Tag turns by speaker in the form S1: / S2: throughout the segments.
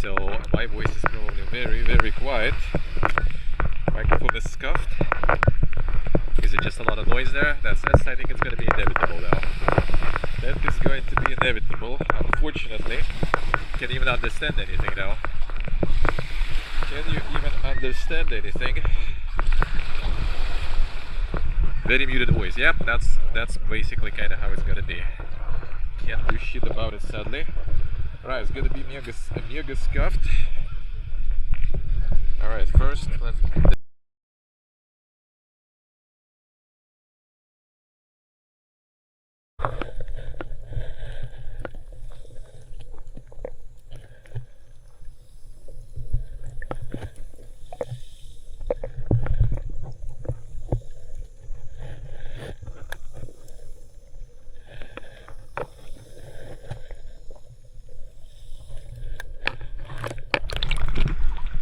S1: so my voice is probably very quiet. Microphone is scuffed. Is it just a lot of noise there? I think it's going to be inevitable now. That is going to be inevitable, unfortunately. Can't even understand anything now. Can you even understand anything? Very muted voice. Yep, that's basically kind of how it's gonna be. Can't do shit about it, sadly. Alright, it's gonna be mega scuffed. Alright, first let's.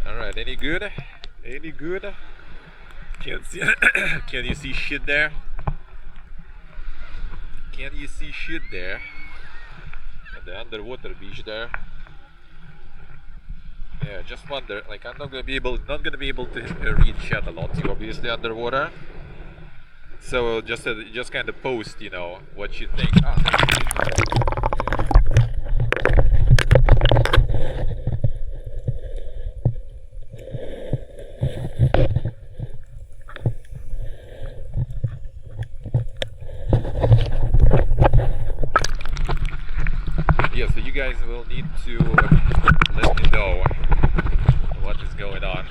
S1: Alright, any good? Any good? Can't see. Can you see shit there? Can you see shit there? At the underwater beach there. Yeah, just wonder. Like I'm not gonna be able to read chat a lot. You obviously underwater. So just kind of post, you know, what you think. Yeah, so you guys will need to let me know what is going on.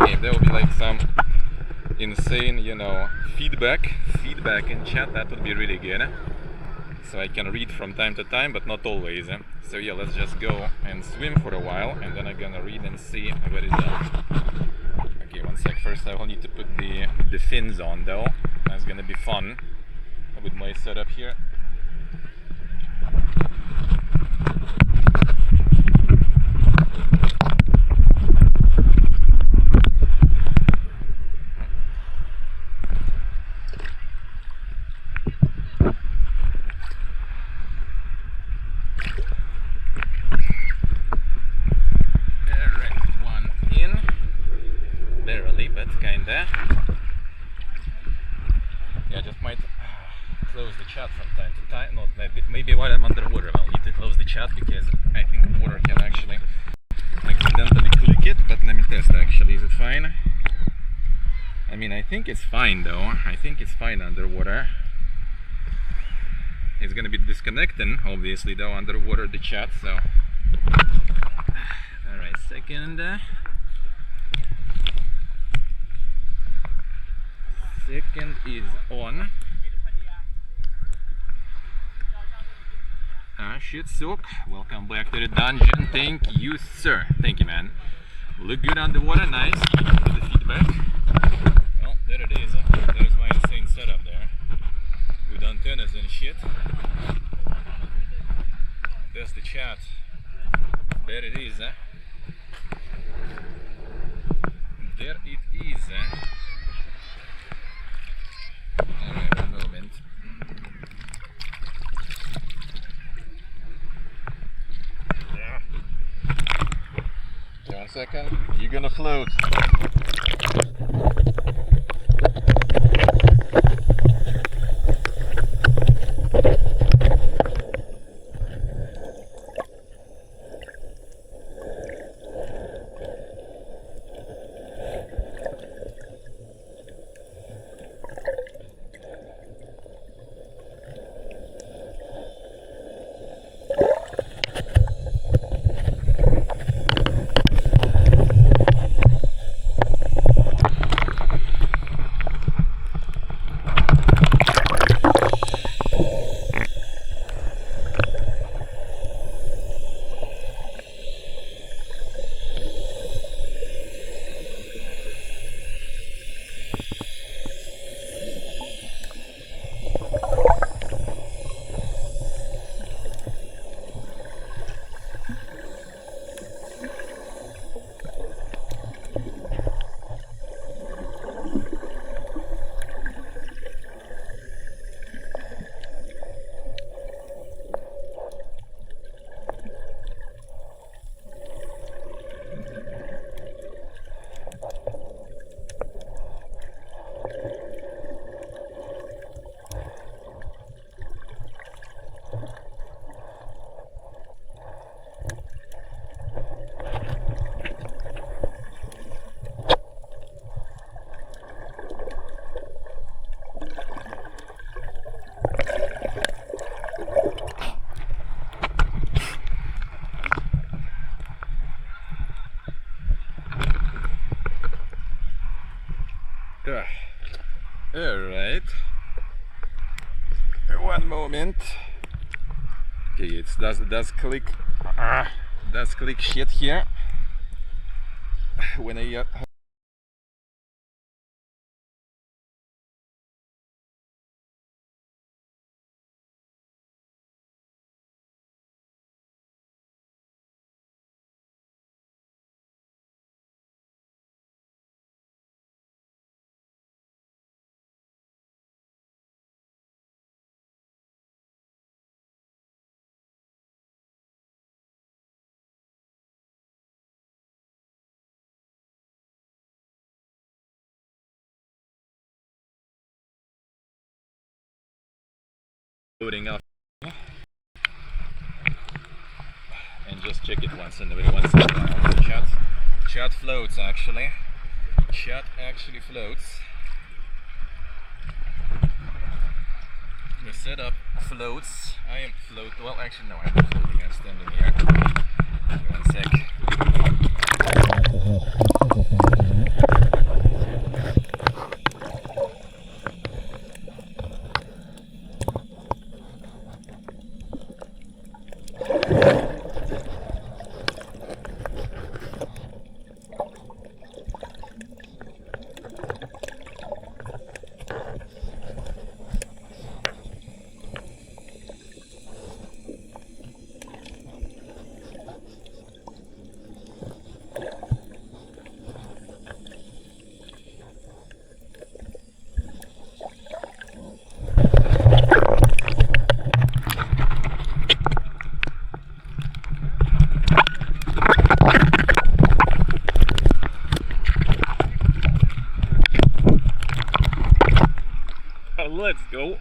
S1: If there will be like some insane, you know, feedback in chat, that would be really good. So I can read from time to time, but not always. So yeah, let's just go and swim for a while, and then I'm gonna read and see what is up. Okay, one sec. First I will need to put the fins on though. That's gonna be fun with my setup here. Yeah, just might close the chat from time to time. Not maybe while I'm underwater I'll need to close the chat because I think water can actually accidentally click it. But let me test actually. Is it fine? I mean, I think it's fine though. I think it's fine underwater. It's gonna be disconnecting obviously though underwater the chat. So alright, second. Second is on. Shit soak. Welcome back to the dungeon. Thank you, sir. Thank you, man. Look good underwater. Nice. Thank you for the feedback. Well, there it is. There's my insane setup there. With antennas and shit. There's the chat. There it is. There it is. Alright, one moment. Yeah. 1 second. You're gonna float. Alright. One moment. Okay, it does click shit here when I loading up and just check it once in a while. Chat floats actually. Chat actually floats. The setup floats. I am float. Well, actually no, I'm not floating. I'm standing here. One sec. Let's go.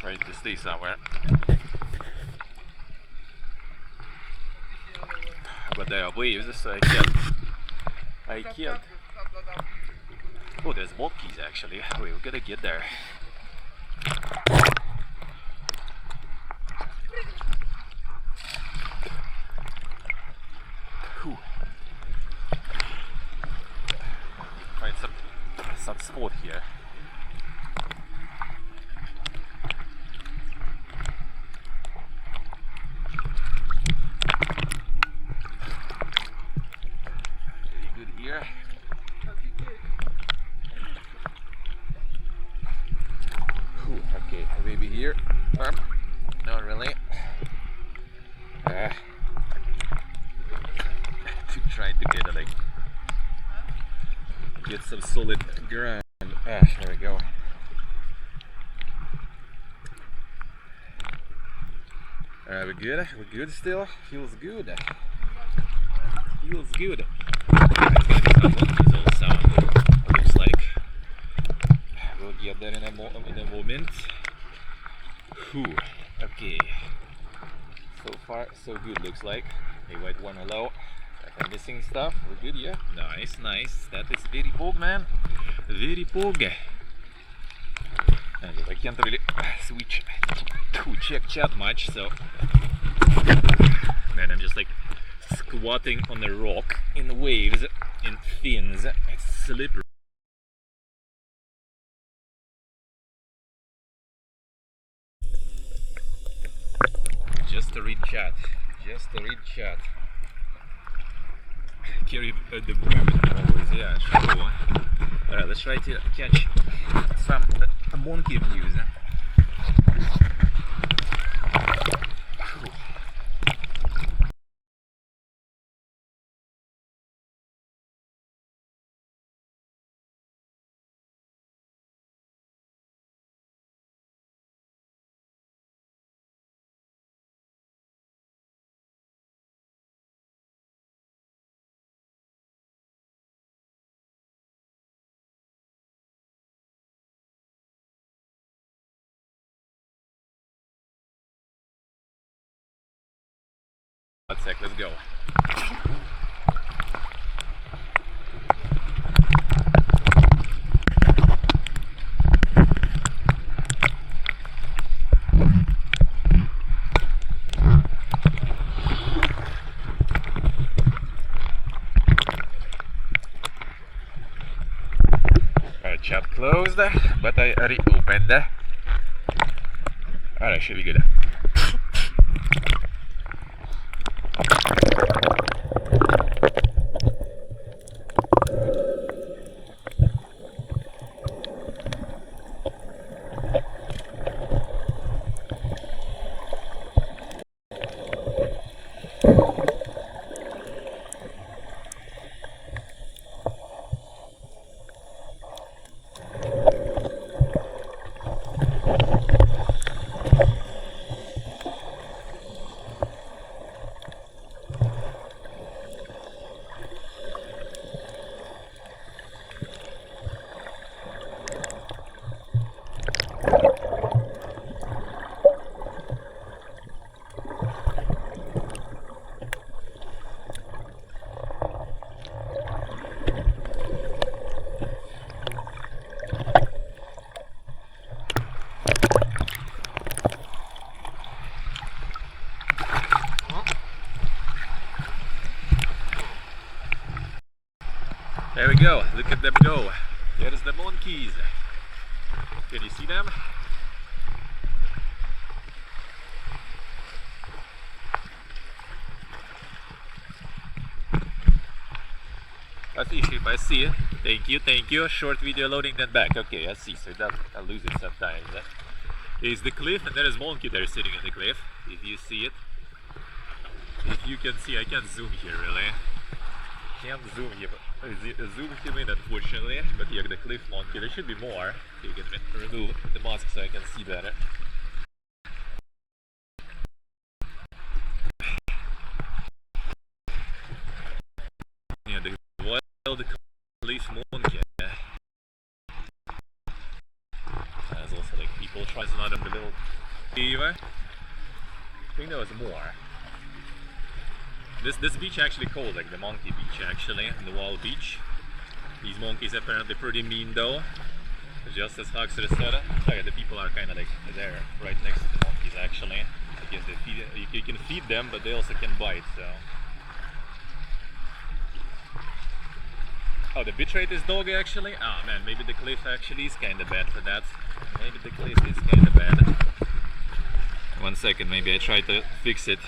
S1: try to stay somewhere. But there are waves, so I can't. Oh, there's monkeys actually. Wait, we gotta get there. Whew. Find some sport here. Okay, maybe here. Not really. Trying to get some solid ground. There we go. We're good. We're good still. Feels good. Feels good. It's sound. Looks like we'll get there in a moment. Whew. Okay. So far, so good. Looks like. Hey, white one, hello. I'm missing stuff. We're good, yeah. Nice, nice. That is very bog, man. Very bog. And I can't really switch to check chat much, so man, I'm just like squatting on a rock in waves, in fins. It's slippery. Just to read chat. Just to read chat. Carry the boom always, yeah, sure. Alright, let's try to catch some monkey views. One sec, let's go. Chat closed, but I reopened. Alright, should be good. There we go, look at them go. There's the monkeys. Can you see them? I see sheep, I see. Thank you. Short video loading, then back. Okay, I see. So that I lose it sometimes. Is the cliff, and there is monkey there sitting on the cliff. If you see it. If you can see, I can't zoom here really. Can't zoom here. Zoom him in unfortunately, but yeah, the cliff monkey. There should be more. So you can remove the mask so I can see better. Yeah, the wild cliff monkey. There's also like people We'll try another little cave. I think there was more. This beach actually called like the monkey beach actually, the wall beach. These monkeys apparently pretty mean though. Just as Huxley said. Oh yeah, the people are kind of like there, right next to the monkeys actually. I guess they feed, you can feed them, but they also can bite. So. Oh, the bitrate is dog actually? Oh man, maybe the cliff actually is kind of bad for that. Maybe the cliff is kind of bad. 1 second, maybe I try to fix it.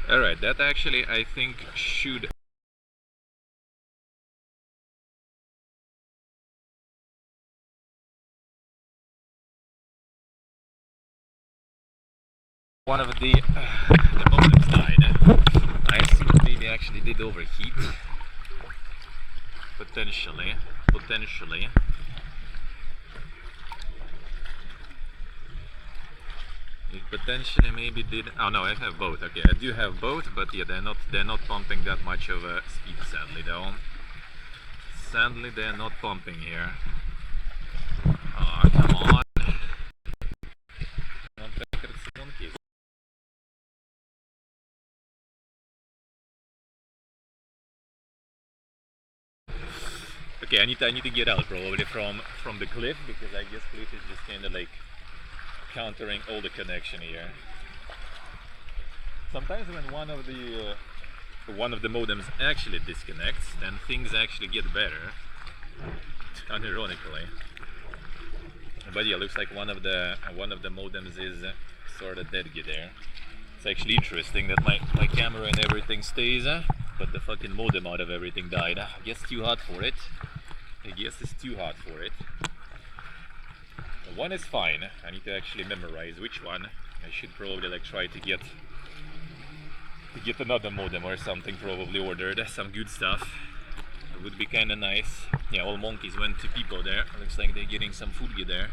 S1: Alright, that actually I think should one of the modems died. I assume maybe actually did overheat. Potentially. It potentially maybe did. Oh no, I have both. Okay, I do have both, but yeah, they're not pumping that much of a speed, sadly though. Sadly, they're not pumping here. Oh, come on. Okay, I need to get out probably from the cliff, because I guess cliff is just kind of like countering all the connection here. Sometimes when one of the modems actually disconnects, then things actually get better, unironically. But yeah, looks like one of the modems is sort of dead there. It's actually interesting that my camera and everything stays, but the fucking modem out of everything died. I guess too hot for it. I guess it's too hot for it. One is fine. I need to actually memorize which one. I should probably like try to get another modem or something, probably ordered some good stuff. It would be kind of nice. Yeah, all monkeys went to people there. Looks like they're getting some food there.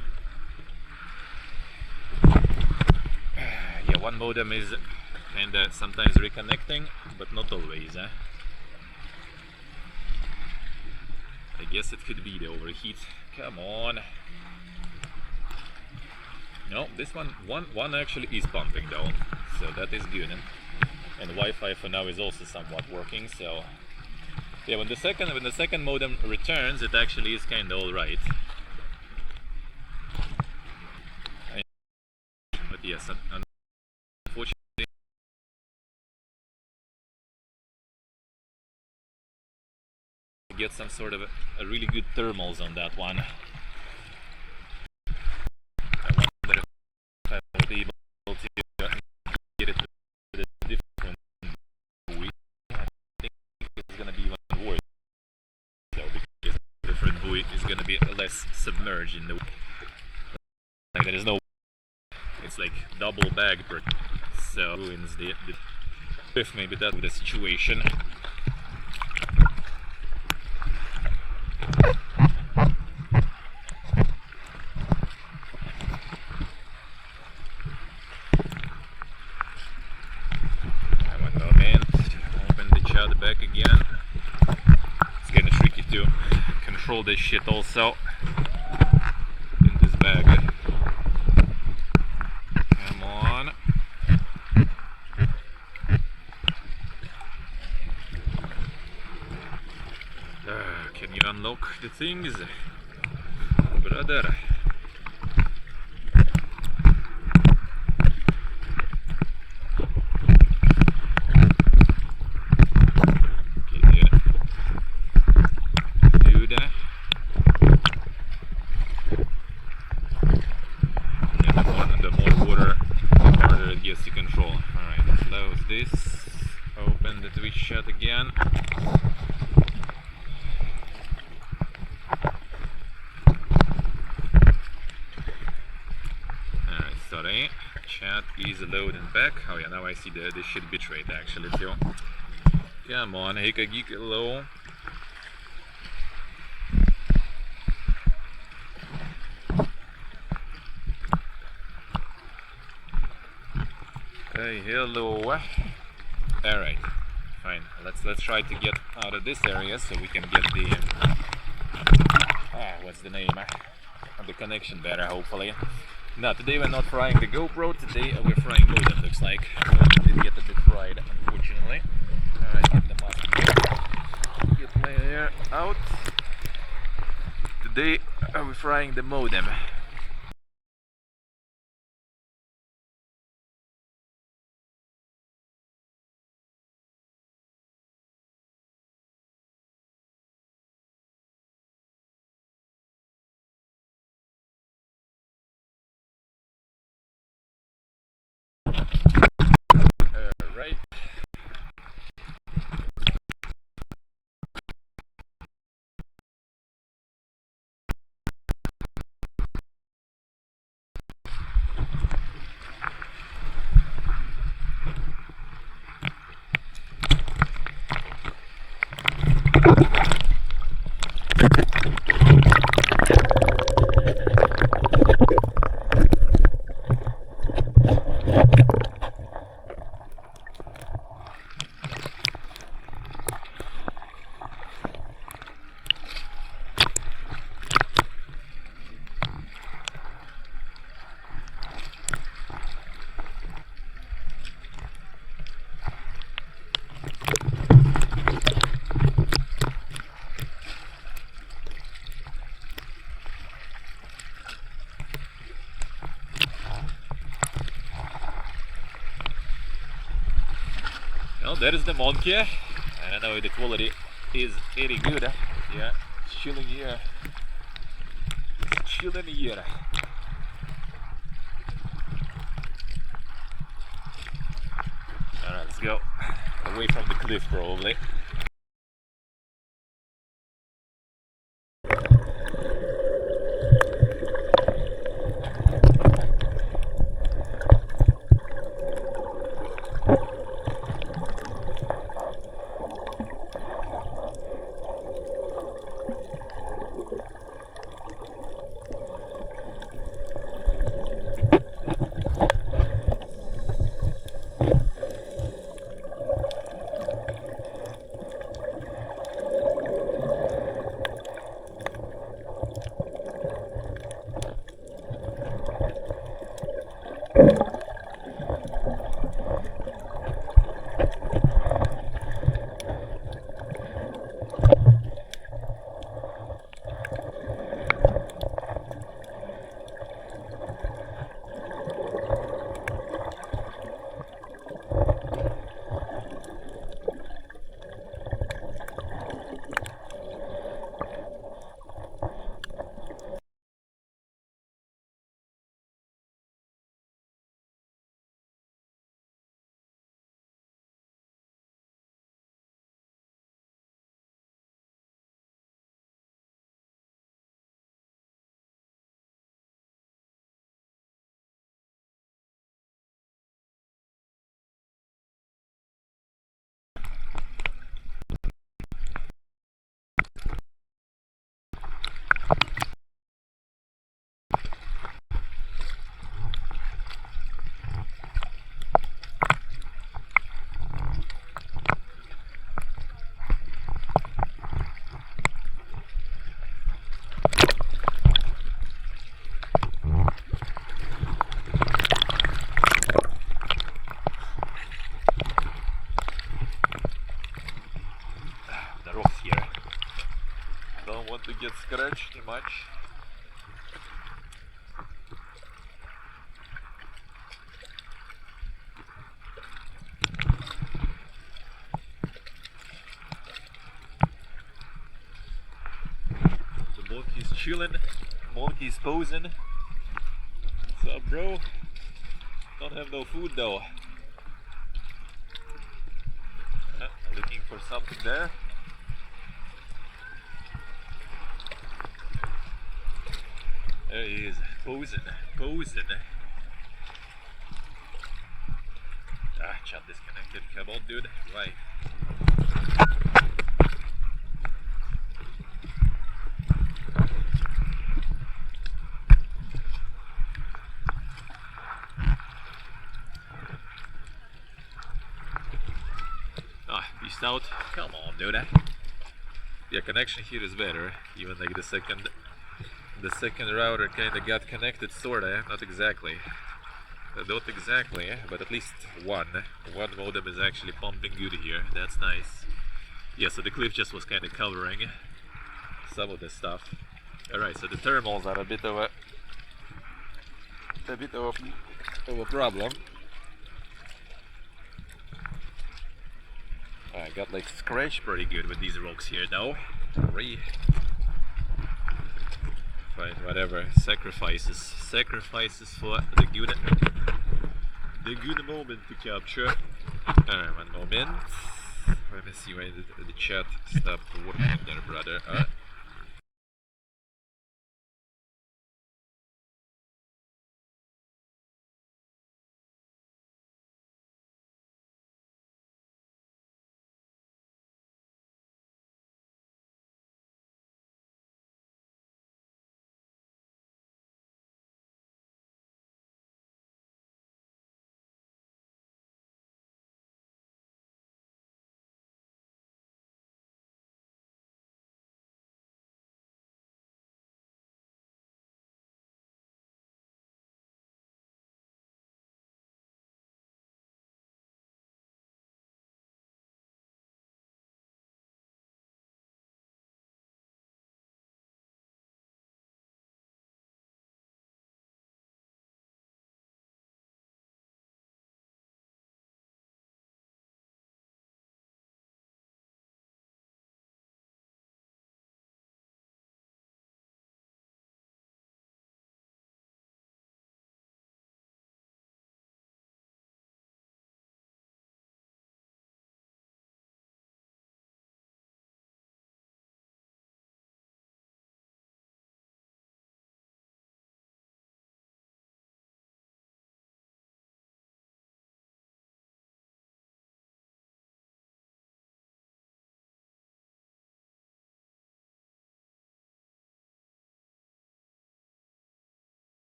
S1: Yeah, one modem is kind of sometimes reconnecting, but not always. I guess it could be the overheat. Come on. No, this one actually is pumping though, so that is good. And Wi-Fi for now is also somewhat working. So yeah, when the second modem returns, it actually is kind of all right. But yes, unfortunately, get some sort of a really good thermals on that one. I will be able to get it with a different buoy. I think it's gonna be even worse. So because a different buoy is gonna be less submerged in the. Like there is no. It's like double bag per. So ruins the if maybe that's the situation. This shit also in this bag. Come on. Can you unlock the things, brother? not easy loading back. Oh yeah, now I see the shit bitrate actually too. Come on, Hika Geek low. Okay, hello. Alright, fine. Let's try to get out of this area so we can get the what's the name? The connection better, hopefully. No, today we're not frying the GoPro. Today we're frying modem. Looks like modem did get a bit fried, unfortunately. Alright, get the mask here. Get my hair out. Today we're frying the modem. Alright. Well, there is the monkey. I don't know if the quality is any good. Yeah, it's chilling here. It's chilling here. Alright, let's go. Away from the cliff, probably. To get scratched too much. The monkey's chilling, monkey's posing. What's up, bro? Don't have no food though. Looking for something there. There he is, posing. chat disconnected. Come on, dude. Why? Ah, peace out. Come on, dude. Yeah, connection here is better. Even like the second router kind of got connected, sorta. Not exactly. Not exactly, but at least one modem is actually pumping good here. That's nice. Yeah, so the cliff just was kind of covering some of this stuff. Alright, so the thermals are a bit of a problem. I got like scratched pretty good with these rocks here though. Fine, whatever. Sacrifices for the good moment to capture. Alright, one moment. Let me see why the chat stopped working there, brother.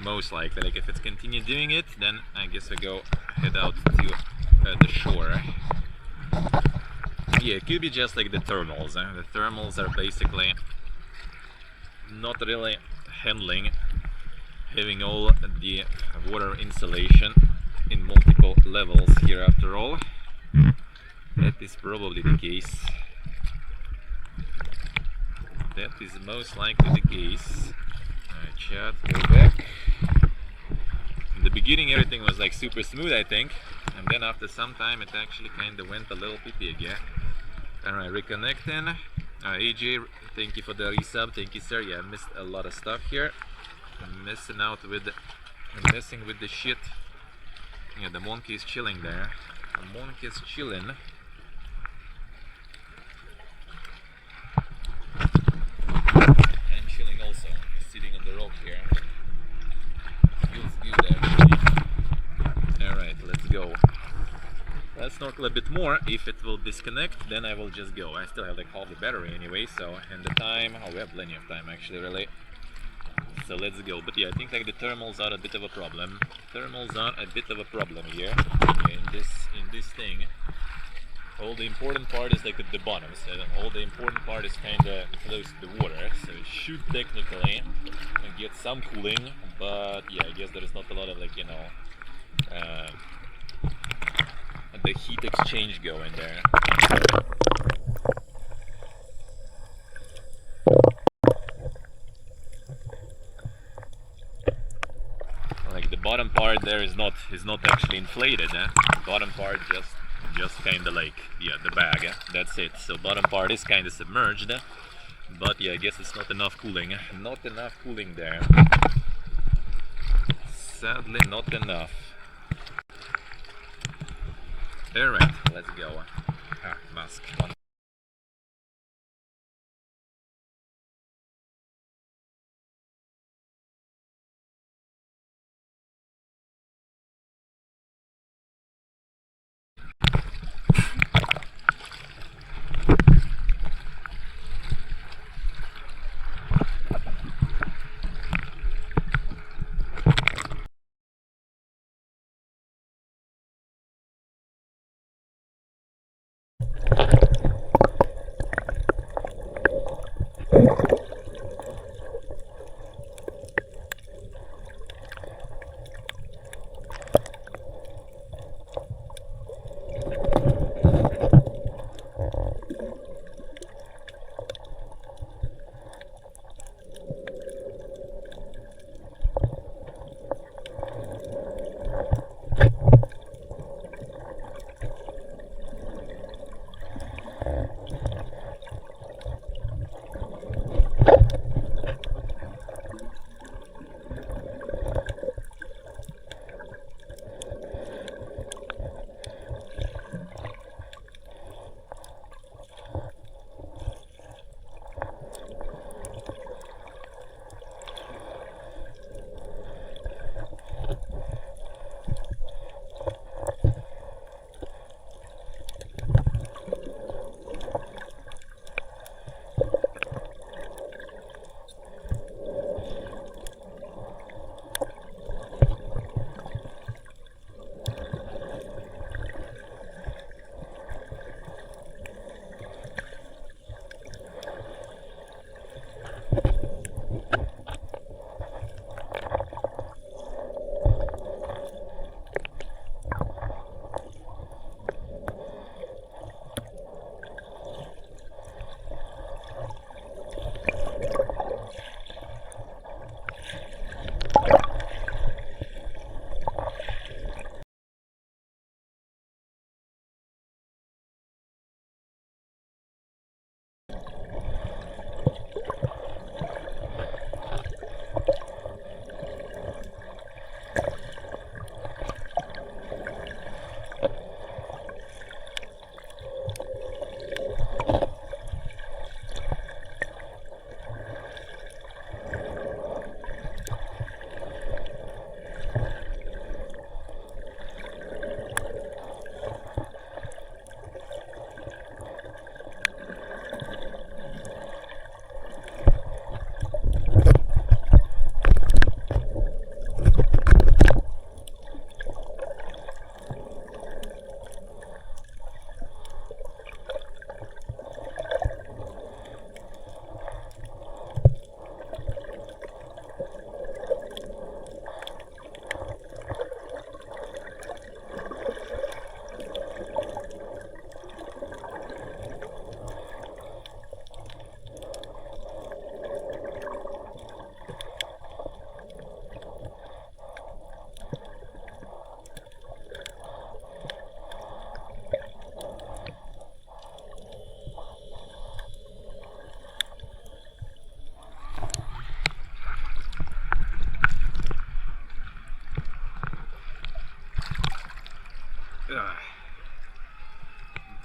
S1: Most likely, like if it's continue doing it, then I guess I go head out to the shore. Yeah, it could be just like the thermals. The thermals are basically not really handling having all the water insulation in multiple levels here after all. That is probably the case. That is most likely the case. Alright, chat, go back. In the beginning everything was like super smooth, I think, and then after some time it actually kind of went a little pity again. Alright, reconnecting. AJ, thank you for the resub. Thank you, sir. Yeah, I missed a lot of stuff here. I'm messing with the shit. Yeah, the monkey is chilling there. The monkey is chilling. I'm chilling also. I'm sitting on the rock here. Feels good actually. Alright, let's go. Let's snorkel a bit more. If it will disconnect, then I will just go. I still have like half the battery anyway, so, and the time, oh, we have plenty of time actually, really. So let's go. But yeah, I think like the thermals are a bit of a problem. Thermals are a bit of a problem here in this thing. All the important part is like at the bottom, so all the important part is kind of close to the water, so it should technically get some cooling, but yeah, I guess there is not a lot of like, you know, the heat exchange going there. Like the bottom part there is not actually inflated. The bottom part just kind of like, yeah, the bag. That's it. So bottom part is kind of submerged, but yeah, I guess it's not enough cooling. Not enough cooling there. Sadly, not enough. Alright, let's go. Mask on.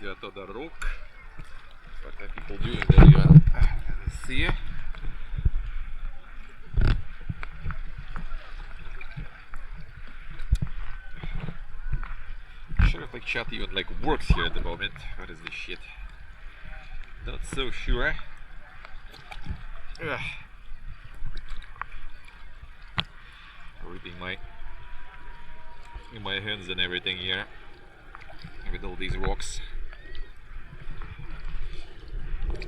S1: Got to the rock. What are people doing there? Let's see. Not sure if like chat even like works here at the moment. What is this shit? Not so sure. Ripping my hands and everything here with all these rocks.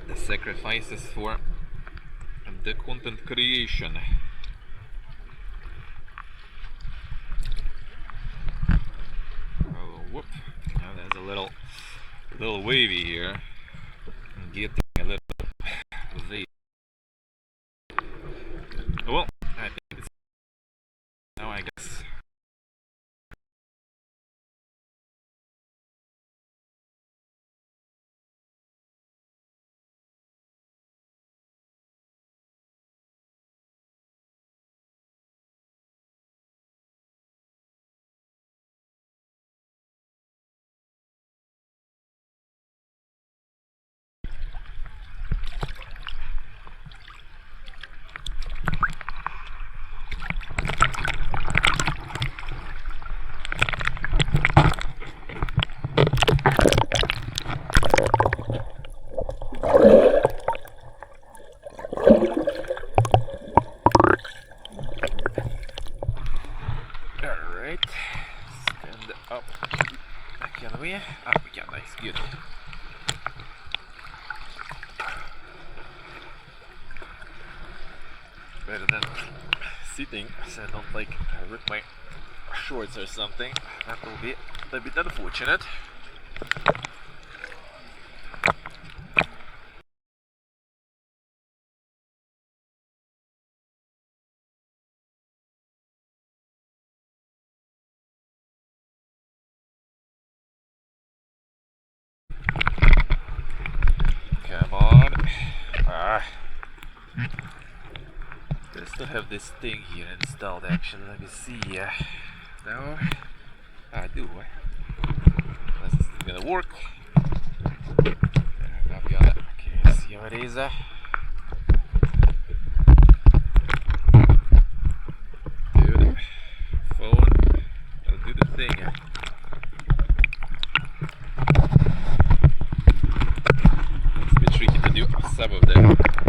S1: The sacrifices for the content creation. Oh, whoop! Now there's a little wavy here. Getting a little wavy. Well, I think it's now. I guess. better than sitting, so I don't like rip my shorts or something. That will be a bit unfortunate. Come on. I still have this thing here installed actually. Let me see. No, I do. This is gonna work. Copy on it. Okay, see how it is. Dude, phone. I'll do the thing. It's a bit tricky to do some of the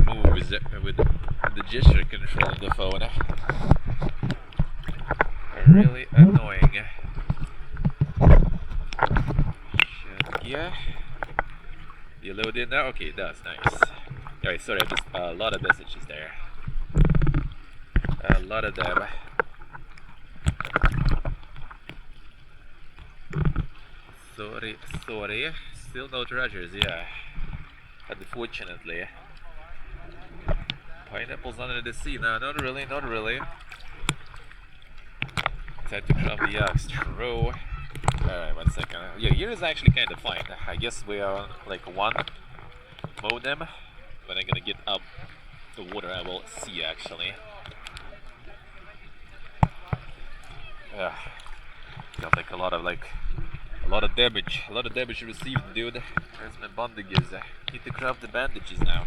S1: moves with the gesture control of the phone. Really annoying. Yeah. You load in now? Okay, that's nice. Alright, sorry, I missed a lot of messages there. A lot of them. Sorry. Still no treasures, yeah. Unfortunately. Pineapples under the sea? No, not really. Time to drop the axe. True. Alright, 1 second. Yeah, here is actually kind of fine. I guess we are on like one modem. When I'm gonna get up the water, I will see actually. Got like a lot of damage received, dude. Where's my bandages? Need to grab the bandages now.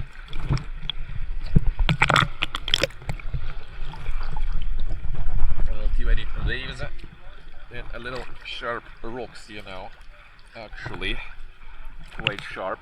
S1: A little too many waves and a little sharp rocks, you know. Actually, quite sharp.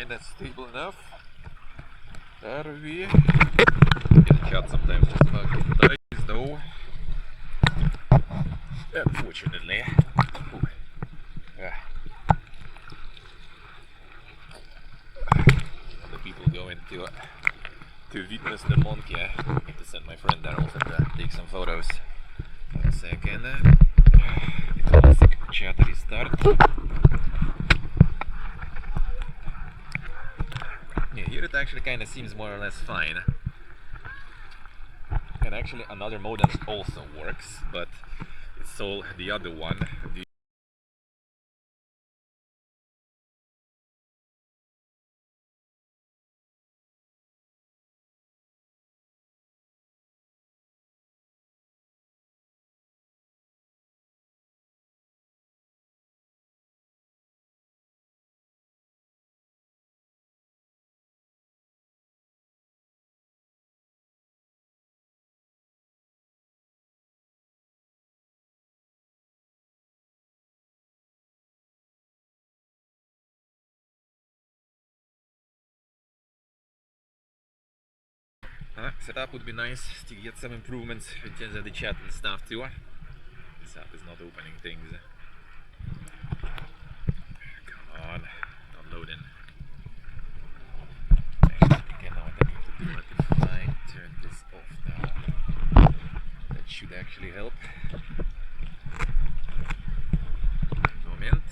S1: kinda stable enough. There we get a chat sometimes just fucking dies though. Unfortunately. Ooh. The people going to witness the monkey. I need to send my friend there also to take some photos. 1 second. Chat restart. Yeah, here it actually kind of seems more or less fine. And actually another modem also works, but it's all the other one. Setup would be nice to get some improvements in terms of the chat and stuff too. This app is not opening things. Come on, not loading. I think I know what I need to do. If I turn this off now, that should actually help. Moment.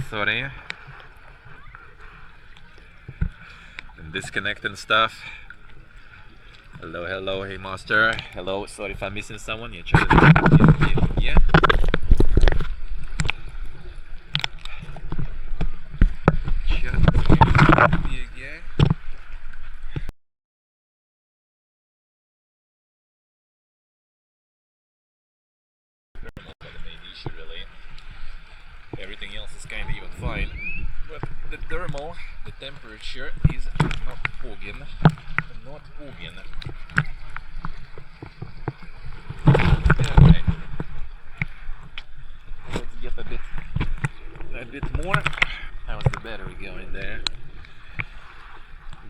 S1: Sorry. And disconnecting stuff. Hello, hey master. Hello, sorry if I'm missing someone. Yeah, yeah. Everything else is kind of even fine, but the thermal, the temperature is not pogging. Alright, let's get a bit more. How's the battery going there?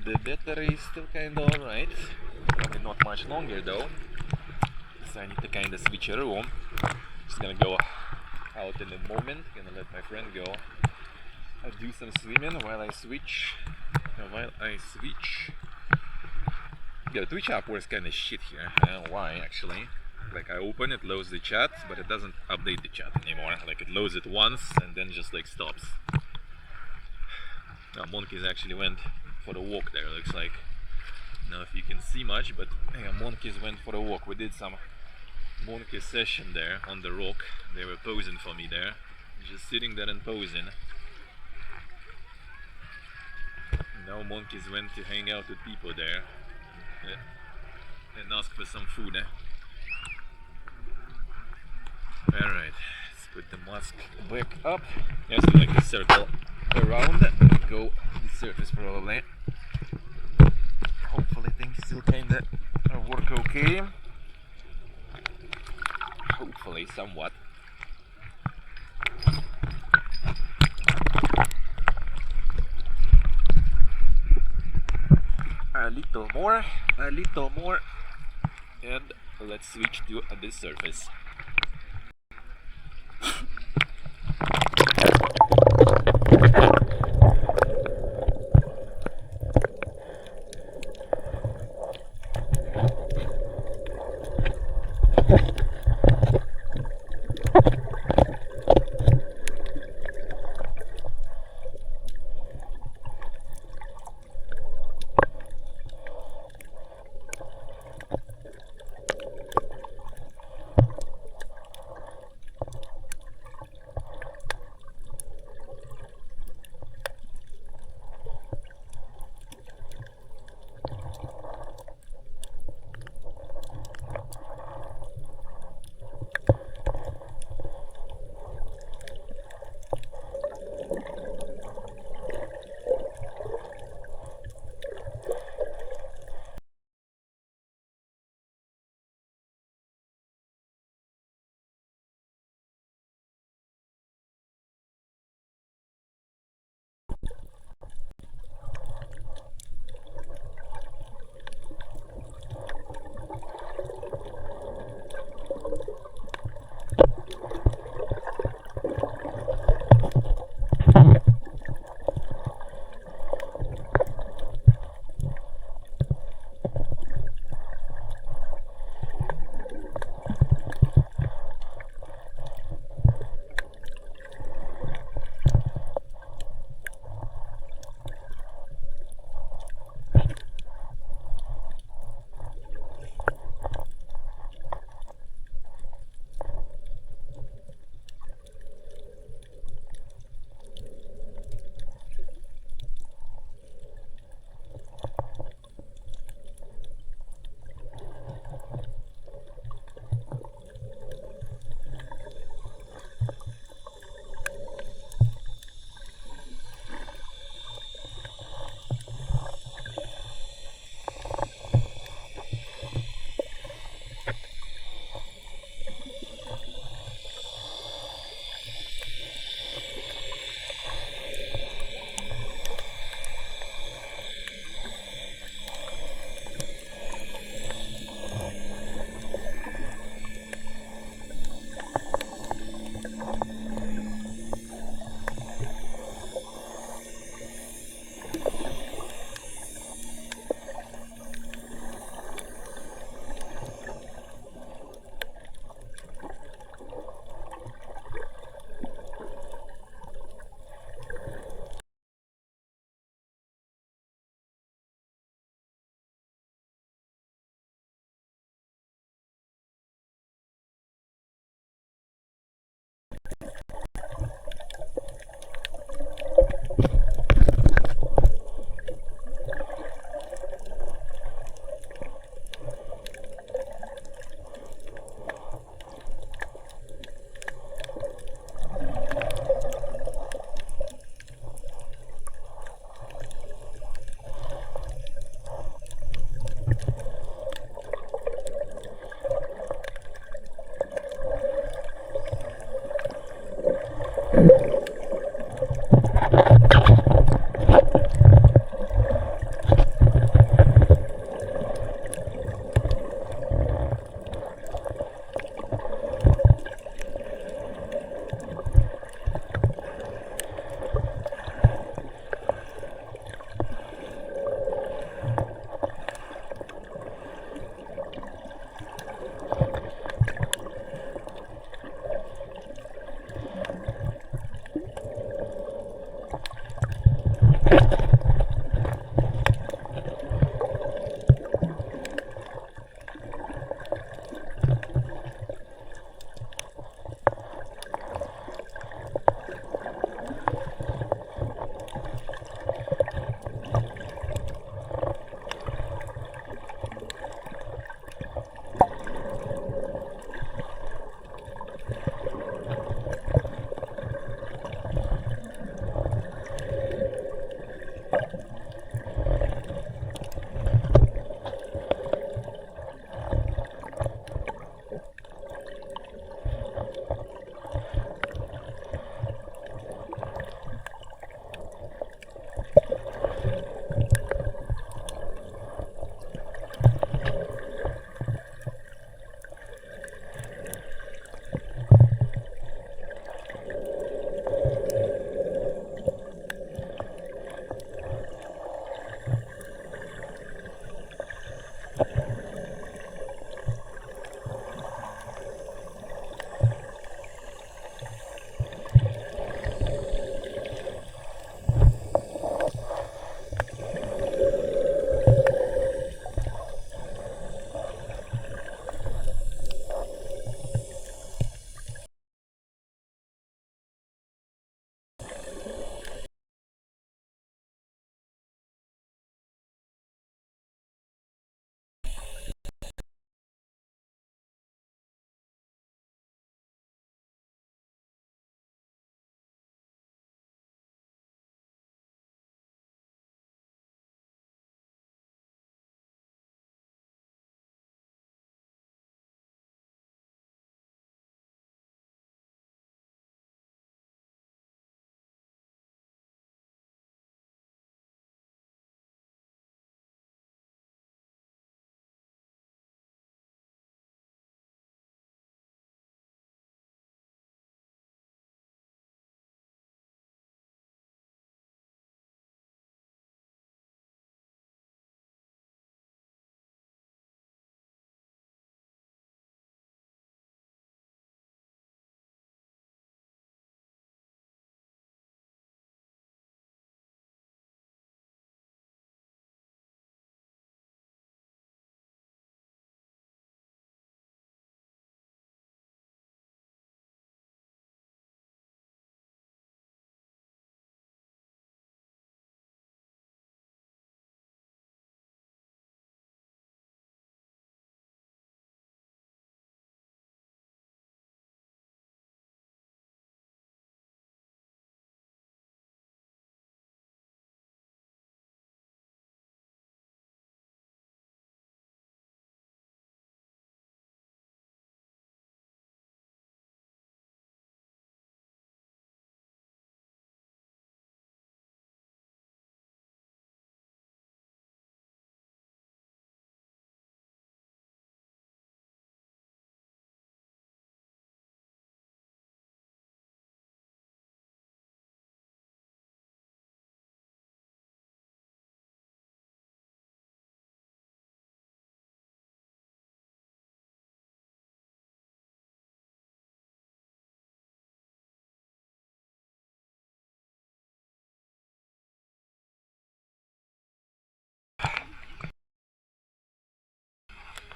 S1: The battery is still kind of alright, probably not much longer though, so I need to kind of switch a room. Just gonna go out in a moment, gonna let my friend go. I'll do some swimming while I switch. Yeah, the Twitch app works kinda shit here. I don't know why actually. Like I open it, loads the chat, but it doesn't update the chat anymore. Like it loads it once and then just like stops. Now monkeys actually went for a walk there, looks like. I don't know if you can see much, but yeah, monkeys went for a walk. We did some monkey session there on the rock. They were posing for me there, just sitting there and posing. Now monkeys went to hang out with people there and ask for some food. Alright, let's put the mask back up. Just like a circle around, go the surface probably. Hopefully things still kinda work okay. Hopefully, somewhat. A little more, and let's switch to the surface.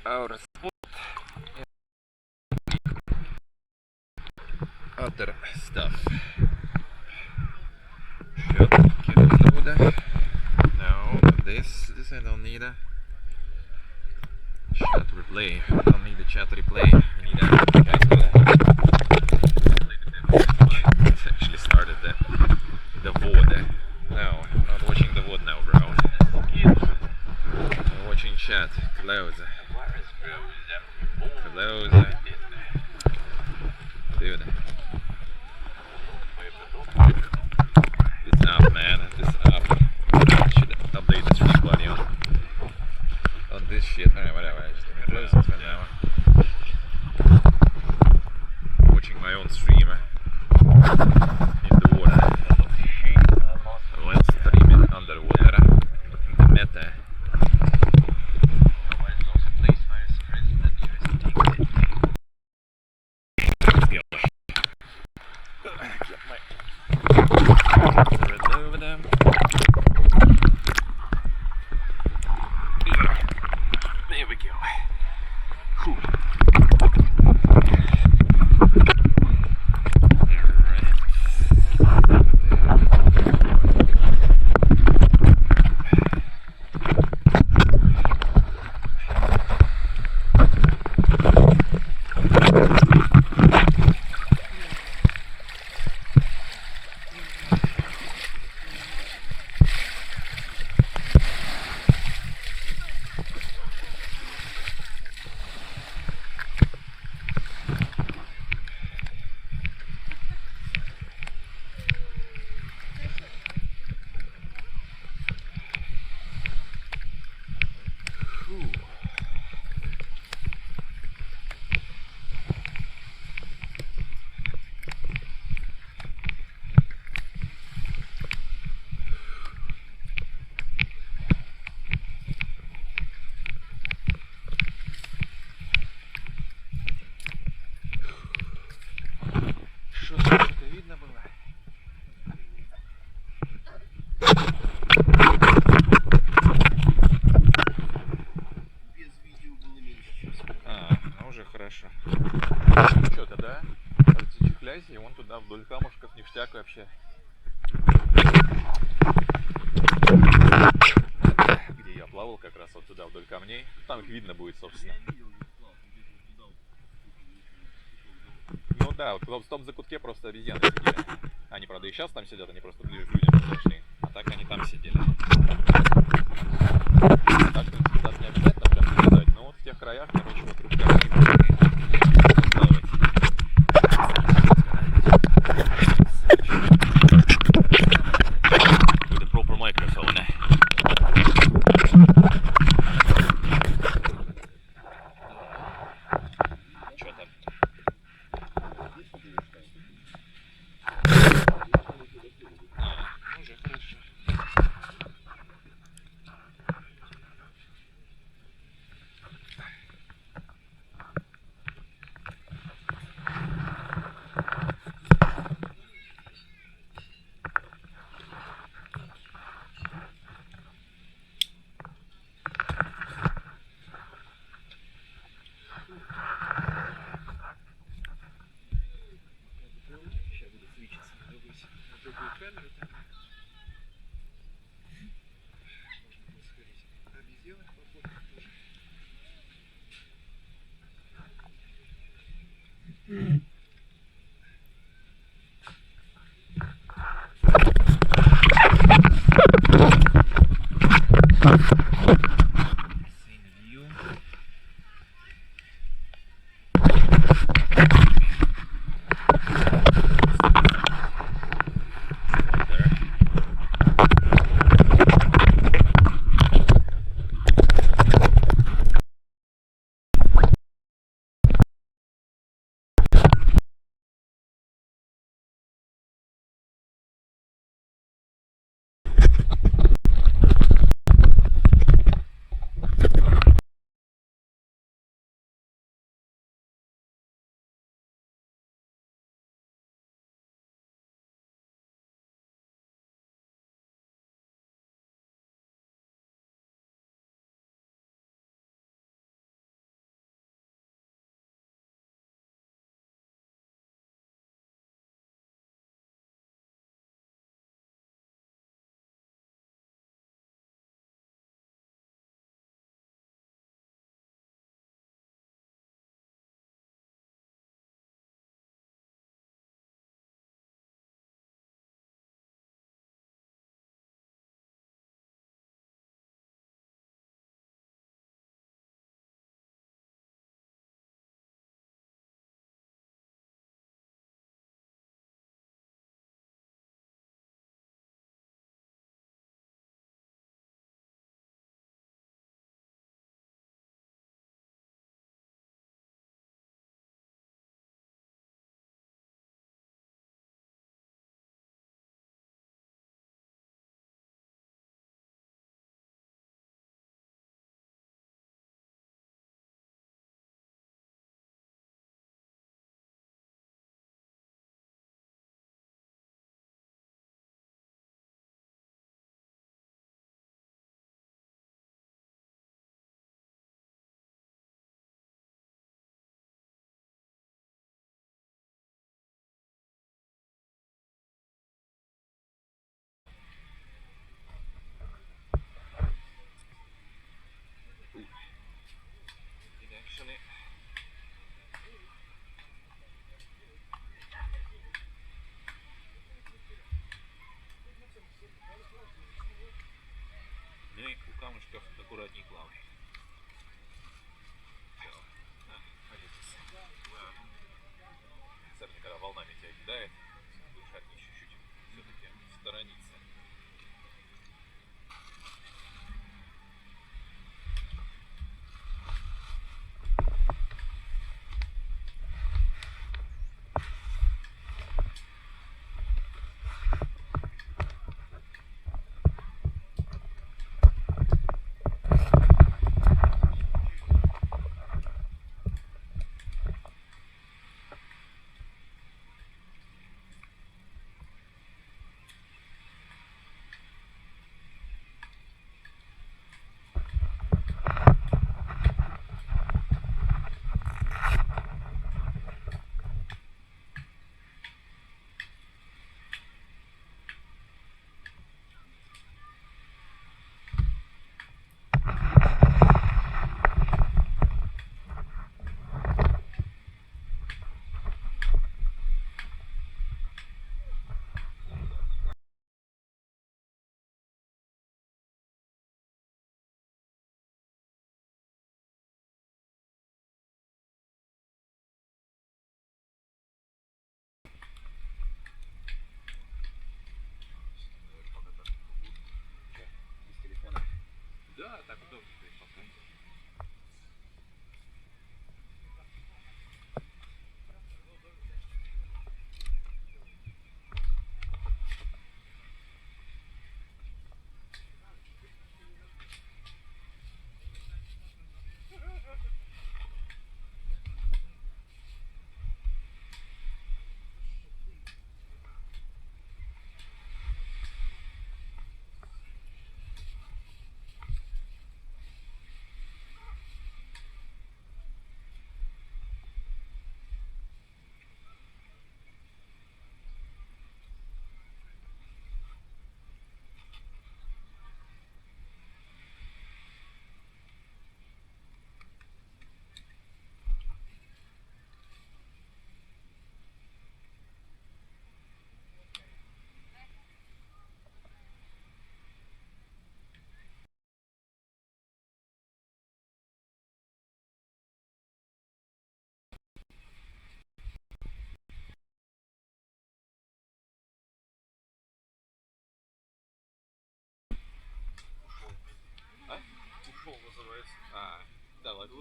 S1: our other stuff. Shut, get load. No, this I don't need. Chat replay. We don't need the chat replay. We need a It's actually started the VOD. No, I'm not watching the VOD now, bro. I'm watching chat. Close. Close. Dude. This app, man. This app should update this everybody on this shit. Alright, whatever. I just close it for now. Watching my own stream in the water. Let's stream it underwater. In the meta. Remove them. There we go. Whew. Хорошо. Ну что, тогда зачехляйся, и вон туда вдоль камушков ништяк вообще. Где я плавал как раз вот туда вдоль камней. Там их видно будет, собственно. Ну да, вот в том закутке просто обезьяны сидели. Они, правда, и сейчас там сидят, они просто ближе к людям подошли. А так они там сидели. Так что туда не обязательно прям залезать, но вот в тех краях, короче, вокруг камней.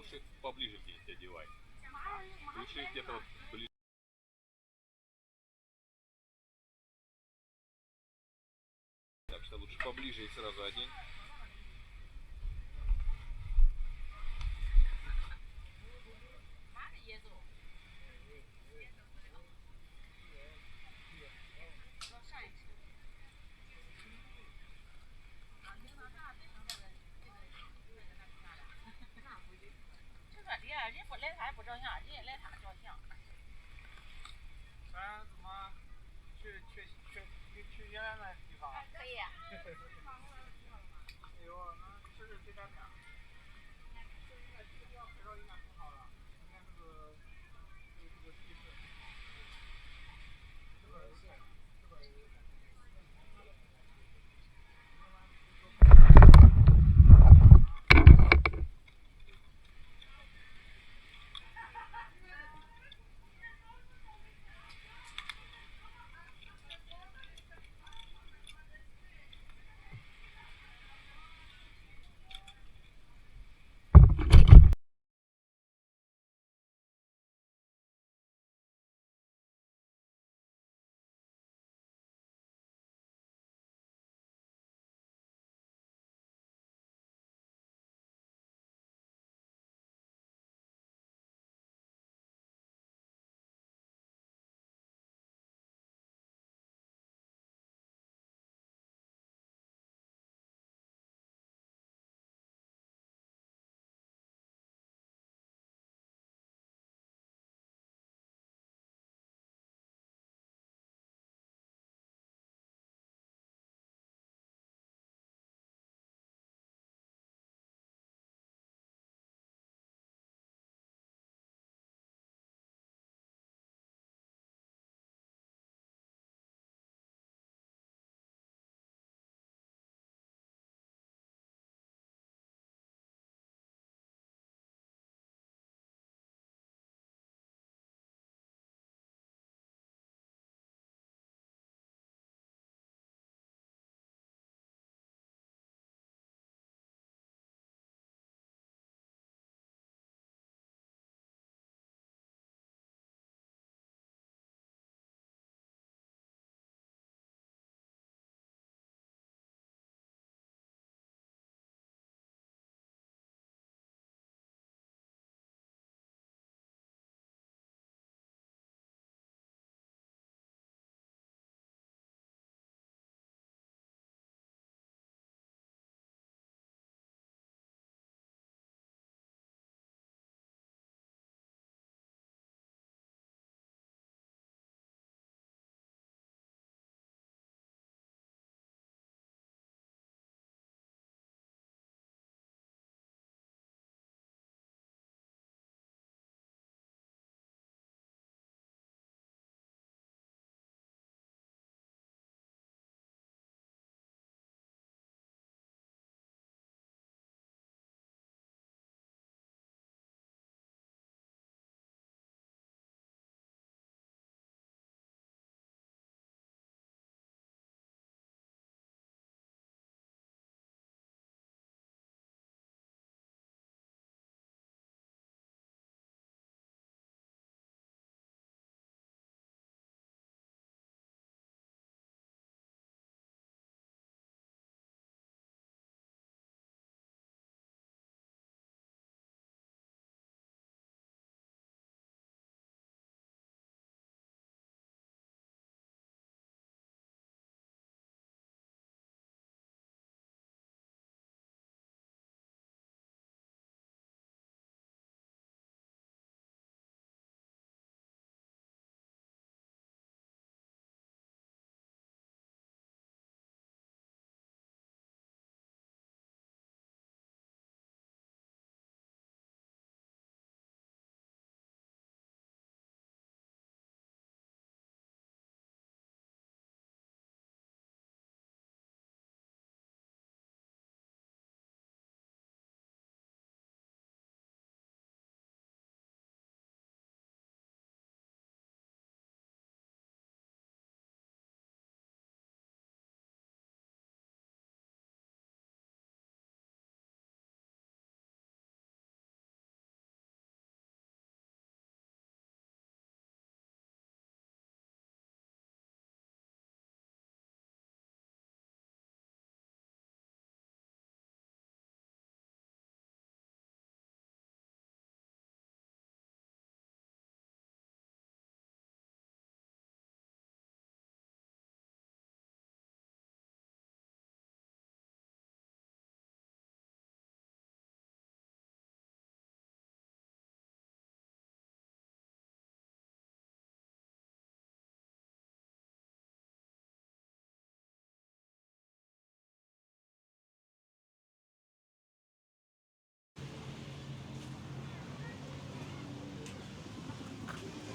S1: лучше поближе к ней одевай. Лучше где-то вот ближе. Так что лучше поближе и сразу одень.
S2: 去原来那地方。可以。哎呦，那这是最干净。这应该这个地方拍照应该很好了。应该这个地势。这边是，这边有。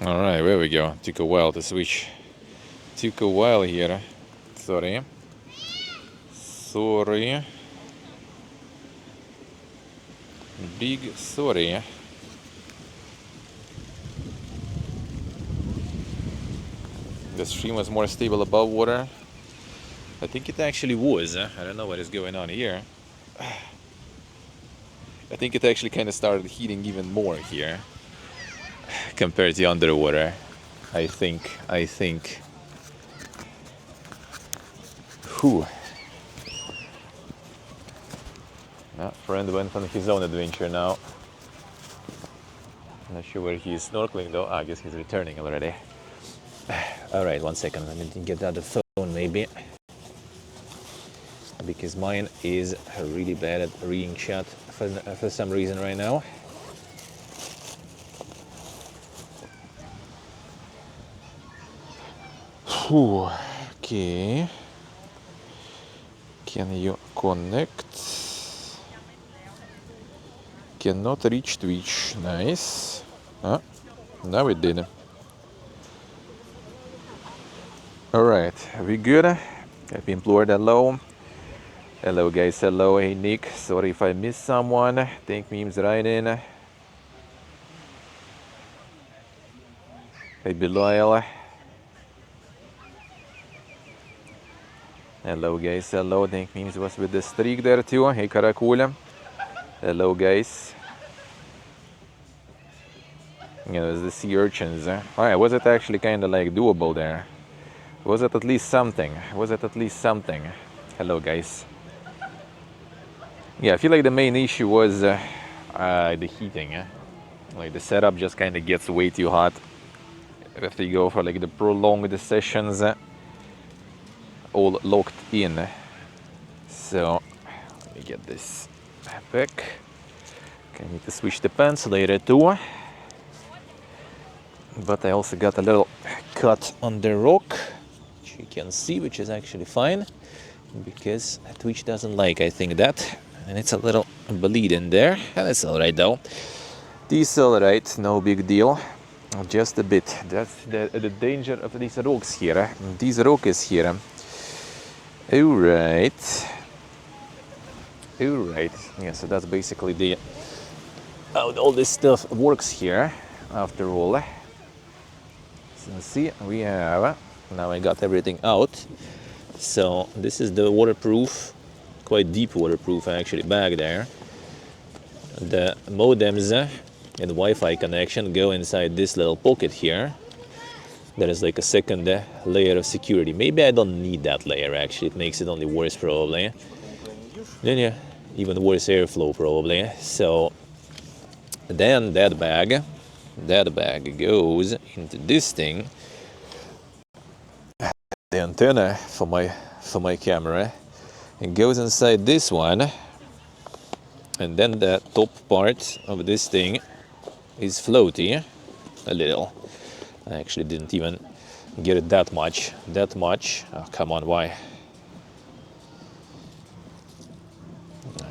S1: All right, there we go. Took a while to switch. Took a while here. Sorry. Sorry. Big sorry. The stream was more stable above water. I think it actually was. I don't know what is going on here. I think it actually kind of started heating even more here compared to underwater. I think. Whew. Friend went on his own adventure now. Not sure where he is snorkeling though. I guess he's returning already. All right, 1 second. Let me get out the phone maybe, because mine is really bad at reading chat for some reason right now. Whew. Okay. Can you connect? Cannot reach Twitch. Nice. Now it did. Alright, we good? I've implored hello. Hello guys, hello. Hey Nick, sorry if I missed someone. Thank memes right in. Hey Beloyal. Hello guys, hello. Thank memes was with the streak there too. Hey Karakula. Hello guys. You know, the sea urchins. Alright, was it actually kind of like doable there? Was it at least something? Was it at least something? Hello guys. Yeah, I feel like the main issue was the heating. Like the setup just kind of gets way too hot if you go for like the prolonged sessions all locked in. So let me get this back. I need to switch the pants later too. But I also got a little cut on the rock, which you can see, which is actually fine, because Twitch doesn't like, I think, that. And it's a little bleed in there. And it's alright though. This alright, no big deal. Just a bit. That's the danger of these rocks here. These rocks here. Alright. Alright. Yeah, so that's basically the how all this stuff works here, after all. So see, we have, now I got everything out. So this is the waterproof, quite deep waterproof actually, bag there. The modems and Wi-Fi connection go inside this little pocket here. There is like a second layer of security. Maybe I don't need that layer actually, it makes it only worse probably. Then yeah, even worse airflow probably. So then that bag goes into this thing, the antenna for my camera. It goes inside this one, and then the top part of this thing is floaty a little. I actually didn't even get it that much. Oh, come on, why?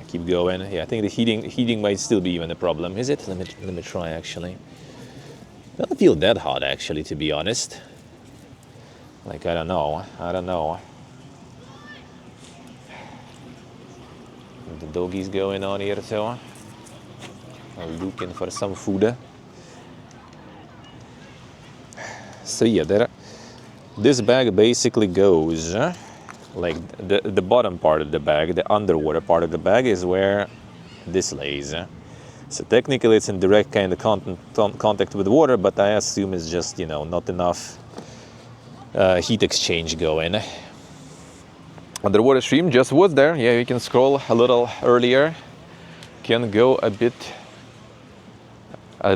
S1: Keep going. Yeah, I think the heating might still be even a problem. Is it? Let me try actually. Doesn't feel that hot actually, to be honest. Like I don't know. The doggies going on here too. I'm looking for some food. So yeah, this bag basically goes like the bottom part of the bag, the underwater part of the bag is where this lays. So technically it's in direct kind of contact with water, but I assume it's just, you know, not enough heat exchange going. Underwater stream just was there. Yeah, you can scroll a little earlier. Can go a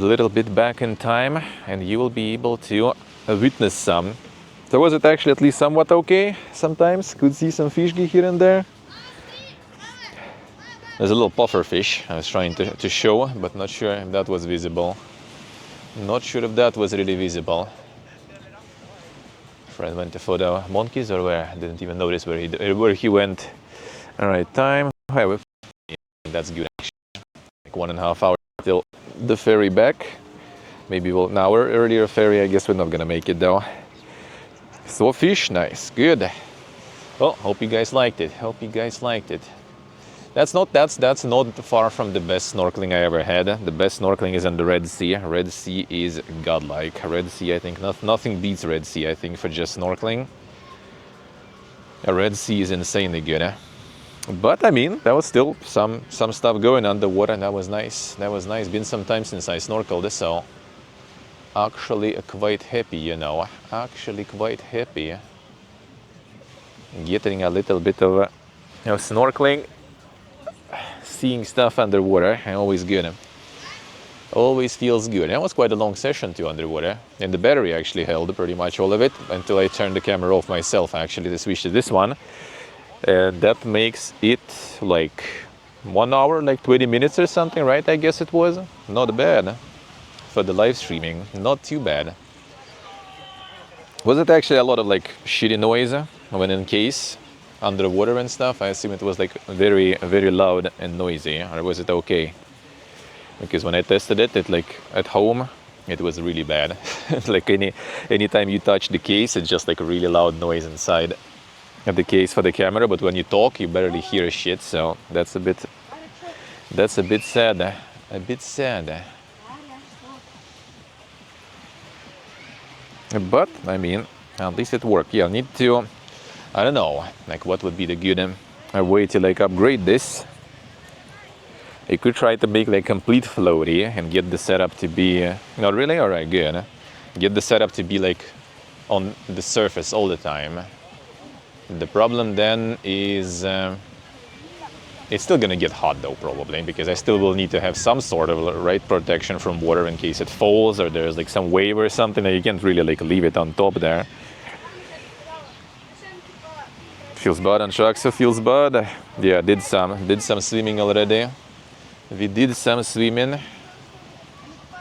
S1: little bit back in time, and you will be able to witness some. So was it actually at least somewhat okay? Sometimes could see some fish here and there. There's a little puffer fish I was trying to show, but not sure if that was visible. Not sure if that was really visible. Friend went to photo monkeys or where? Didn't even notice where he went. All right, time. That's good actually. Like 1.5 hours till the ferry back. Maybe we'll, now our earlier ferry, I guess we're not gonna make it though. So fish, nice, good. Well, hope you guys liked it. Hope you guys liked it. That's not far from the best snorkeling I ever had. The best snorkeling is in the Red Sea. Red Sea is godlike. Red Sea, I think nothing beats Red Sea, I think, for just snorkeling. A Red Sea is insanely good. But I mean, there was still some stuff going underwater, and that was nice. That was nice. Been some time since I snorkeled, so actually quite happy, you know. Actually quite happy. Getting a little bit of snorkeling, seeing stuff underwater, always good. Always feels good. That was quite a long session too underwater, and the battery actually held pretty much all of it until I turned the camera off myself actually to switch to this one. And that makes it like 1 hour, like 20 minutes or something, right? I guess it was. Not bad for the live streaming, not too bad. Was it actually a lot of like shitty noise when in case underwater and stuff? I assume it was like very, very loud and noisy, or was it okay? Because when I tested it like at home, it was really bad. Like anytime you touch the case, it's just like a really loud noise inside of the case for the camera, but when you talk, you barely hear shit. So that's a bit sad. A bit sad. But I mean, at least it worked. Yeah, I need to. I don't know. Like, what would be the good way to like upgrade this? I could try to make like complete floaty and get the setup to be not really. All right, good. Get the setup to be like on the surface all the time. The problem then is it's still gonna get hot though, probably, because I still will need to have some sort of right protection from water in case it falls or there's like some wave or something that you can't really like leave it on top there. Feels bad on sharks, so feels bad. Yeah, did some swimming already. We did some swimming.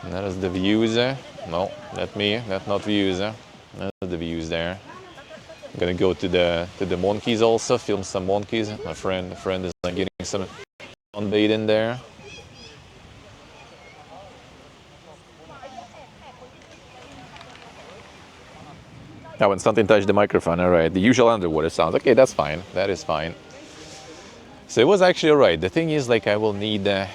S1: There's the views. No, that's not views. That's the views there. I'm gonna go to the monkeys also, film some monkeys. My friend is like getting some sunbathe in there. Now when something touched the microphone, all right, the usual underwater sounds. Okay, that's fine. That is fine. So it was actually all right. The thing is, like, I will need. I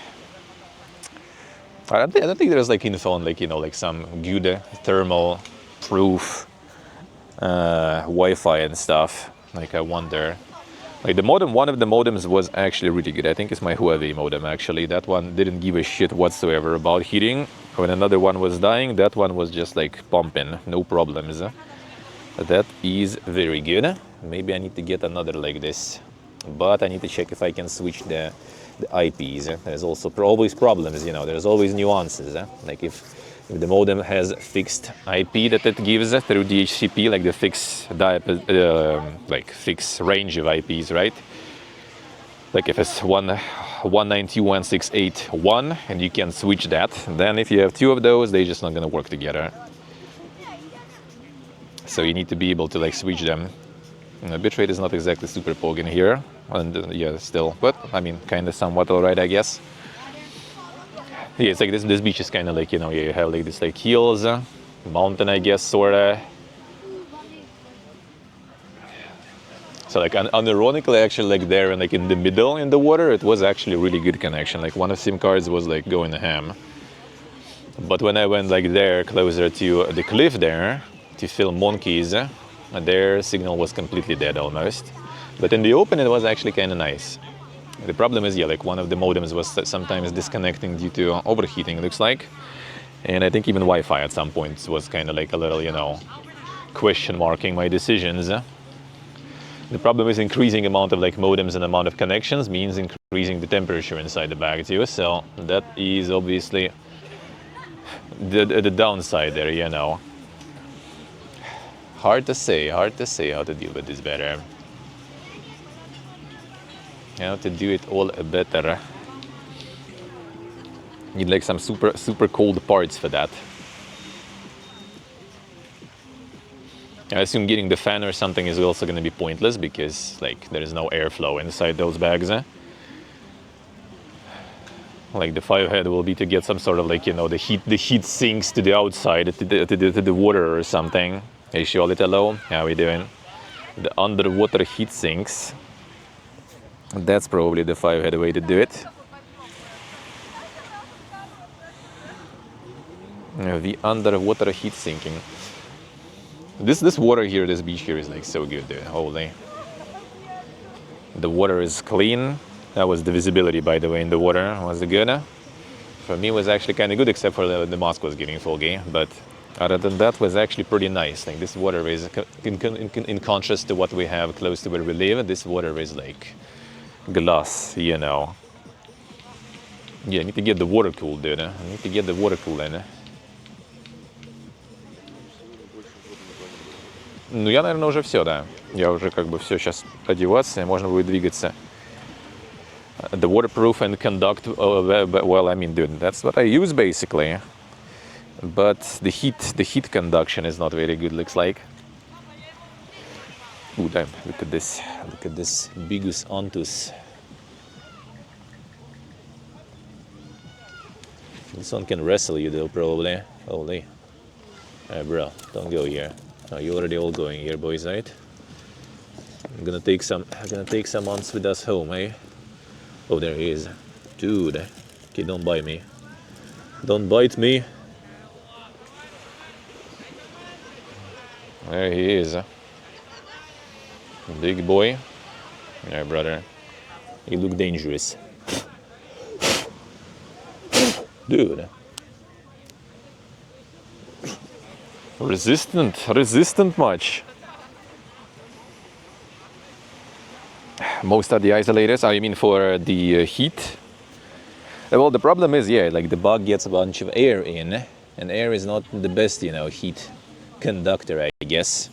S1: don't think there's like info on like, you know, like some good thermal proof Wi-Fi and stuff. Like, I wonder. Like the modem, one of the modems was actually really good. I think it's my Huawei modem actually. That one didn't give a shit whatsoever about heating. When another one was dying, that one was just like pumping, no problems. That is very good. Maybe I need to get another like this, but I need to check if I can switch the IPs. There's also always problems, you know. There's always nuances. Like if the modem has fixed IP that it gives through DHCP, like the fixed range of IPs, right? Like if it's 192.168.1 and you can switch that, then if you have two of those, they're just not gonna work together. So you need to be able to like switch them. Bitrate is not exactly super pogging here, and yeah, still, but I mean, kind of somewhat alright, I guess. Yeah, it's like this beach is kind of like, you know, you have like this like hills, mountain, I guess, sorta. So like unironically, actually, like there and like in the middle in the water, it was actually a really good connection. Like one of SIM cards was like going ham. But when I went like there, closer to the cliff there, to film monkeys, their signal was completely dead almost. But in the open, it was actually kind of nice. The problem is, yeah, like one of the modems was sometimes disconnecting due to overheating, it looks like. And I think even Wi-Fi at some points was kind of like a little, you know, question marking my decisions. The problem is increasing amount of like modems and amount of connections means increasing the temperature inside the bag too. So that is obviously the downside there, you know. Hard to say how to deal with this better. How to do it all better. Need like some super cold parts for that. I assume getting the fan or something is also going to be pointless because like there is no airflow inside those bags. Like the 5 head will be to get some sort of like, you know, the heat sinks to the outside, to the water or something. Hey, show a little low. How we doing? The underwater heat sinks. That's probably the 5 head way to do it. The underwater heat sinking. This water here, this beach here is like so good, dude. Holy. The water is clean. That was the visibility, by the way, in the water. Was it good? For me, it was actually kind of good, except for the mask was getting foggy. But other than that, was actually pretty nice. Like this water is, in contrast to what we have close to where we live, this water is like glass, you know. Yeah, I need to get the water cool, dude. I need to get the water cool in. Ну, я, наверное, уже все, да. Я уже как бы все, сейчас одеваться, и можно будет двигаться. The waterproof and conduct, well, I mean, dude, that's what I use basically. But the heat conduction is not very good, looks like. Ooh, damn, look at this Bigus ontus. This one can wrestle you though, probably. Holy. Hey, bro, don't go here. Oh, you're already all going here, boys, right? I'm gonna take some months with us home, eh? Oh, there he is. Dude. Okay, don't bite me. Don't bite me. There he is. Big boy. Yeah, brother. You look dangerous. Dude. Resistant much. Most of the isolators, I mean for the heat. Well, the problem is, yeah, like the bug gets a bunch of air in, and air is not the best, you know, heat conductor, I guess.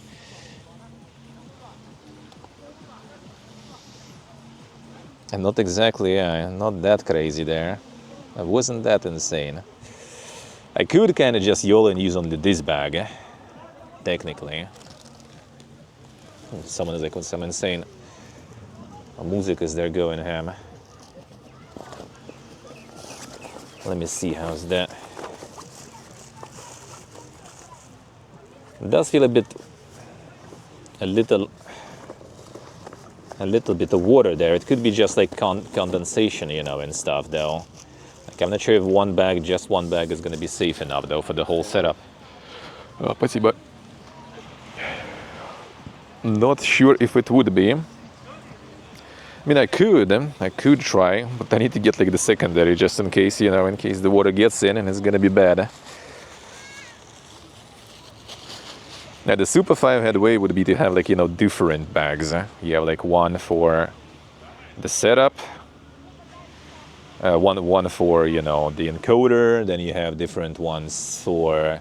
S1: And not exactly, yeah, not that crazy there. It wasn't that insane. I could kind of just YOLO and use only this bag, technically. Someone is like with some insane music is there going ham. Let me see, how's that? It does feel a little bit of water there. It could be just like condensation, you know, and stuff though. Like, I'm not sure if just one bag is going to be safe enough though for the whole setup. Спасибо. Not sure if it would be. I mean, I could try, but I need to get like the secondary just in case, you know, in case the water gets in and it's gonna be bad. Now the Super 5 head way would be to have like, you know, different bags. You have like one for the setup, one for, you know, the encoder, then you have different ones for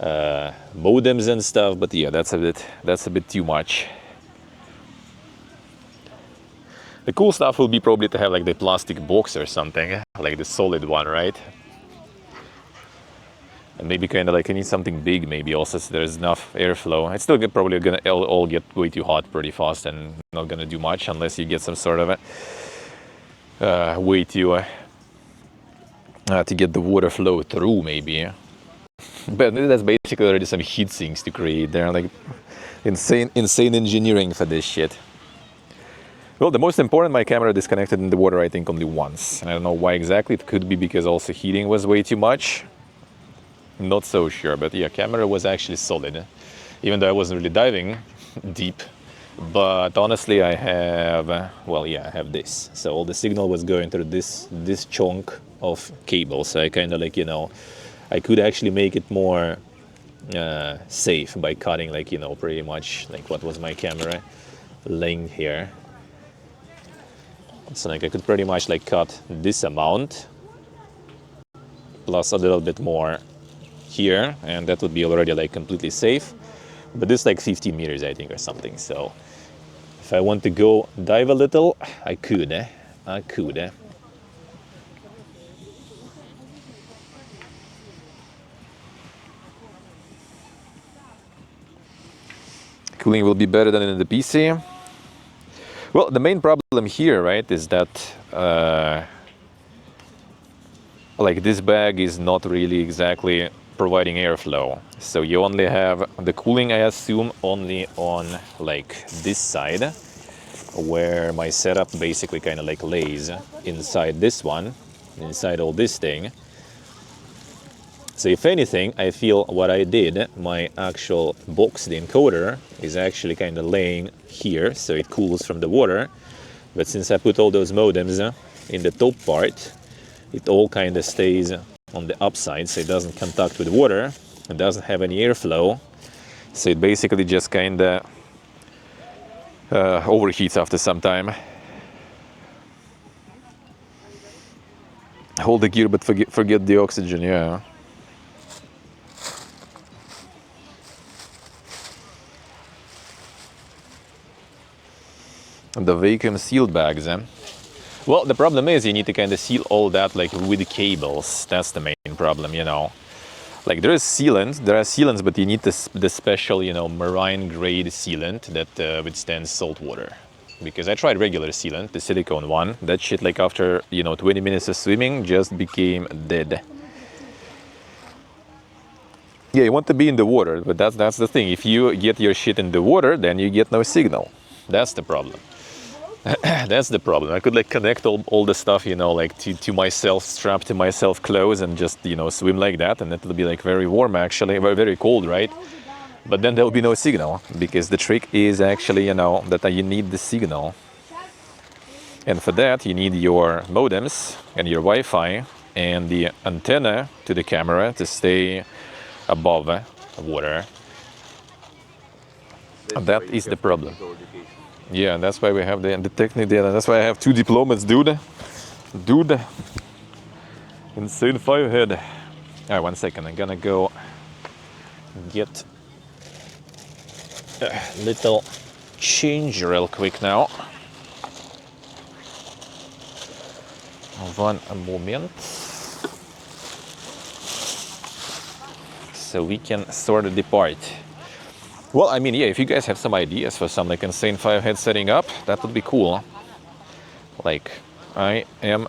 S1: modems and stuff, but yeah, that's a bit too much. The cool stuff will be probably to have like the plastic box or something, like the solid one, right? And maybe kind of like I need something big, maybe also so there's enough airflow. It's still probably gonna all get way too hot pretty fast and not gonna do much unless you get some sort of a way to get the water flow through, maybe. But that's basically already some heat sinks to create. They're like insane engineering for this shit. Well, the most important, my camera disconnected in the water, I think, only once. And I don't know why exactly. It could be because also heating was way too much. Not so sure, but yeah, camera was actually solid. Even though I wasn't really diving deep. But honestly, I have, well, yeah, I have this. So all the signal was going through this chunk of cable. So I kind of like, you know, I could actually make it more safe by cutting like, you know, pretty much like what was my camera length here. So like I could pretty much like cut this amount plus a little bit more here, and that would be already like completely safe. But this like 15 meters, I think, or something. So if I want to go dive a little, I could. I could. Cooling will be better than in the PC. Well, the main problem here, right, is that like this bag is not really exactly providing airflow. So you only have the cooling, I assume, only on like this side, where my setup basically kind of like lays inside this one, inside all this thing. So if anything, I feel what I did, my actual box, the encoder, is actually kind of laying here, so it cools from the water. But since I put all those modems in the top part, it all kind of stays on the upside, so it doesn't contact with water, it doesn't have any airflow, so it basically just kind of overheats after some time. Hold the gear, but forget the oxygen, yeah. The vacuum sealed bags, eh? Well, the problem is you need to kind of seal all that like with cables. That's the main problem, you know. Like there are sealants, but you need the special, you know, marine grade sealant that withstands salt water. Because I tried regular sealant, the silicone one. That shit, like after, you know, 20 minutes of swimming, just became dead. Yeah, you want to be in the water, but that's the thing. If you get your shit in the water, then you get no signal. That's the problem. That's the problem. I could like connect all the stuff, you know, like to myself, strapped to myself clothes and just, you know, swim like that. And it'll be like very warm actually, very, very cold, right? But then there'll be no signal, because the trick is actually, you know, that you need the signal. And for that, you need your modems and your Wi-Fi and the antenna to the camera to stay above water. And that is the problem. Yeah, that's why we have the technique there. That's why I have 2 diplomas, dude. Insane 5 head. All right, 1 second. I'm gonna go get a little change real quick now. 1 moment. So we can sort of depart. Well, I mean, yeah, if you guys have some ideas for some like insane 5 head setting up, that would be cool. Like, I am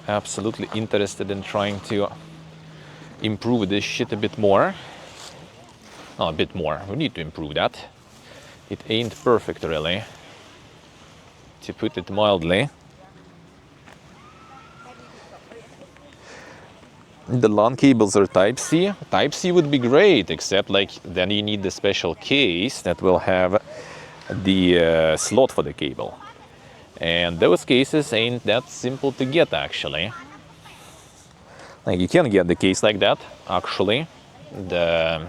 S1: absolutely interested in trying to improve this shit a bit more. Oh, a bit more. We need to improve that. It ain't perfect, really, to put it mildly. The LAN cables are Type-C. Type-C would be great, except like then you need the special case that will have the slot for the cable. And those cases ain't that simple to get, actually. Like you can get the case like that, actually. The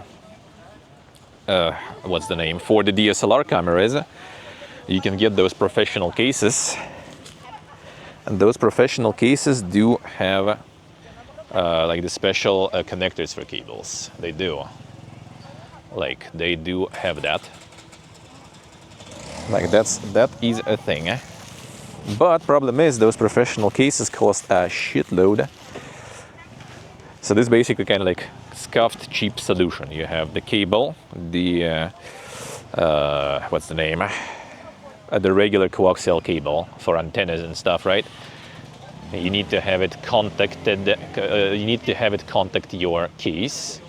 S1: what's the name? For the DSLR cameras, you can get those professional cases. And those professional cases do have like the special connectors for cables. They do. Like they do have that. Like that is a thing. But problem is those professional cases cost a shitload. So this is basically kind of like scuffed cheap solution. You have the cable, the what's the name? The regular coaxial cable for antennas and stuff, right? You need to have it contacted. You need to have it contact your case.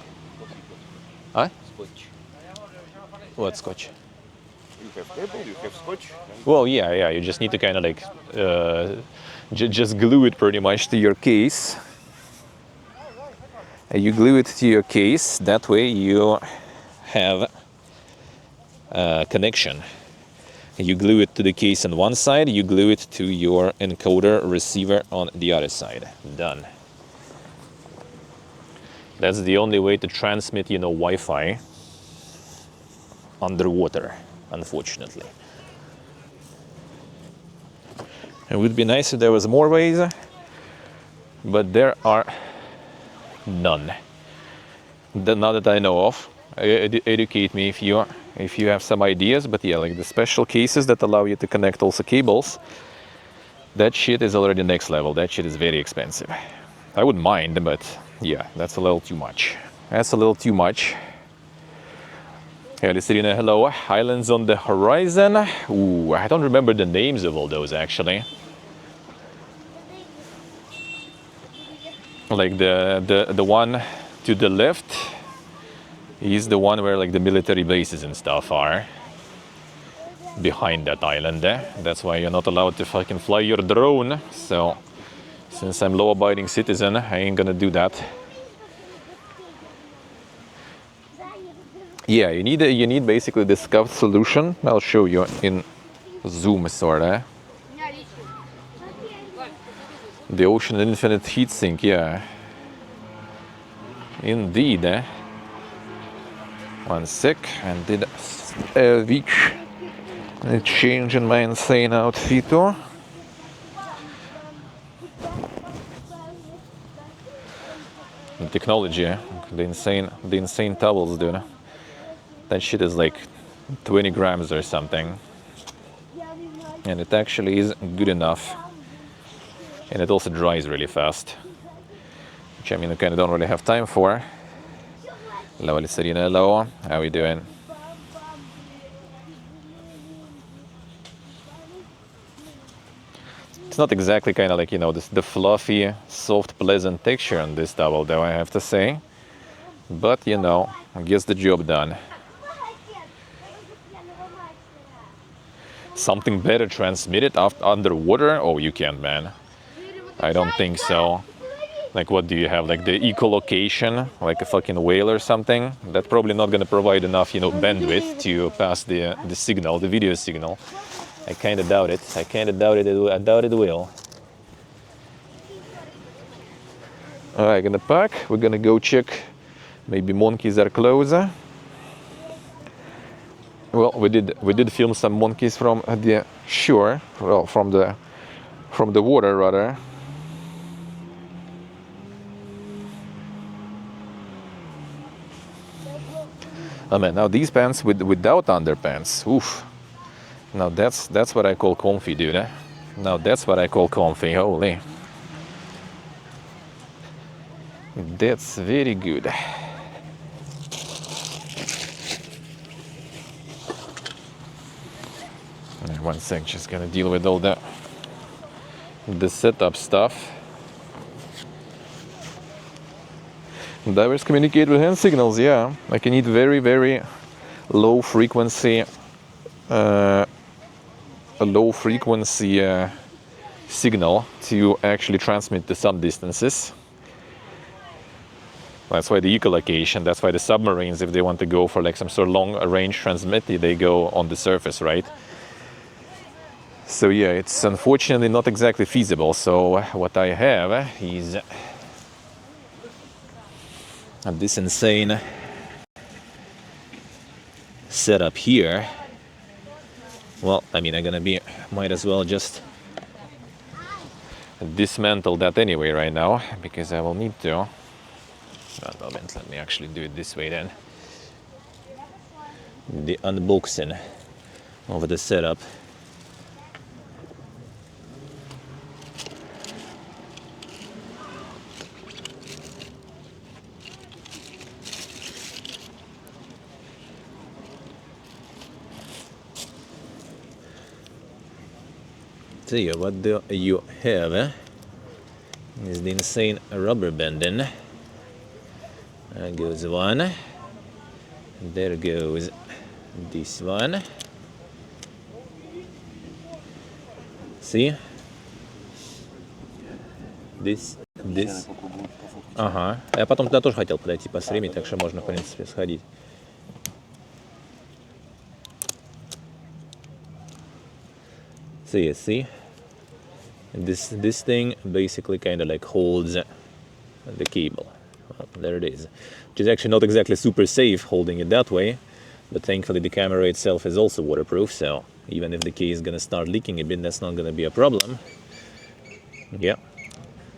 S1: Huh?
S3: Scotch.
S1: What scotch?
S3: You have cable, you have scotch.
S1: Well, yeah. You just need to kind of like just glue it pretty much to your case. You glue it to your case. That way you have a connection. You glue it to the case on one side, you glue it to your encoder receiver on the other side. Done. That's the only way to transmit, you know, Wi-Fi underwater, unfortunately. It would be nice if there was more ways, but there are none. Not that I know of. Educate me if you have some ideas, but yeah, like the special cases that allow you to connect also cables, that shit is already next level. That shit is very expensive. I wouldn't mind, but yeah, that's a little too much. That's a little too much. Hey, Serena, hello. Islands on the horizon. Ooh, I don't remember the names of all those actually. Like the one to the left is the one where like the military bases and stuff are. Behind that island there. That's why you're not allowed to fucking fly your drone. So, since I'm law-abiding citizen, I ain't gonna do that. Yeah, you need basically the scuffed solution. I'll show you in zoom sorta. The Ocean Infinite heatsink, yeah. Indeed, eh? One sec, and did a week a change in my insane outfit. The technology, eh? the insane towels, dude. That shit is like 20 grams or something. And it actually is good enough. And it also dries really fast. Which I mean, I kind of don't really have time for. Hello, Serena, hello. How are you doing? It's not exactly kind of like, you know, the fluffy, soft, pleasant texture on this towel, though, I have to say. But, you know, gets the job done. Something better transmitted underwater? Oh, you can't, man. I don't think so. Like, what do you have? Like the echolocation, like a fucking whale or something? That's probably not going to provide enough, you know, bandwidth to pass the signal, the video signal. I kind of doubt it. I doubt it will. All right, gonna pack. We're gonna go check. Maybe monkeys are closer. Well, we did film some monkeys from the shore, well, from the water rather. Oh man, now these pants without underpants. Oof. Now that's what I call comfy, dude. Eh? Now that's what I call comfy. Holy. That's very good. One sec, just gonna deal with all the setup stuff. Divers communicate with hand signals, yeah. Like you need very, very low frequency signal to actually transmit to some distances. That's why the echolocation, that's why the submarines, if they want to go for like some sort of long range transmit, they go on the surface, right? So yeah, it's unfortunately not exactly feasible. So what I have is this insane setup here. Well, I mean, might as well just dismantle that anyway right now, because I will need to. Moment, let me actually do it this way then. The unboxing of the setup. So yeah, what do you have is the insane rubber banding. There goes one. There goes this one. See? This. Ага. Я потом туда тоже хотел подойти по времени, так что можно, в принципе, сходить. So you see? This thing basically kind of like holds the cable. Well, there it is. Which is actually not exactly super safe holding it that way, but thankfully the camera itself is also waterproof, so even if the case is gonna start leaking a bit, that's not gonna be a problem. Yeah.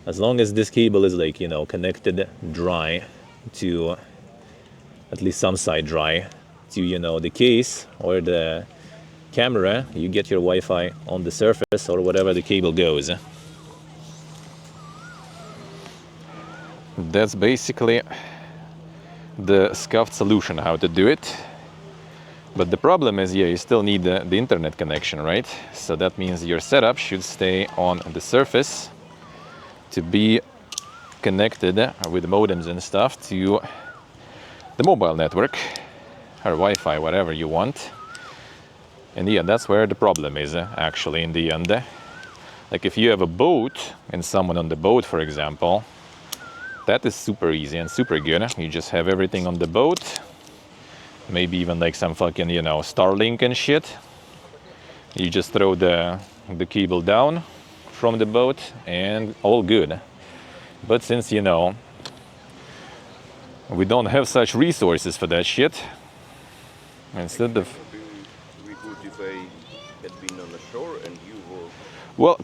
S1: As long as this cable is like, you know, connected dry to, at least some side dry, to, you know, the case or the camera, you get your Wi-Fi on the surface or whatever the cable goes. That's basically the scuffed solution, how to do it. But the problem is, yeah, you still need the internet connection, right? So that means your setup should stay on the surface to be connected with modems and stuff to the mobile network or Wi-Fi, whatever you want. And yeah, that's where the problem is actually in the end. Like if you have a boat and someone on the boat, for example, that is super easy and super good. You just have everything on the boat, maybe even like some fucking, you know, Starlink and shit. You just throw the cable down from the boat and all good. But since, you know, we don't have such resources for that shit, instead of...
S3: We could if I had been on the shore and you were...
S1: Well,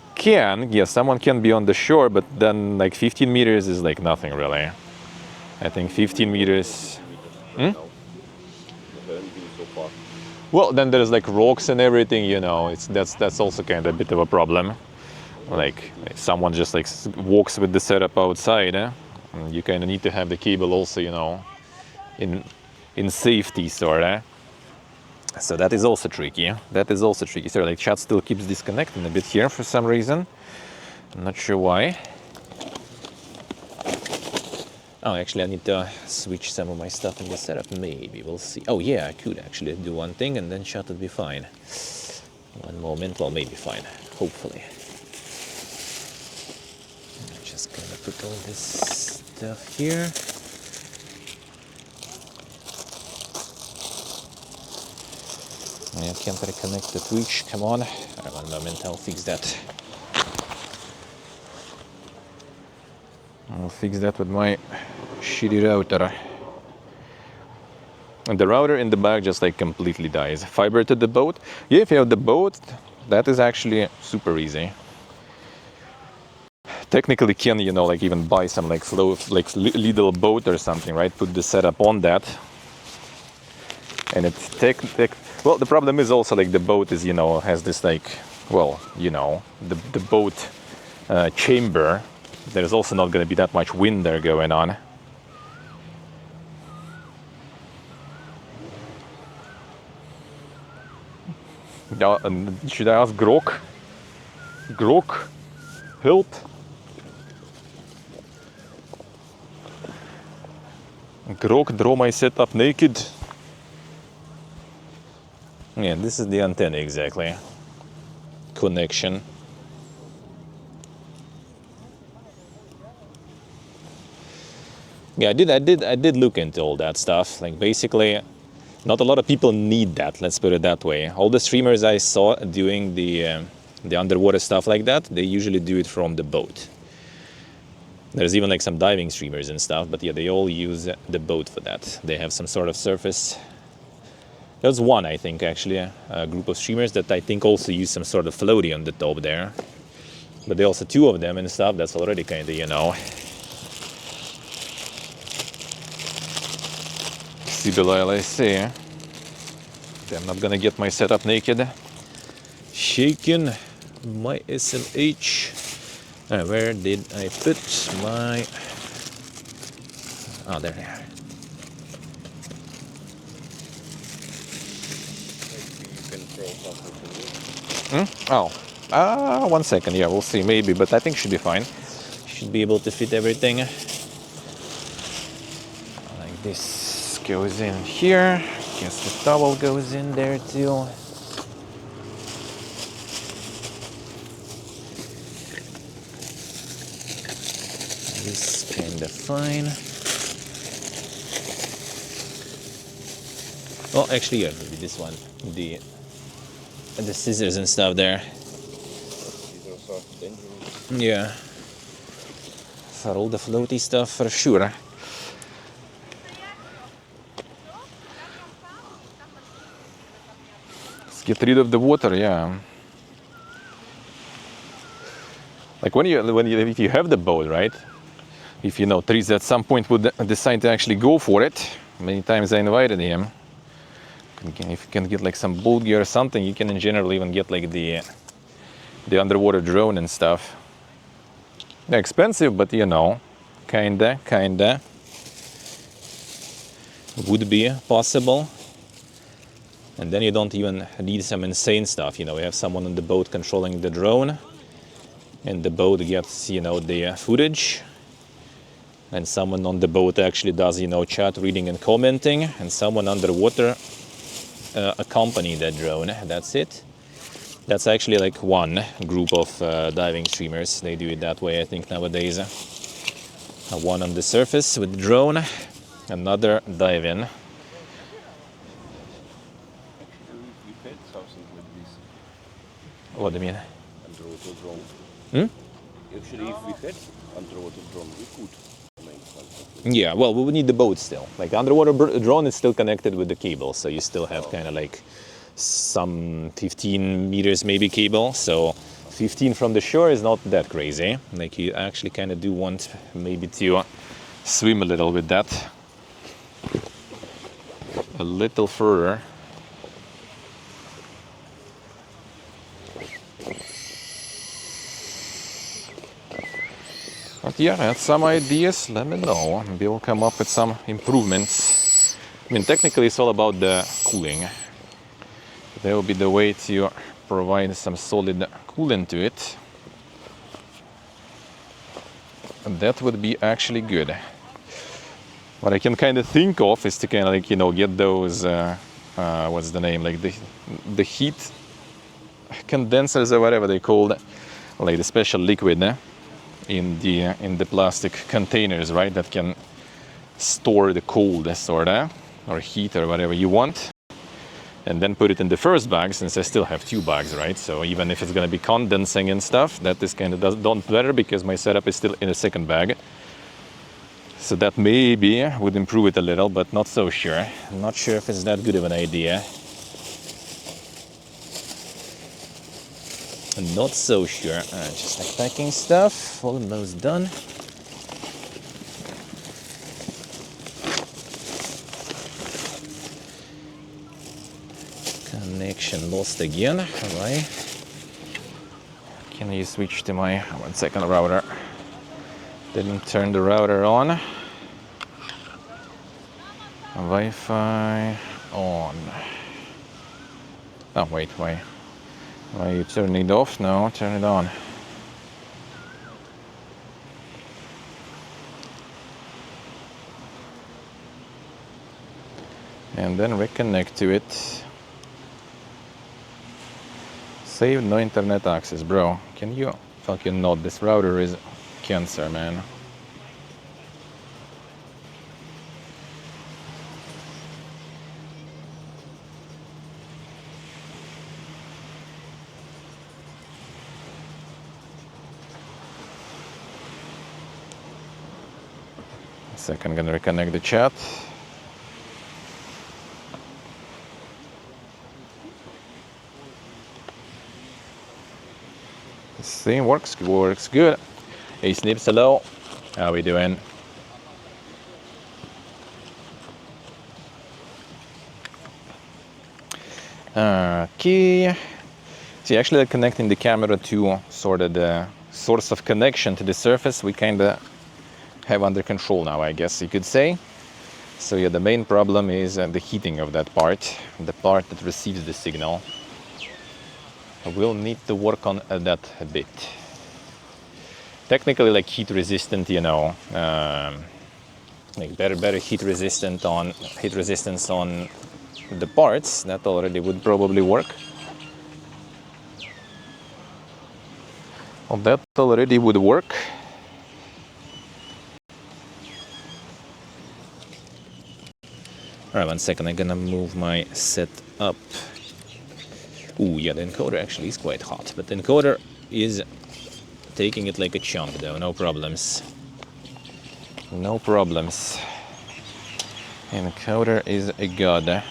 S1: someone can be on the shore, but then like 15 meters is like nothing really. I think 15 meters...
S3: Right now. I haven't been so far.
S1: Well, then there's like rocks and everything, you know, that's also kind of a bit of a problem. Like if someone just like walks with the setup outside, you kind of need to have the cable also, you know, in safety sort of. So that is also tricky. So like chat still keeps disconnecting a bit here for some reason. I'm not sure why. Oh, actually I need to switch some of my stuff in the setup. Maybe, we'll see. Oh yeah, I could actually do one thing and then chat would be fine. One moment, well maybe fine, hopefully. I'm just gonna put all this stuff here. I can't reconnect the Twitch, come on. One moment, I'll fix that. I'll fix that with my shitty router. And the router in the back just like completely dies. Fiber to the boat? Yeah, if you have the boat, that is actually super easy. Technically can, you know, like even buy some like little boat or something, right? Put the setup on that. And it's well, the problem is also like the boat is, you know, has this like, well, you know, the boat chamber. There's also not going to be that much wind there going on. Should I ask Grok? Grok? Help? Grok, draw my setup naked. Yeah, this is the antenna exactly. Connection. Yeah, I did look into all that stuff. Like basically, not a lot of people need that. Let's put it that way. All the streamers I saw doing the underwater stuff like that, they usually do it from the boat. There's even like some diving streamers and stuff, but yeah, they all use the boat for that. They have some sort of surface. There's one, I think, actually, a group of streamers that I think also use some sort of floaty on the top there. But there are also two of them and stuff. That's already kind of, you know. Sibyl, I see. I'm not gonna get my setup naked. Shaking my SLH. Where did I put my... Oh, there they are. Oh, 1 second. Yeah, we'll see. Maybe, but I think should be fine. Should be able to fit everything. Like this goes in here. Guess the towel goes in there too. This kind of fine. Oh, actually, yeah, maybe this one. The scissors and stuff there.
S3: Scissors are dangerous.
S1: Yeah. For all the floaty stuff, for sure. Let's get rid of the water, yeah. Like if you have the boat, right? If you know Tris at some point would decide to actually go for it. Many times I invited him. If you can get like some boat gear or something, you can in general even get like the underwater drone and stuff. They're expensive, but you know, kinda would be possible. And then you don't even need some insane stuff. You know, you have someone on the boat controlling the drone, and the boat gets, you know, the footage. and someone on the boat actually does, you know, chat, reading and commenting, and someone underwater accompany that drone. That's it. That's actually like one group of diving streamers. They do it that way, I think, nowadays. One on the surface with the drone, another diving.
S3: We had something like this
S1: What do you mean?
S3: underwater drone. Actually, if we had underwater drone, we could make something.
S1: Yeah, well, we would need the boat still. Like underwater drone is still connected with the cable, so you still have kind of like some 15 meters maybe cable. So 15 from the shore is not that crazy. Like you actually kind of do want maybe to swim a little with that, a little further. But yeah, I had some ideas, let me know. Maybe we'll come up with some improvements. I mean, technically it's all about the cooling. That will be the way to provide some solid coolant to it. And that would be actually good. What I can kind of think of is to kind of like, you know, get those, what's the name, like the heat condensers or whatever they called, like the special liquid in the plastic containers, right, that can store the cold sort of, or heat or whatever you want, and then put it in the first bag, since I still have 2 bags, right? So even if it's going to be condensing and stuff, that is kind of don't matter, because my setup is still in a second bag. So that maybe would improve it a little, but not so sure. I'm not sure if it's that good of an idea. I'm not so sure. Just like packing stuff, almost done. Connection lost again. All right. Can you switch to my 1 second router? Didn't turn the router on. Wi-Fi on. Oh wait, why are you turning it off? No, turn it on. And then reconnect to it. Save no internet access, bro. Can you fucking not? This router is cancer, man. I'm gonna reconnect the chat. This thing works good. Hey Snips, hello. How we doing? Okay. See, actually connecting the camera to sort of the source of connection to the surface, we kind of have under control now, I guess you could say. So yeah, the main problem is the heating of that part, the part that receives the signal. We'll need to work on that a bit. Technically, like heat resistant, you know, like better heat resistance on the parts. That already would probably work. Well, that already would work. All right, 1 second. I'm gonna move my setup. Ooh, yeah, the encoder actually is quite hot, but the encoder is taking it like a chunk, though. No problems. No problems. Encoder is a god.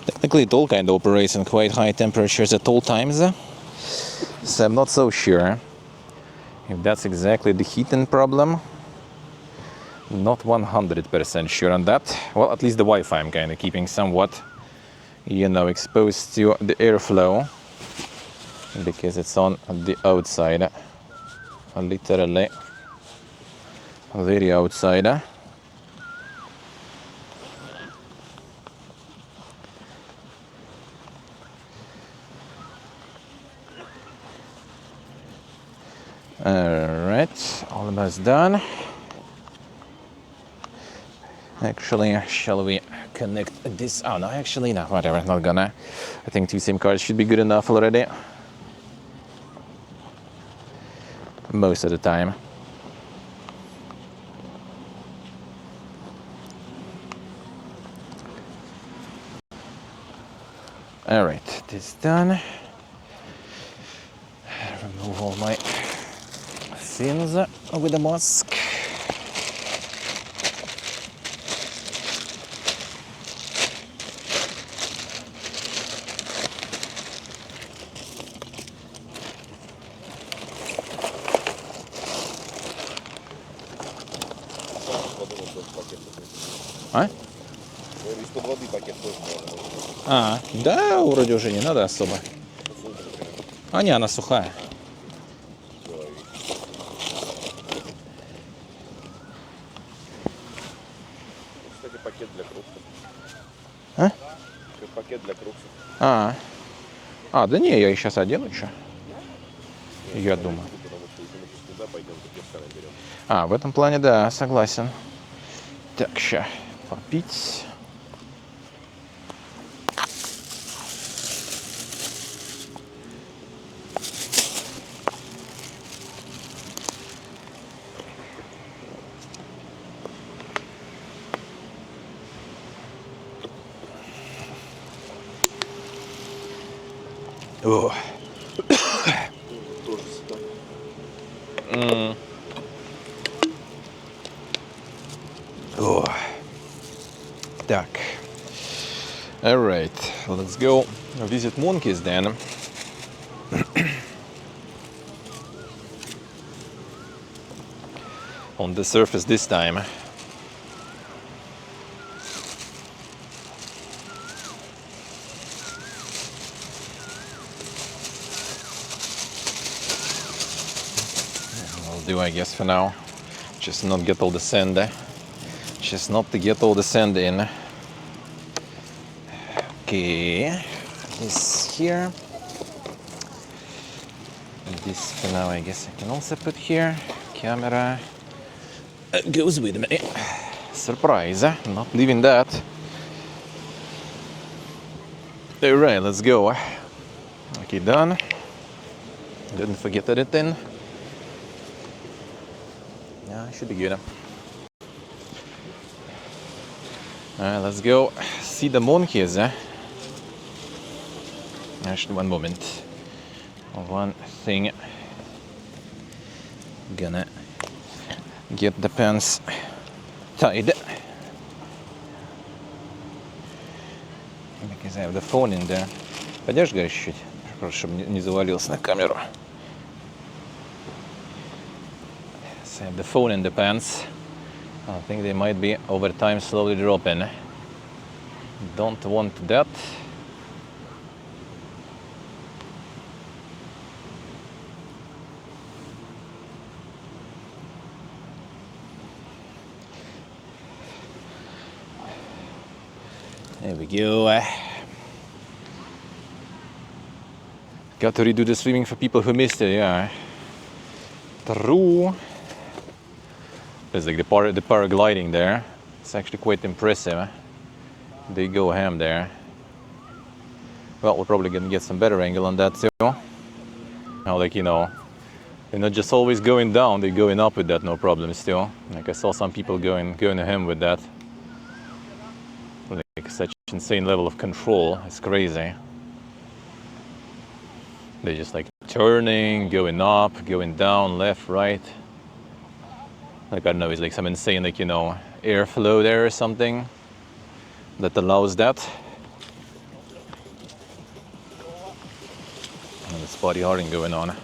S1: Technically it all kind of operates in quite high temperatures at all times, so I'm not so sure if that's exactly the heating problem. Not 100% sure on that. Well, at least the Wi-Fi I'm kind of keeping somewhat, you know, exposed to the airflow because it's on the outside, literally very outside. Alright, almost done. Actually, shall we connect this? Oh no, actually no, whatever, not gonna. I think 2 SIM cards should be good enough already. Most of the time. Alright, this done. Remove all my things with the mask. А?
S3: Из-под воды пакет тоже можно.
S1: А, да, вроде уже не надо особо. А не, она сухая.
S3: Кстати, пакет для крупсов.
S1: А?
S3: Пакет для крупсов.
S1: Да не, я их сейчас одену еще. Я думаю.
S3: Потому что если мы сейчас туда пойдем, то песка наберем.
S1: В этом плане, да, согласен. Так, ща попить. О.
S3: Тоже сюда.
S1: О. Так. All right, let's go visit monkeys then. On the surface this time. I'll do, I guess, for now. Just not get all the sand. Just not to get all the sand in. Okay, this here. This for now, I guess I can also put here. Camera goes with me. Surprise, not leaving that. Alright, let's go. Okay, done. Didn't forget anything. Yeah, should be good. Alright, let's go see the monkeys. Actually, one moment. One thing. Gonna get the pants tied. Because I have the phone in there. Подержи, говоришь, чуть-чуть, просто чтобы не завалился на камеру. So I have the phone in the pants. I think they might be over time slowly dropping. Don't want that. There we go. Got to redo the swimming for people who missed it, yeah. True. There's like the paragliding there. It's actually quite impressive. They go ham there. Well, we're probably gonna get some better angle on that too. Now, like, you know, they're not just always going down, they're going up with that, no problem still. Like I saw some people going to him with that. Like such insane level of control, it's crazy. They're just like turning, going up, going down, left, right. Like, I don't know, it's like some insane, like, you know, airflow there or something that allows that. There's party harding going on.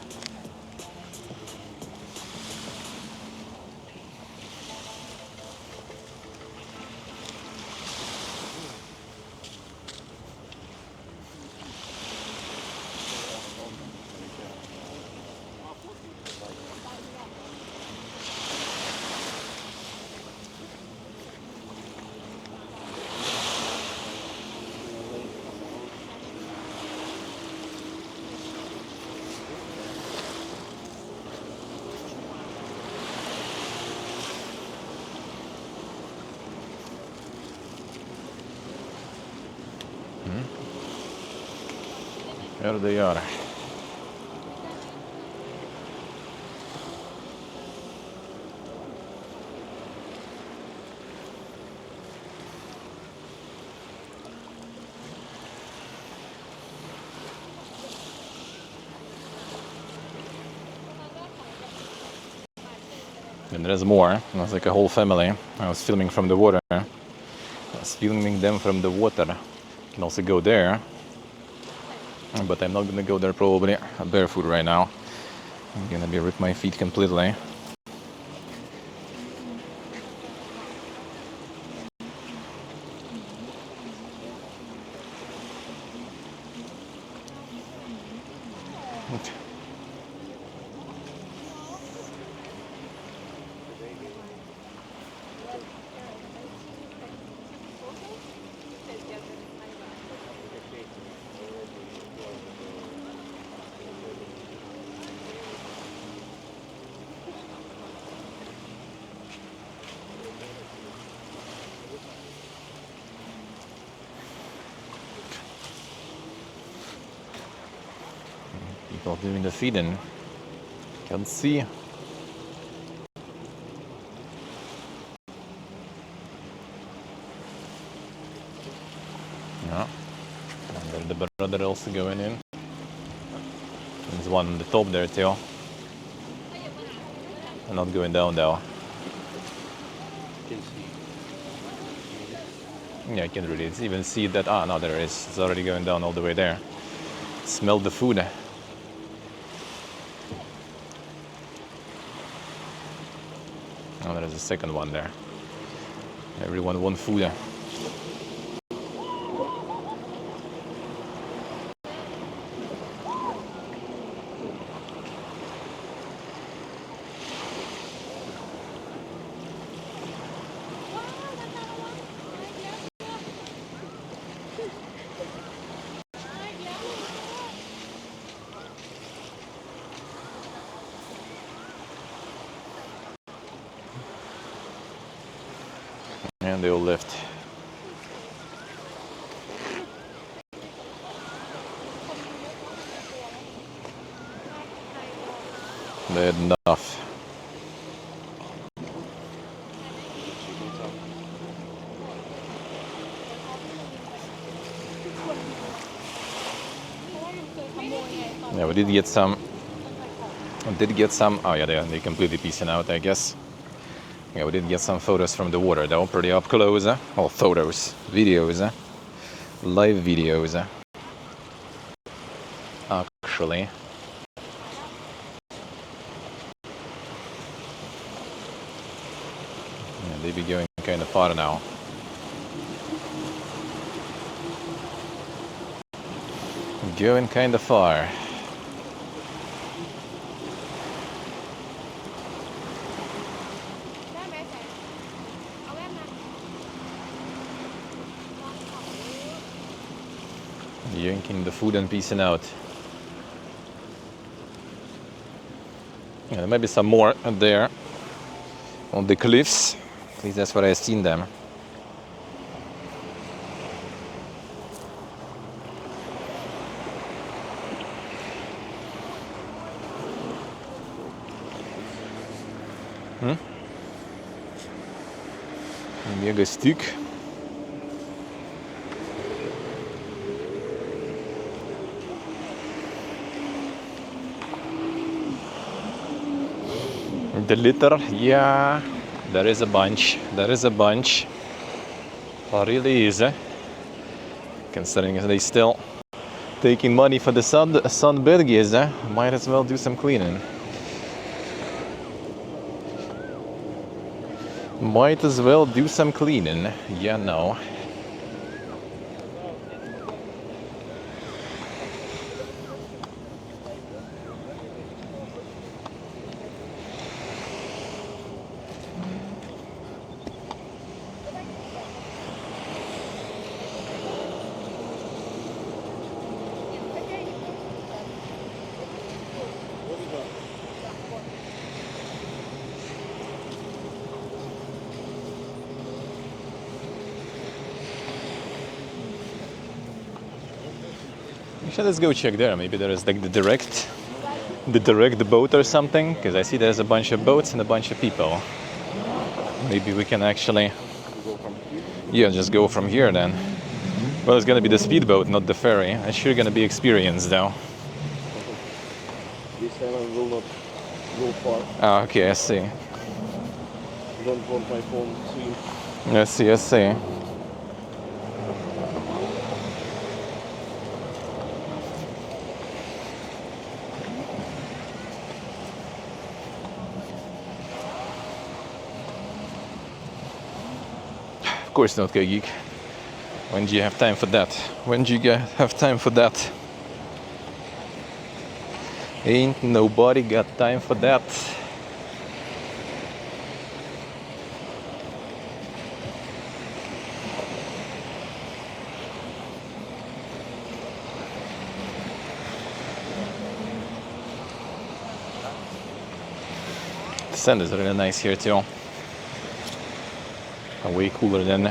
S1: Here they are. And there's more. It was like a whole family. I was filming from the water. I was filming them from the water. You can also go there. But I'm not gonna go there probably barefoot right now. I'm gonna be rip my feet completely. People doing the feeding. Can see. Yeah. And there's the brother also going in. There's one on the top there too. I'm not going down though. Yeah, I can really even see that. Ah, no, there it is. It's already going down all the way there. Smell the food. Oh, there's a second one there. Everyone wants food. And they all left. They had enough. Yeah, we did get some. Oh yeah, they completely piecing out, I guess. Yeah, we did get some photos from the water though, pretty up close. Well, photos, videos, live videos. Actually. Yeah, they be going kind of far now. Going kind of far. Yanking the food and piecing out. Yeah, there might be some more there on the cliffs. At least that's what I've seen them. Een mega stuk. The litter, yeah, there is a bunch. There is a bunch. It really is, considering they still Taking money for the sunburgers, might as well do some cleaning. Might as well do some cleaning, yeah, no. Actually, let's go check there. Maybe there is like the direct boat or something. Because I see there's a bunch of boats and a bunch of people. Maybe we can actually, yeah, just go from here then. Well, it's gonna be the speedboat, not the ferry. It's sure gonna be experienced though.
S3: This time I will not go far.
S1: Ah, okay, I see.
S3: Don't want my phone swim.
S1: I see, I see. Of course not, Geek. When do you have time for that? When do you have time for that? Ain't nobody got time for that. The sand is really nice here too. Way cooler than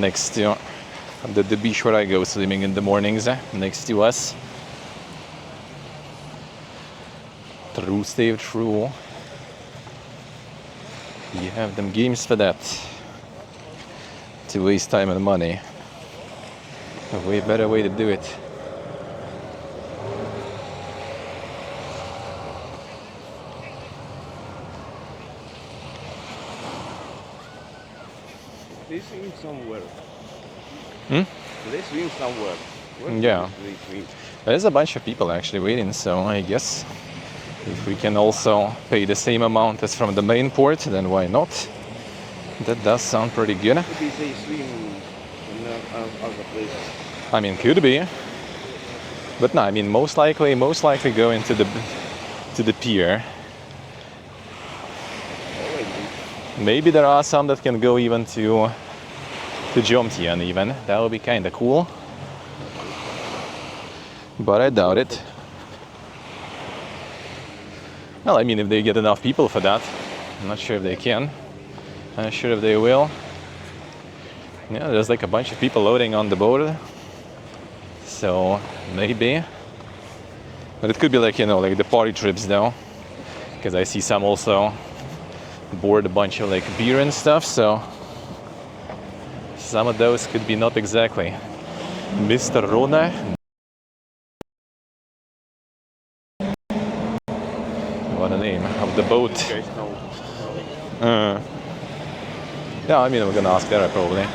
S1: next to the beach where I go swimming in the mornings, next to us. True, stay true. You have them games for that. To waste time and money. A way better way to do it.
S3: They swim somewhere.
S1: Hmm?
S3: They swim somewhere. Where
S1: Yeah.
S3: do they swim?
S1: There's a bunch of people actually waiting, so I guess if we can also pay the same amount as from the main port, then why not? That does sound pretty good.
S3: Maybe they swim in other places.
S1: I mean, could be. But no, I mean, most likely go into the pier. Maybe there are some that can go even to Jomtien even. That would be kind of cool. But I doubt it. Well, I mean, if they get enough people for that. I'm not sure if they can. I'm not sure if they will. Yeah, there's like a bunch of people loading on the boat. So, maybe. But it could be like, you know, like the party trips though. Because I see some also board a bunch of like beer and stuff, so some of those could be not exactly Mr. Rona. What a name of the boat. Yeah, I mean, we're gonna ask there probably.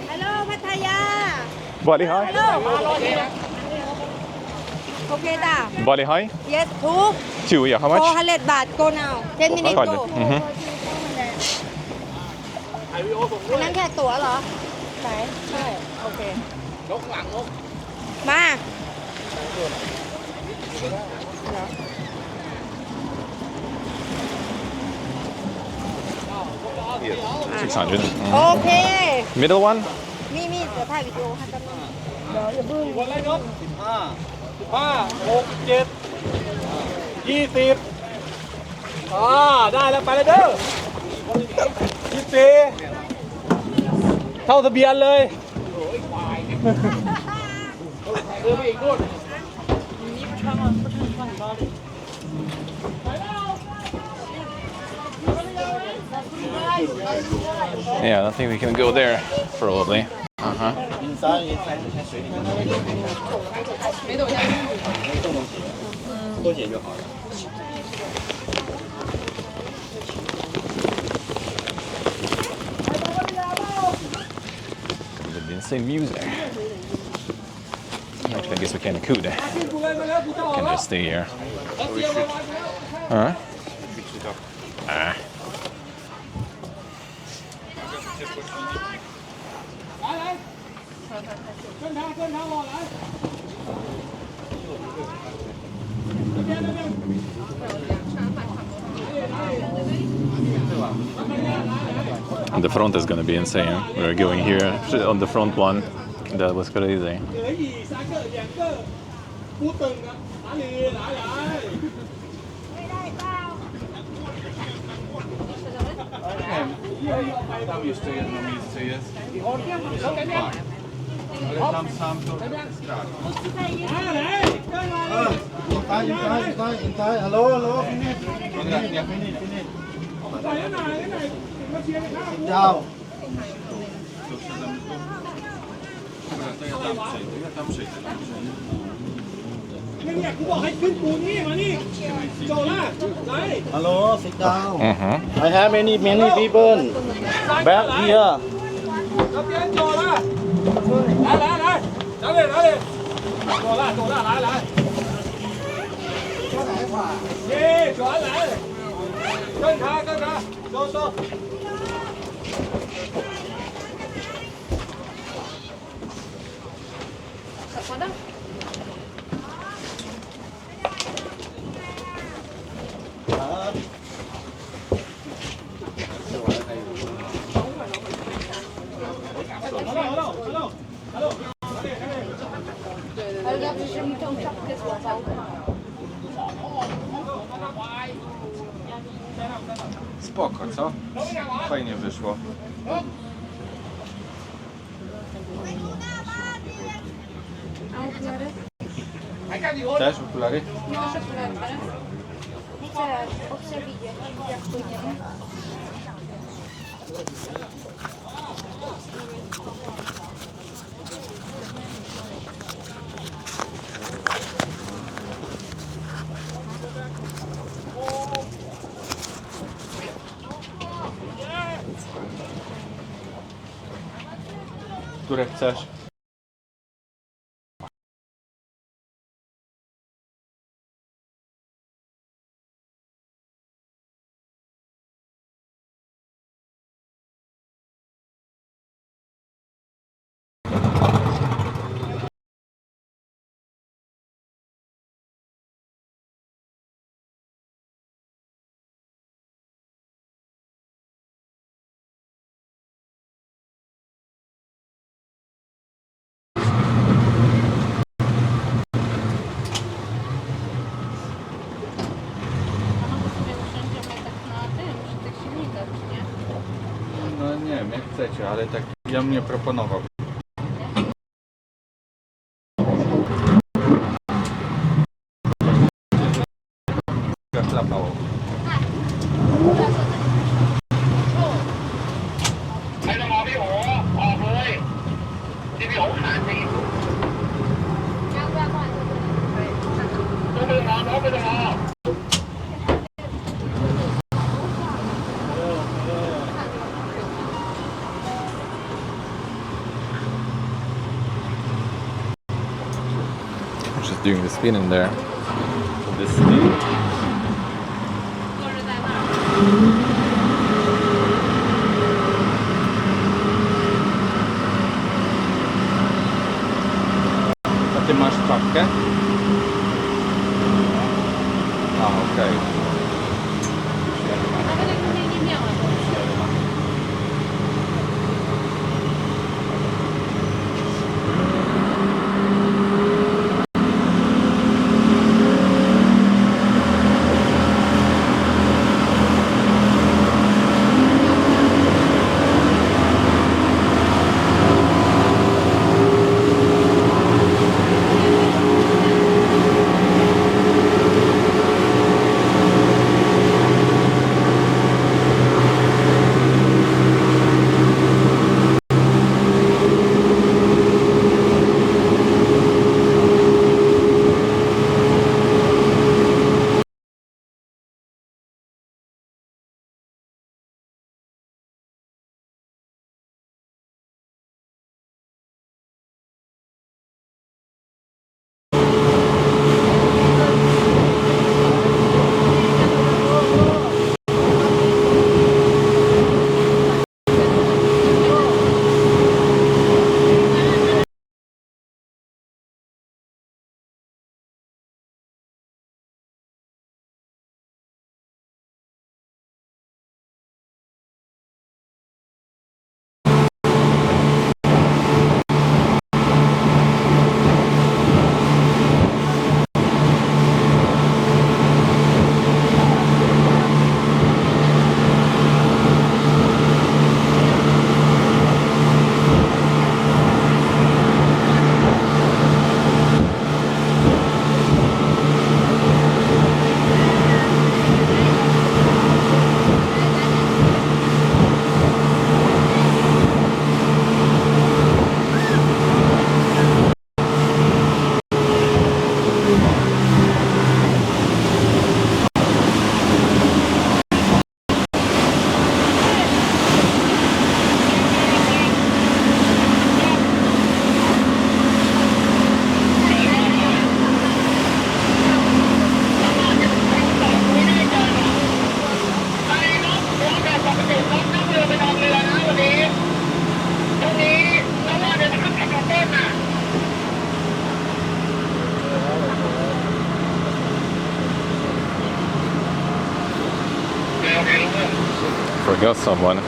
S2: Hello พัทยา
S1: Bali high?
S2: Okay จ้ะ
S1: Bali high?
S2: Yes ทุก
S1: Two, yeah, how much?
S2: 400 บาท go now 10 minutes go
S1: Mm-hmm.
S2: อันนั้นแค่ตั๋วเหรอไหนใช่โอเคลกหลังลกมา
S1: 600.
S2: โอเค
S1: Middle one?
S2: มีเดี๋ยวถ่ายวิดีโอให้กันนึงเดี๋ยวอย่าเพิ่ง
S4: วันไรเนาะ15 6 7 20ได้แล้วไปเลยเด้อ24เท่าทะเบียนเลยเดินไปอีกนู่น
S1: Yeah, I don't think we can go there, probably. Uh-huh. The insane music. Actually, I guess we kind of could. Can just stay here. Huh? Ah. And the front is gonna be insane. We're going here on the front one. That was crazy.
S5: Tam jeszcze jedno miejsce jest. Ale tam sam to strach.
S4: Hello. Chào.
S5: To ja tam przejdę.
S4: Hello, sit down.
S1: Uh-huh.
S4: I have many people back here.
S5: Spoko, co? Fajnie wyszło. Też okulary?
S6: Chcę widzieć, jak pójdziemy.
S5: Które chcesz? No nie wiem, jak chcecie, ale tak ja bym nie proponował. Zaklapało.
S1: Just doing the spin in there.
S5: This thing. A ty masz czapkę? A, okej.
S6: Nawet jak mnie nie miałam.
S1: forgot someone.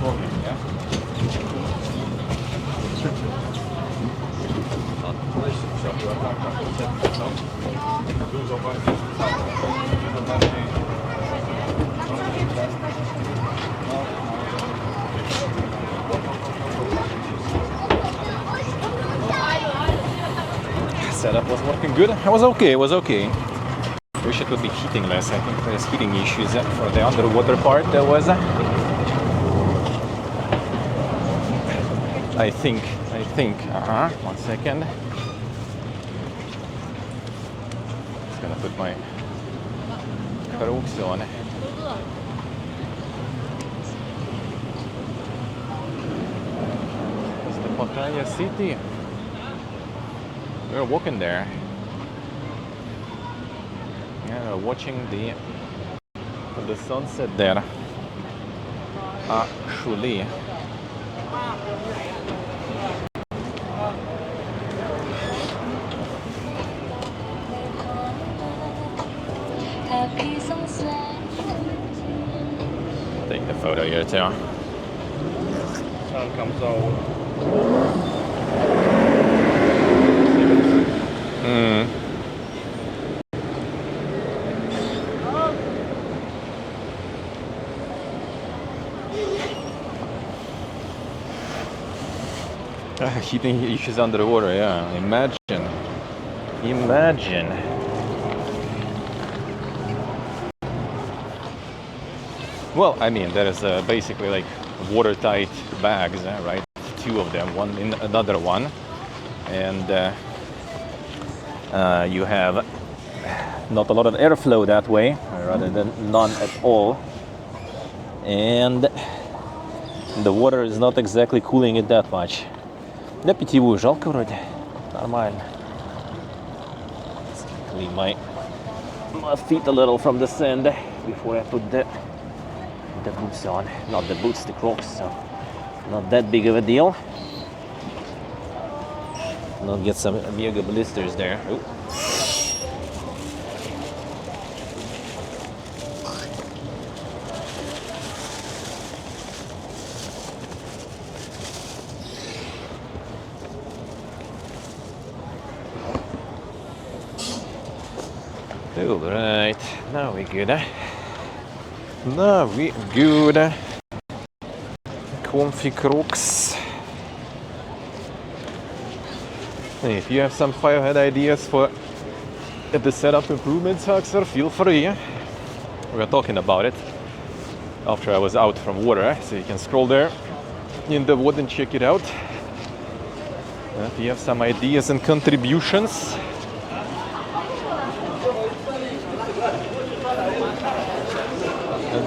S5: smoking, yeah? Dużo bardziej dużo bardziej
S1: Setup was working good. It was okay. It was okay. Wish it would be heating less. I think there's heating issues for the underwater part. There was. I think. 1 second. Just gonna put my crocs on. It's the Pattaya city. We're walking there. Yeah, we're watching the sunset there. Actually. Take the photo here too.
S5: sun comes out.
S1: Heating issues underwater, yeah. Imagine. Well, I mean, there is basically like watertight bags, right? 2 of them, one in another one, and you have not a lot of airflow that way, rather than none at all, and the water is not exactly cooling it that much. Для питьевую жалко вроде. Нормально. Let's clean my feet a little from the sand before I put the boots on. Not the boots, the Crocs, so not that big of a deal. Not get some mega blisters there. Ooh. Alright, now we good. Now we good. Comfy Crocs. If you have some firehead ideas for the setup improvements, Haxer, feel free. We were talking about it after I was out from water, so you can scroll there in the VOD and check it out. If you have some ideas and contributions.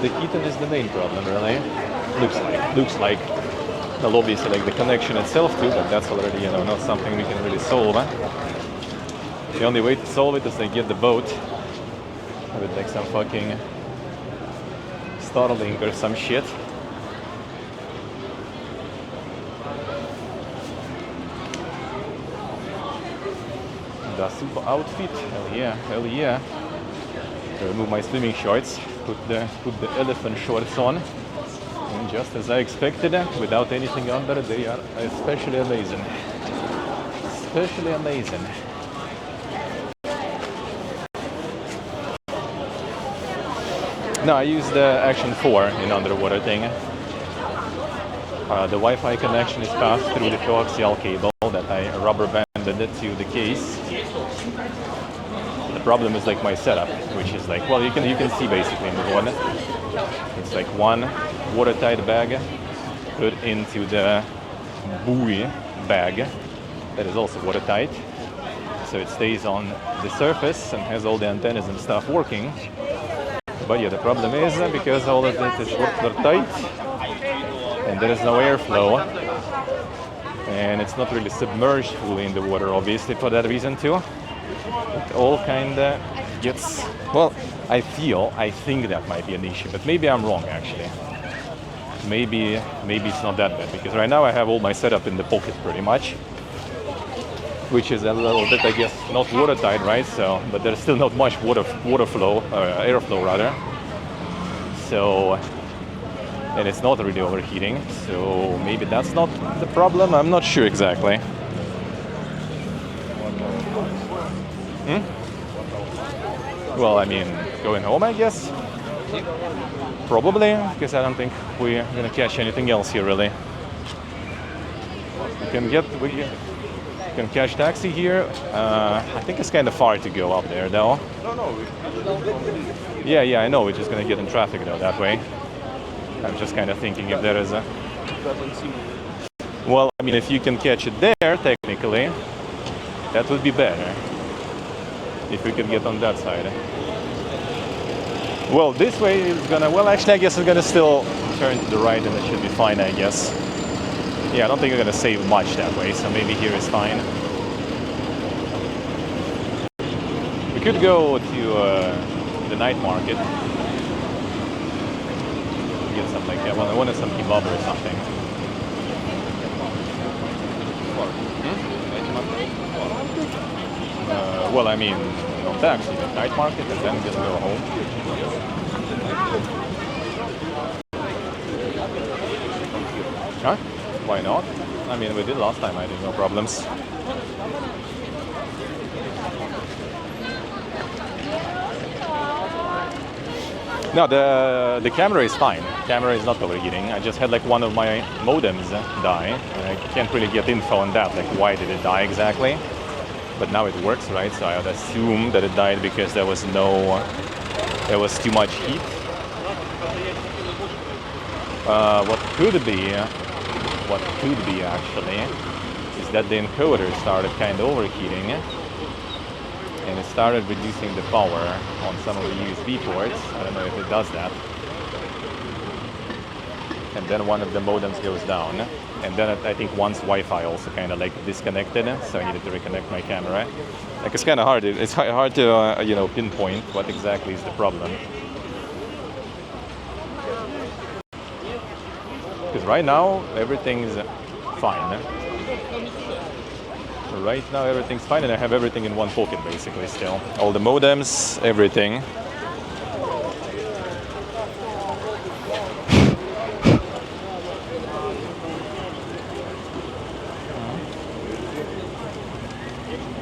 S1: The heating is the main problem, really. Looks like. Well, obviously, like the connection itself too, but that's already, not something we can really solve. The only way to solve it is to get the boat with like some fucking Starlink or some shit. The super outfit, hell yeah. Remove my swimming shorts, put the elephant shorts on, and just as I expected, without anything under, they are especially amazing. No, I use the Action 4 in underwater thing. The Wi-Fi connection is passed through the coaxial cable that I rubber banded it to the case. The problem is like my setup, which is like, well, you can see basically in the one. It's like one watertight bag put into the buoy bag that is also watertight, so it stays on the surface and has all the antennas and stuff working. But yeah, the problem is because all of it is watertight and there is no airflow, and it's not really submerged fully in the water, obviously, for that reason too. It all kinda gets, well, I think that might be an issue, but maybe I'm wrong actually. Maybe it's not that bad, because right now I have all my setup in the pocket pretty much, which is a little bit, I guess, not watertight, right? So, but there's still not much airflow rather. So and it's not really overheating. So maybe that's not the problem. I'm not sure exactly. Well, I mean, going home, I guess. Probably, because I don't think we're gonna catch anything else here, really. We can catch taxi here. I think it's kind of far to go up there, though. Yeah, I know. We're just gonna get in traffic though that way. I'm just kind of thinking if there is a. Well, I mean, if you can catch it there, technically, that would be better. If we can get on that side. Well, this way is gonna. Well, actually, I guess it's gonna still turn to the right, and it should be fine, I guess. Yeah, I don't think we're gonna save much that way, so maybe here is fine. We could go to the night market. Get some like, well, I wanted some kebab or something. Well, I mean, no taxi, the night market, and then just go home. Huh? Why not? I mean, we did last time, I did no problems. No, the camera is fine. Camera is not overheating. I just had like one of my modems die, and I can't really get info on that, like why did it die exactly. But now it works, right? So I would assume that it died because there was too much heat. What could be actually, is that the encoder started kind of overheating, and it started reducing the power on some of the USB ports. I don't know if it does that. And then one of the modems goes down. And then I think once Wi-Fi also kind of like disconnected, so I needed to reconnect my camera. Like it's kind of hard. It's hard to pinpoint what exactly is the problem. Because right now everything's fine. Right now everything's fine, and I have everything in one pocket basically still. All the modems, everything.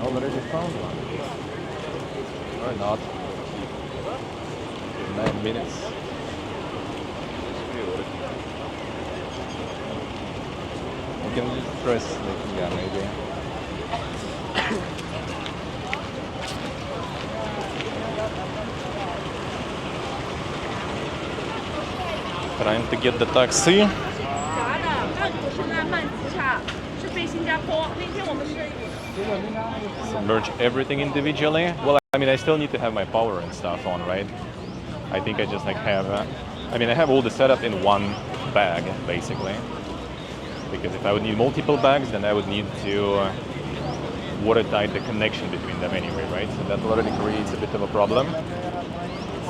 S1: Already found one. Or not. 9 minutes. I can just press like, yeah, maybe. Trying to get the taxi. Submerge everything individually. Well, I mean, I still need to have my power and stuff on, right? I think I just like have. I mean, I have all the setup in one bag, basically. Because if I would need multiple bags, then I would need to watertight the connection between them anyway, right? So that already creates a bit of a problem.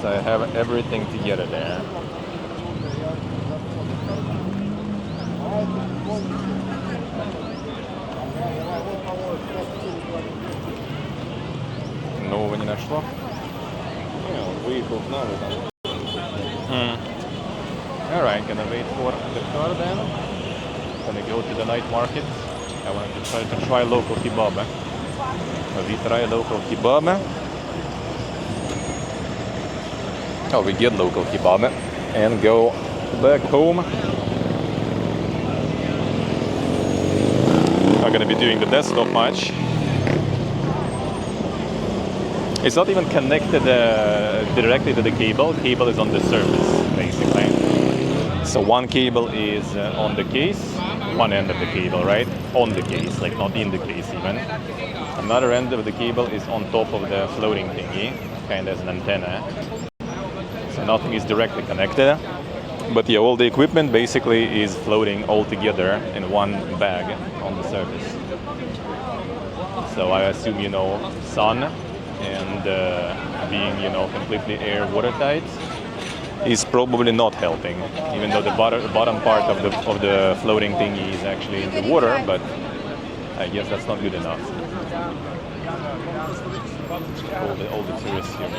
S1: So I have everything together there. Нового не нашло?
S3: Выехал к нам и там.
S1: Alright, gonna wait for the car then. Gonna go to the night market. I wanted to try local kebab. We try local kebab. Oh, we get local kebab and go back home. Not gonna be doing the desktop much. It's not even connected directly to the cable. Cable is on the surface, basically. So one cable is on the case, one end of the cable, right? On the case, like not in the case even. Another end of the cable is on top of the floating thingy, kind of as an antenna. So nothing is directly connected. But yeah, all the equipment basically is floating all together in one bag on the surface. So I assume, sun and being, completely air watertight is probably not helping, even though the bottom part of the floating thingy is actually in the water, but I guess that's not good enough. All the tourists here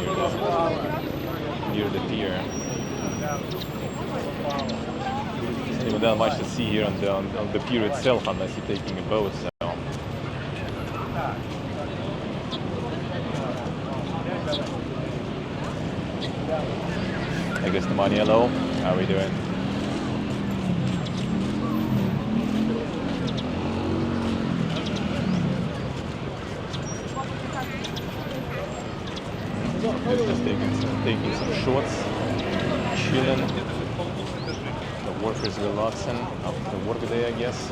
S1: near the pier. Isn't even that much to see here on the pier itself unless you're taking a boat. So. I guess the money hello. How are we doing? Just taking some shots, chilling. The workers relaxing after the work day, I guess.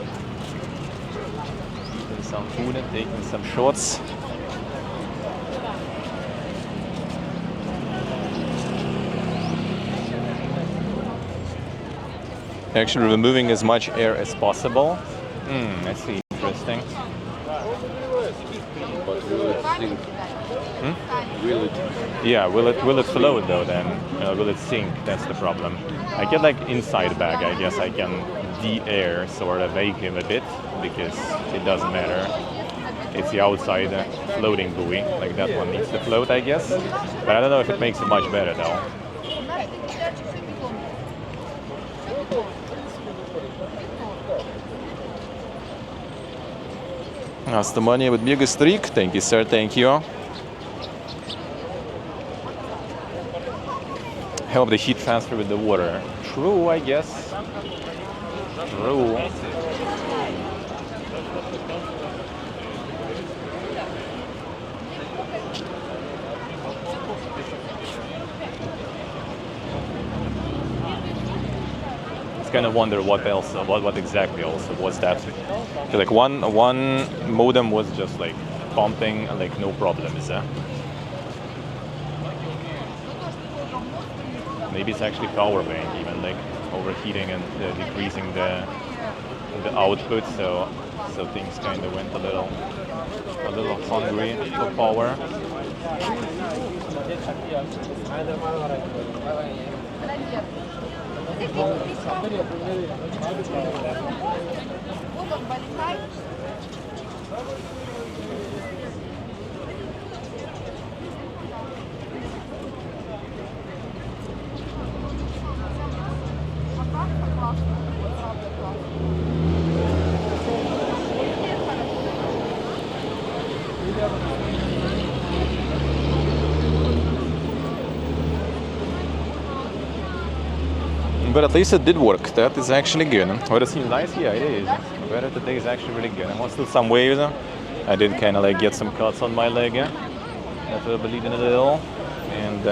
S1: Eating some food and taking some shots. Actually removing as much air as possible. That's interesting.
S3: But will it sink? Will it?
S1: Yeah, will it float though then? Will it sink? That's the problem. I get like inside bag, I guess I can de-air sort of vacuum a bit because it doesn't matter. It's the outside floating buoy, like that one needs to float I guess. But I don't know if it makes it much better though. Estonia with big streak. Thank you, sir. Thank you. Help the heat transfer with the water. True, I guess. True. Kind of wonder what else, what exactly also was that. So like one modem was just like pumping, like no problems. Maybe it's actually power bank, even like overheating and decreasing the output. So things kind of went a little hungry for power. But at least it did work. That is actually good. Would it seem nice? Yeah, it is. The weather today is actually really good. I'm still some waves. I did kind of like get some cuts on my leg. After I bleeding a little. And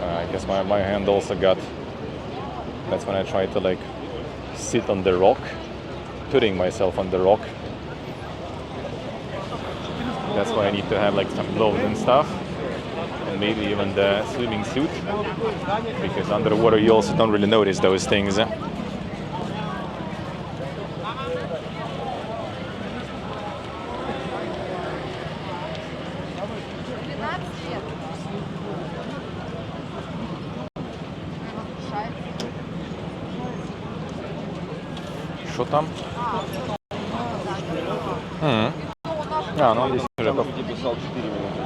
S1: I guess my hand also got. That's when I tried to like sit on the rock, putting myself on the rock. That's why I need to have like some gloves and stuff. And maybe even the swimming suit, because underwater you also don't really notice those things. Что там? Ну здесь уже
S3: Писал 4 минуты.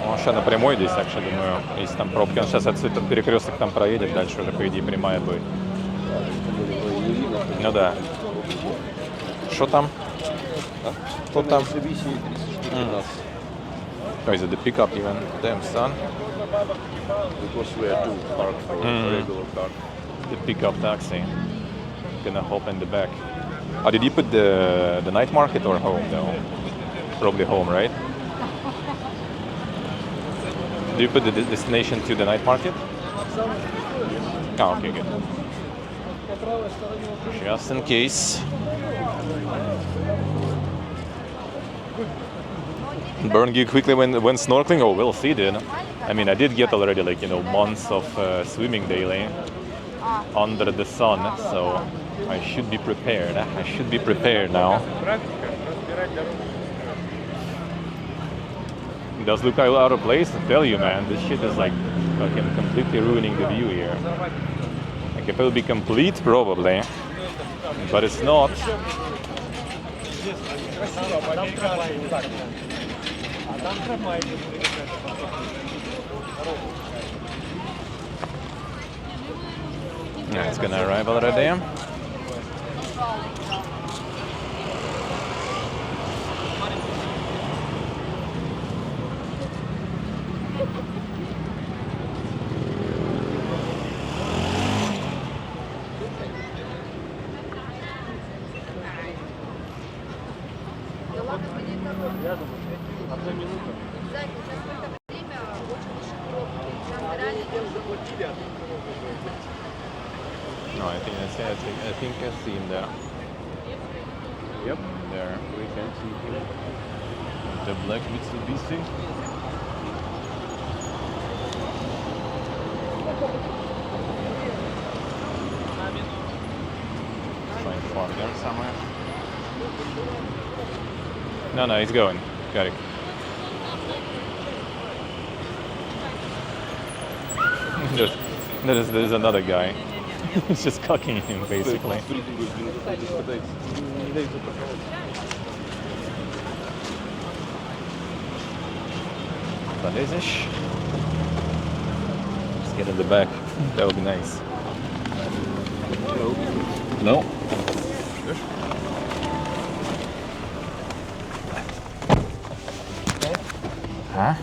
S1: Он сейчас на прямой здесь, так что думаю, если там пробки, он сейчас отсюда перекресток там проедет, дальше уже по идее прямая будет. Ну да. Что там? Что там? Oh, is it the pickup even? Damn son.
S3: Because we are too parked for regular car.
S1: The pickup taxi. Gonna hop in the back. Oh, did you put the night market or home though? Probably home, right? Do you put the destination to the night market? Oh, okay, good. Just in case. Burn gear quickly when snorkeling? Oh, we'll see then. I mean, I did get already like, you know, months of swimming daily under the sun, so I should be prepared. I should be prepared now. It does look out of place, I tell you, man. This shit is like fucking completely ruining the view here. Like if it will be complete, probably, but it's not. Yeah, it's gonna arrive already. No, I think that's it. I think I see him there. Yep, there. We can see him. The black Mitsubishi. Trying to park there somewhere. No, he's going. Got it. There's another guy. He's just cocking him, basically. Thalesisch. Let's get in the back. That would be nice. No. Huh?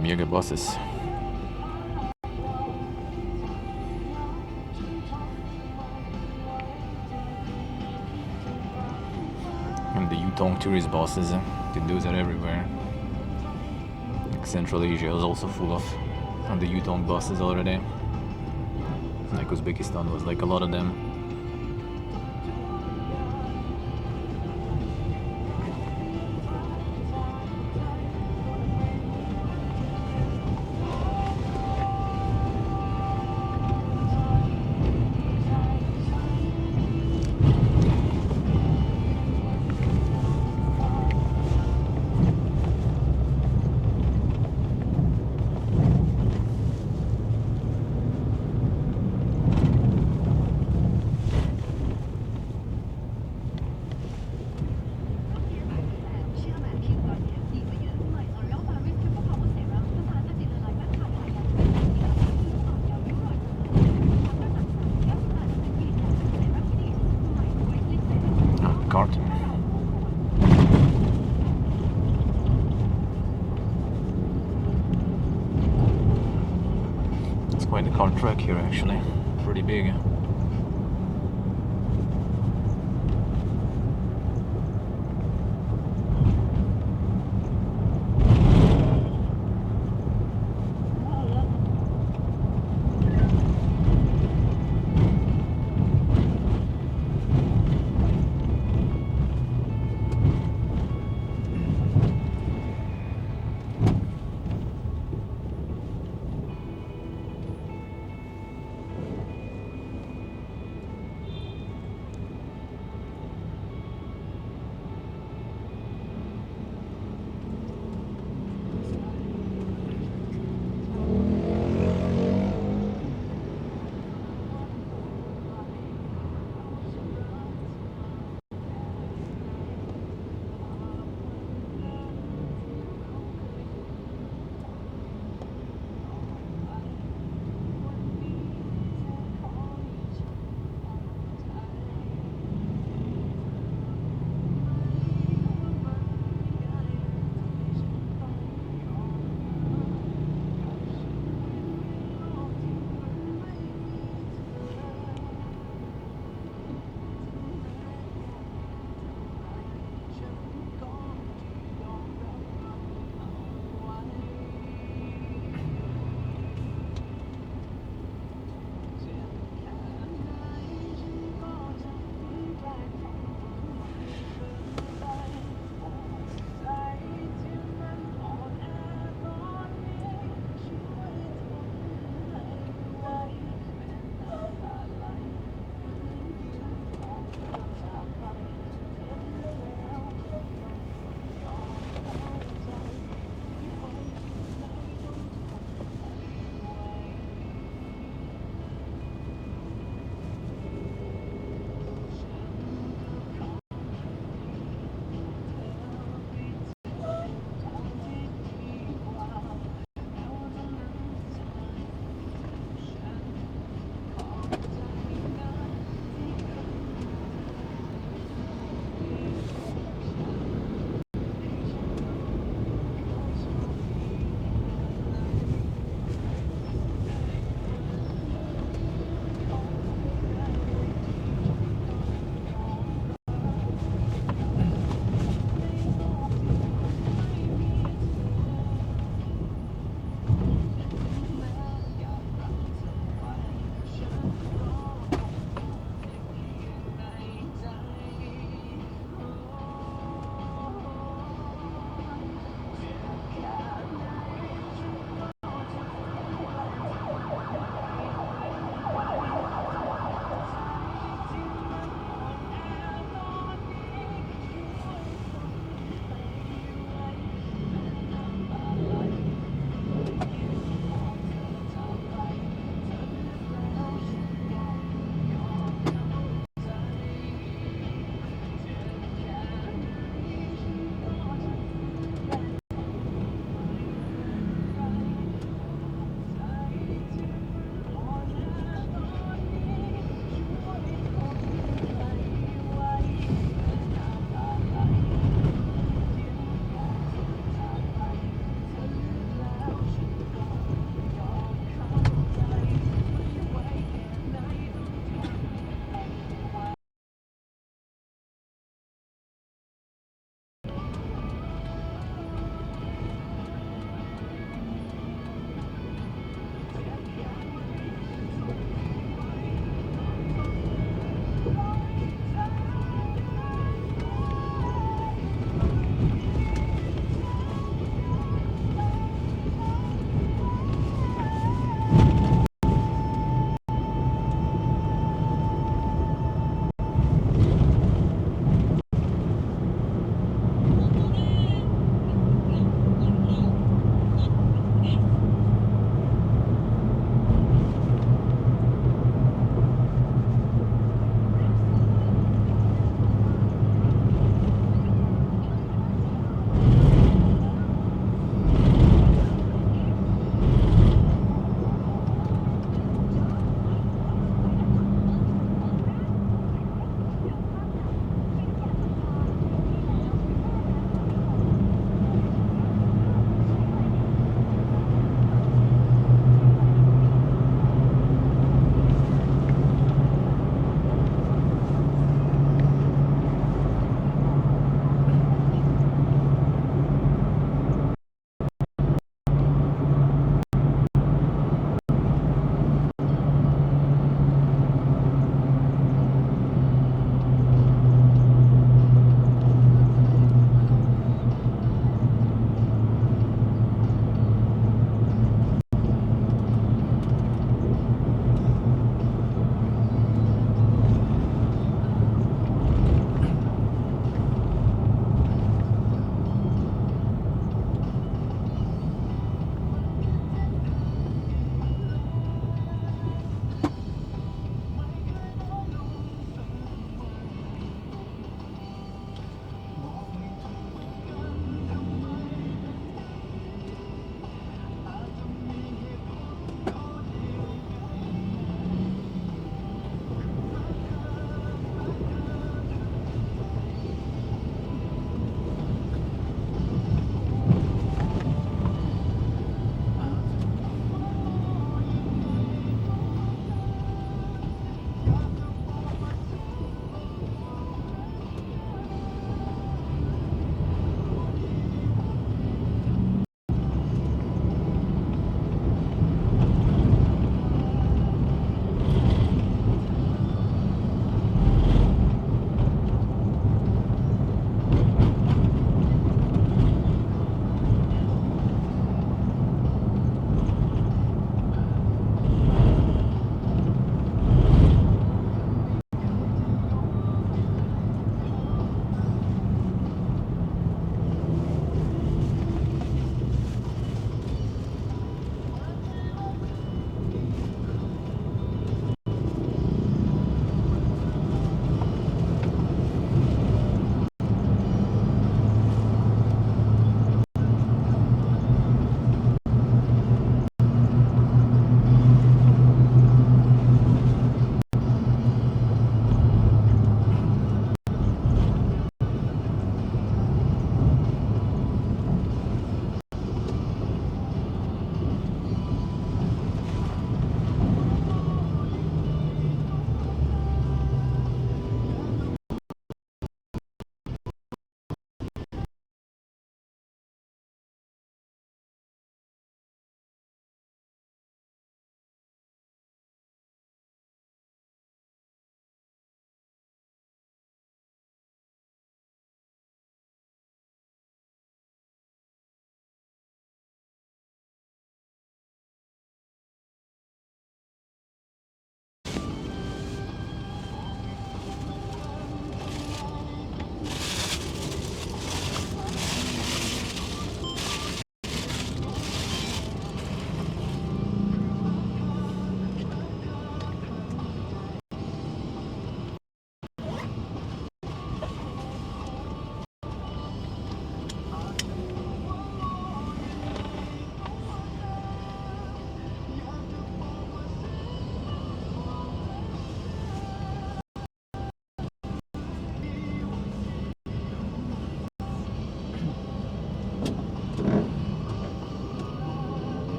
S1: Mega buses. And the Yutong tourist buses, those are everywhere. Like Central Asia is also full of the Yutong buses already. Like Uzbekistan was like a lot of them. Carton. It's quite a car track here actually, pretty big.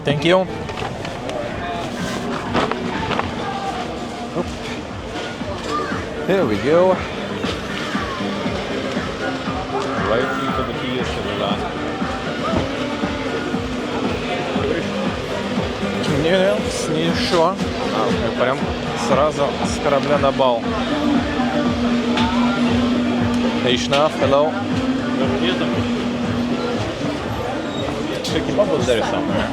S1: Thank you. Oop. Here we go. Right into the Fiesta Milan. Не еще. Прям сразу с корабля на бал. Hey Schnaf, hello. Shaky bubbles there somewhere.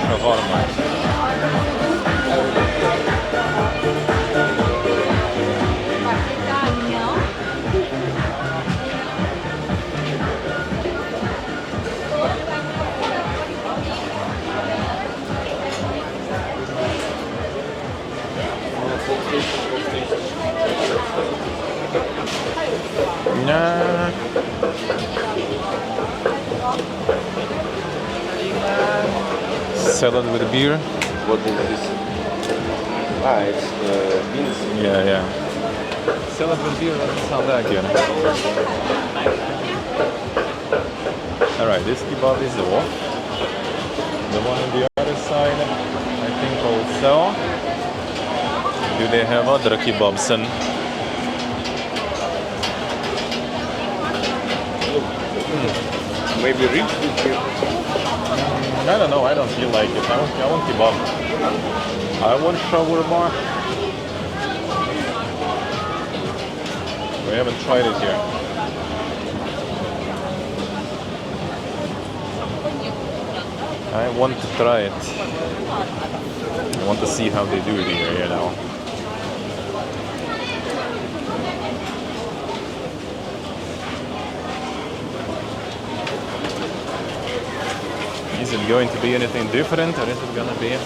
S1: Shawarma. Salad with beer.
S3: What is this? Ah, it's beans.
S1: Yeah. Salad with beer doesn't sound that good. Alright, this kebab is off. The one on the other side, I think also. Do they have other kebabs?
S3: Maybe ribs with beer.
S1: I don't know, I don't feel like it. I want kebab. I want shawarma. We haven't tried it here. I want to try it. I want to see how they do it here, you know. Is it going to be anything different, or is it gonna be? I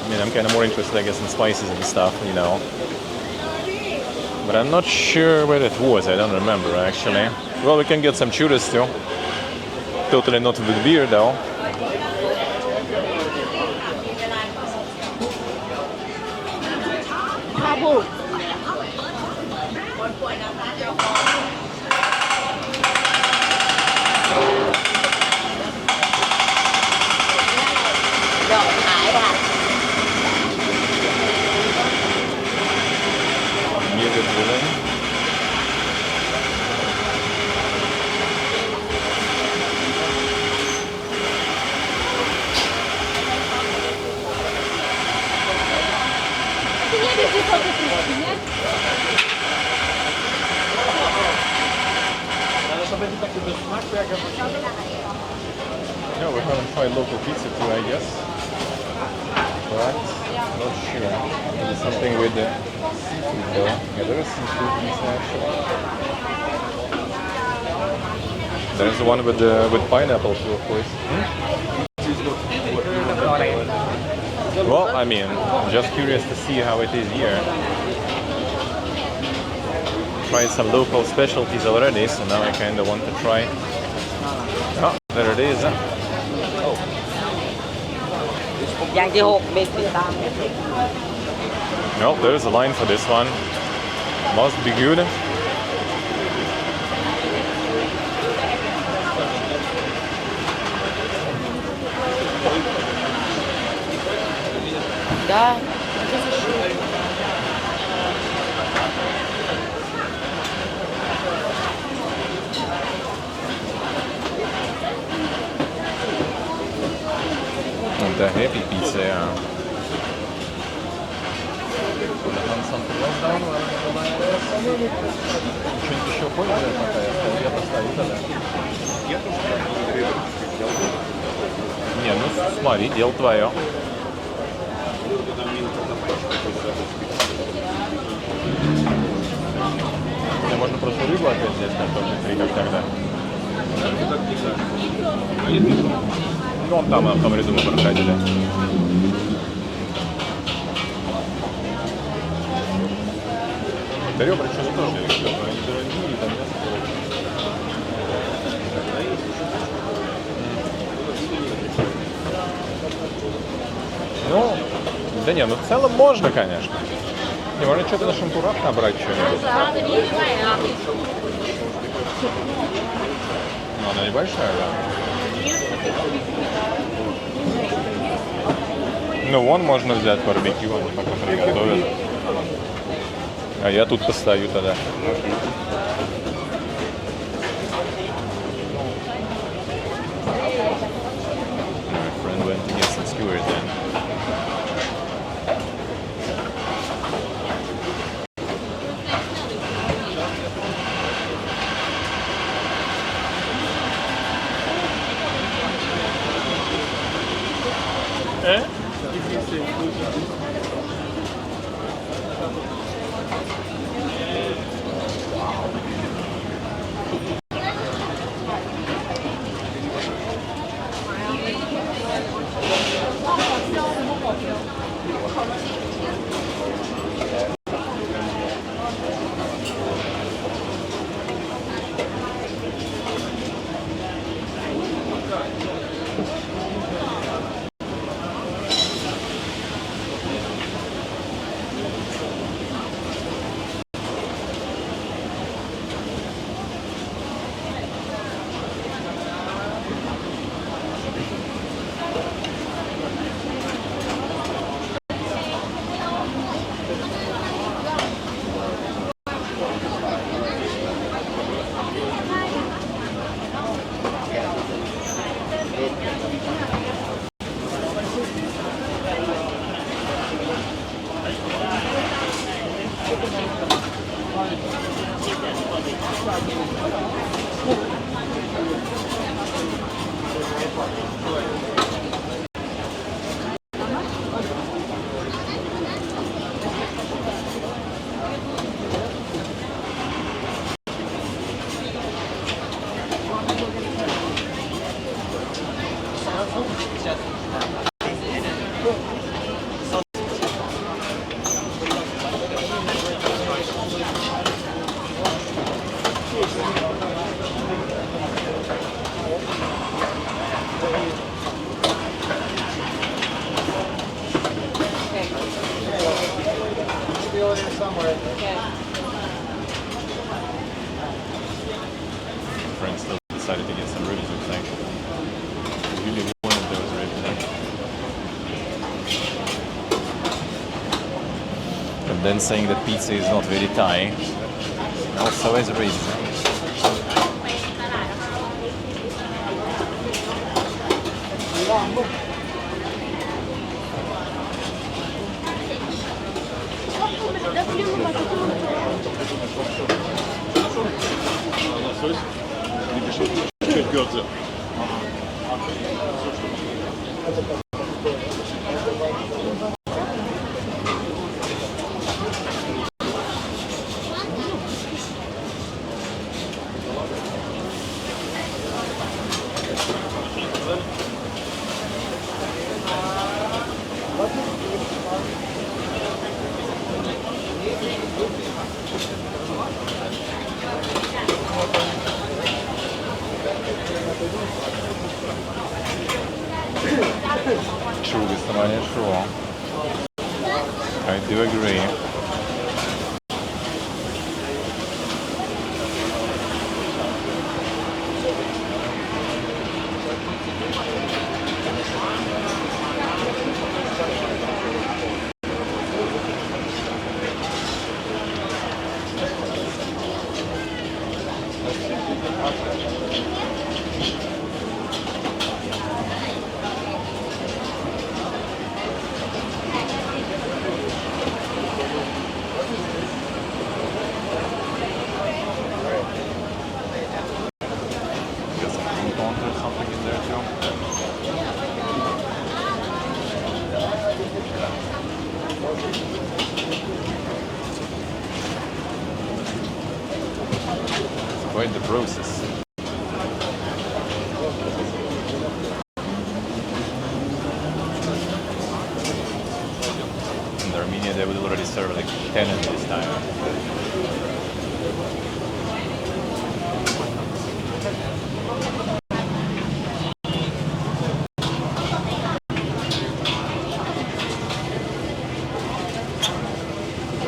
S1: mean, I'm kind of more interested, I guess, in spices and stuff, you know. But I'm not sure where it was. I don't remember actually. Well, we can get some churros too. Totally not with beer though. Muted villain. No, we haven't tried local pizza too, I guess. But not sure. Maybe something with the seafood though. Yeah, there is seafood pizza actually. There's one with pineapple too, of course. Well, I mean, I'm just curious to see how it is here. Tried some local specialties already, so now I kind of want to try. Oh, there it is. Well, there's a line for this one. Must be good.
S7: Да.
S1: The heavy pizza, yeah. Something else down? Что-нибудь еще хочешь? Где-то стоит, да? Не, ну смотри, дело твое. Можно просто рыбу опять здесь картофель фри, как тогда. Ну, он там в том ряду мы проходили. Да ребра что-то тоже, они дорогие, там мясо дорогие. Ну, да не, ну в целом можно, конечно. Не, можно что-то на шампурах набрать что-нибудь. Но она небольшая, да. Ну, вон можно взять барбекю, они пока приготовят. А я тут постою тогда. My friend went to get some skewers then. Friend still decided to get some ribs, looks like. Really one of those ribs there. And then saying that pizza is not very Thai. Also as ribs. True, выснование true. I do agree. Got some croutons or something in there too. It's quite the process. In Armenia they would already serve like 10 at this time.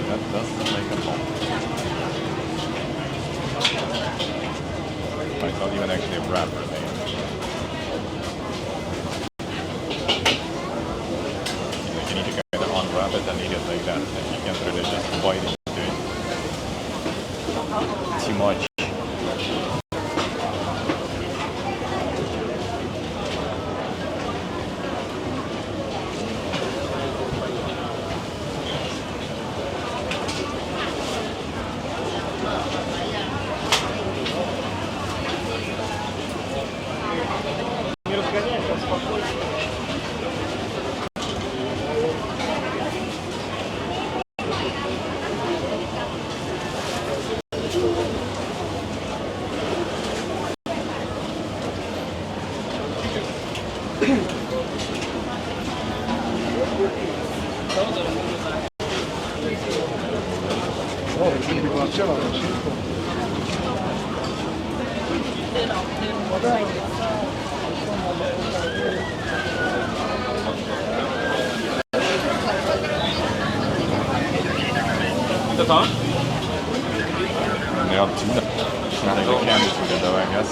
S1: That does make a bomb. It's not even actually a wrap. Ja, Tuna. Nej, det kan du tro det, I guess.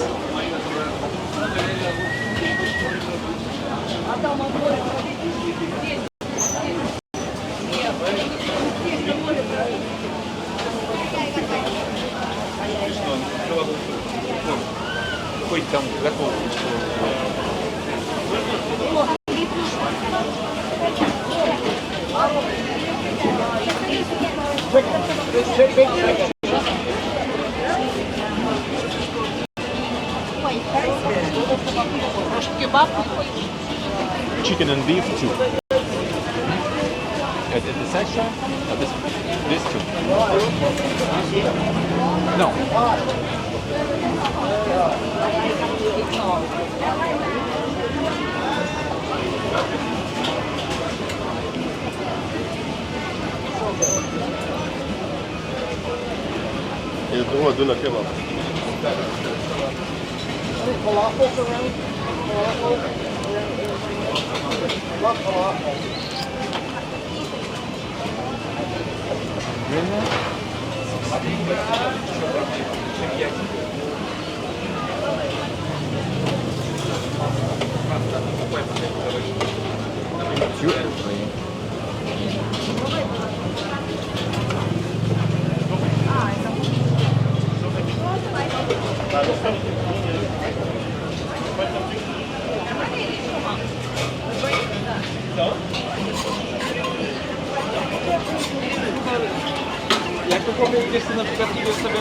S1: Chicken and beef too. This extra? This too. No.
S3: هو دون كباب.
S2: Falafels around. Falafel. Love falafel.
S4: Jak to powiedziesz, to na przykład idziesz sobie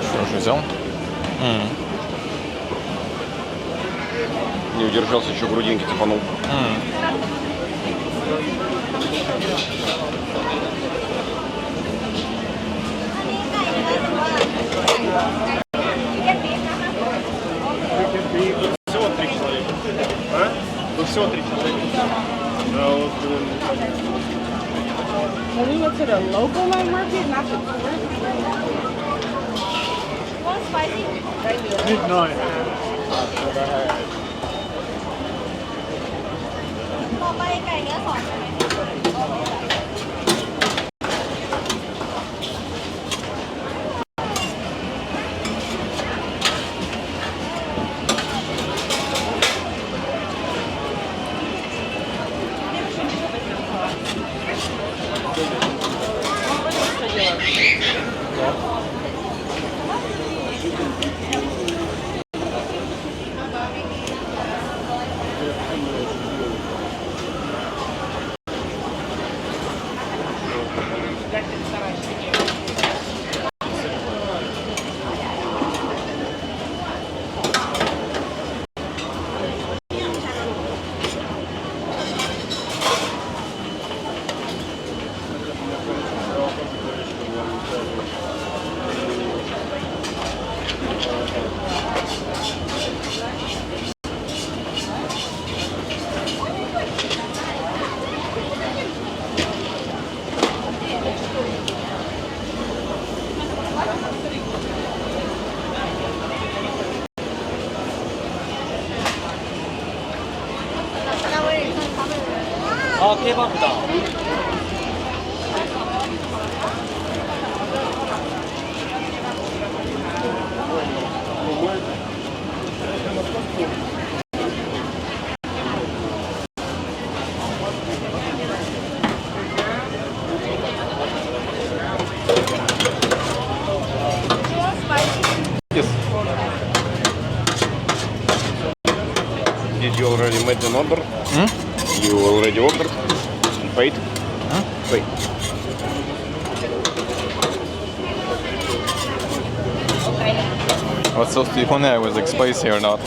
S1: Что же взял?
S3: Не удержался, еще грудинки цепанул.
S2: Всего 3 человека. А? Тут всего 3 человека. А вот,
S7: When we went to the local night market, not the tourist.
S6: One spicy.
S2: midnight.
S6: ต่อไปไก่เนื้อสองใช่ไหม
S3: Ой,
S4: はケバブだ。
S1: Yes.
S3: Did you already made an order? You already ordered and paid? Paid.
S1: What's so funny? Was it spicy or not?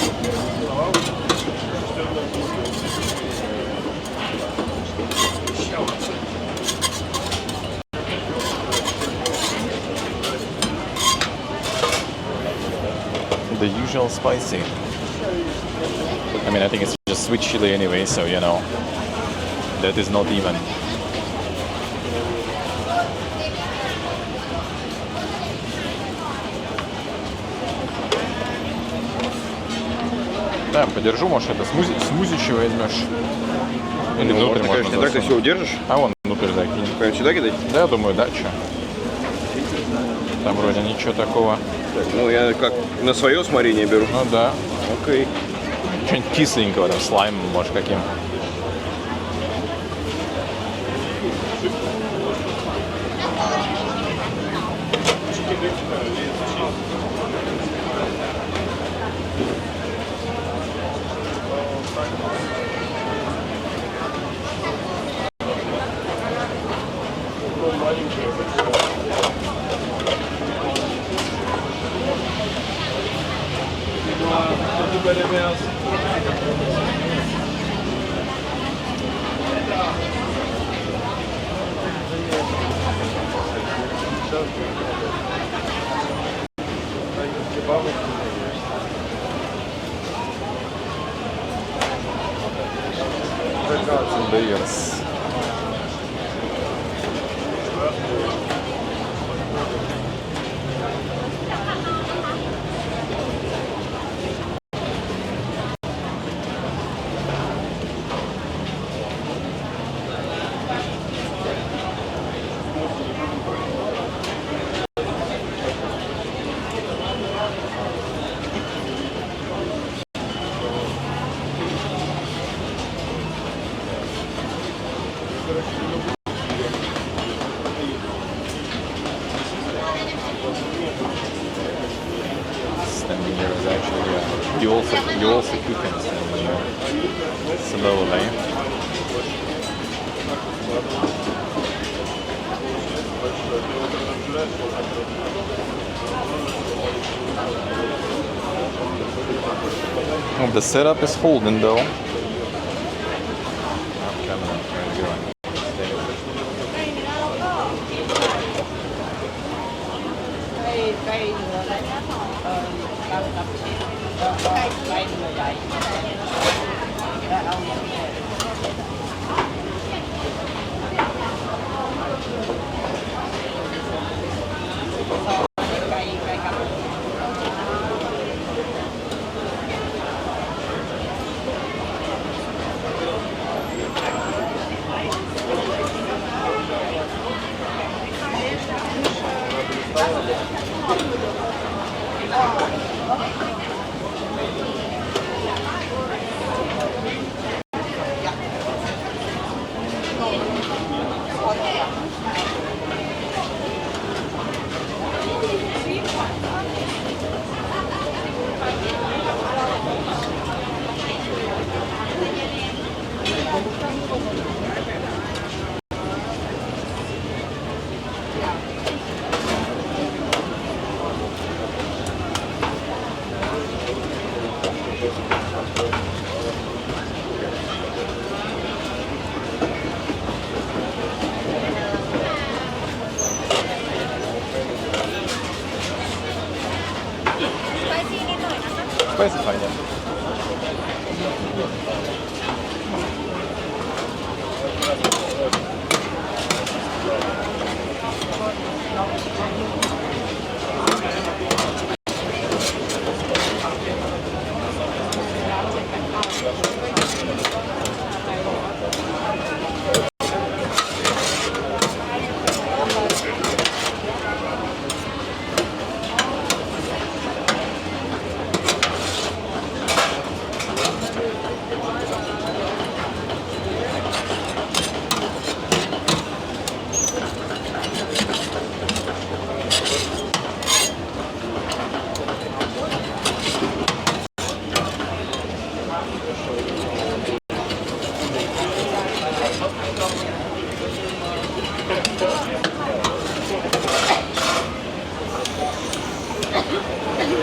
S1: The usual spicy. I mean, I think it's just sweet chili anyway, so you know, that is not even. Да, подержу, может, это смузи еще возьмешь. Или
S3: Ну,
S1: внутрь
S3: можно, конечно, так ты
S1: засунуть.
S3: все удержишь.
S1: А вон внутрь закинь.
S3: Прям сюда кидать?
S1: Да, я думаю, да, что. Там вроде ничего такого.
S3: Так, ну я как на свое усмотрение беру.
S1: Ну да.
S3: Окей.
S1: Что-нибудь кисленького, там, слайм, может, каким. Beers. Standing here is actually you also cook and standing here slowly. Oh, the setup is holding though. Oh, camera, where are you going? Spicy fine, yeah.
S3: You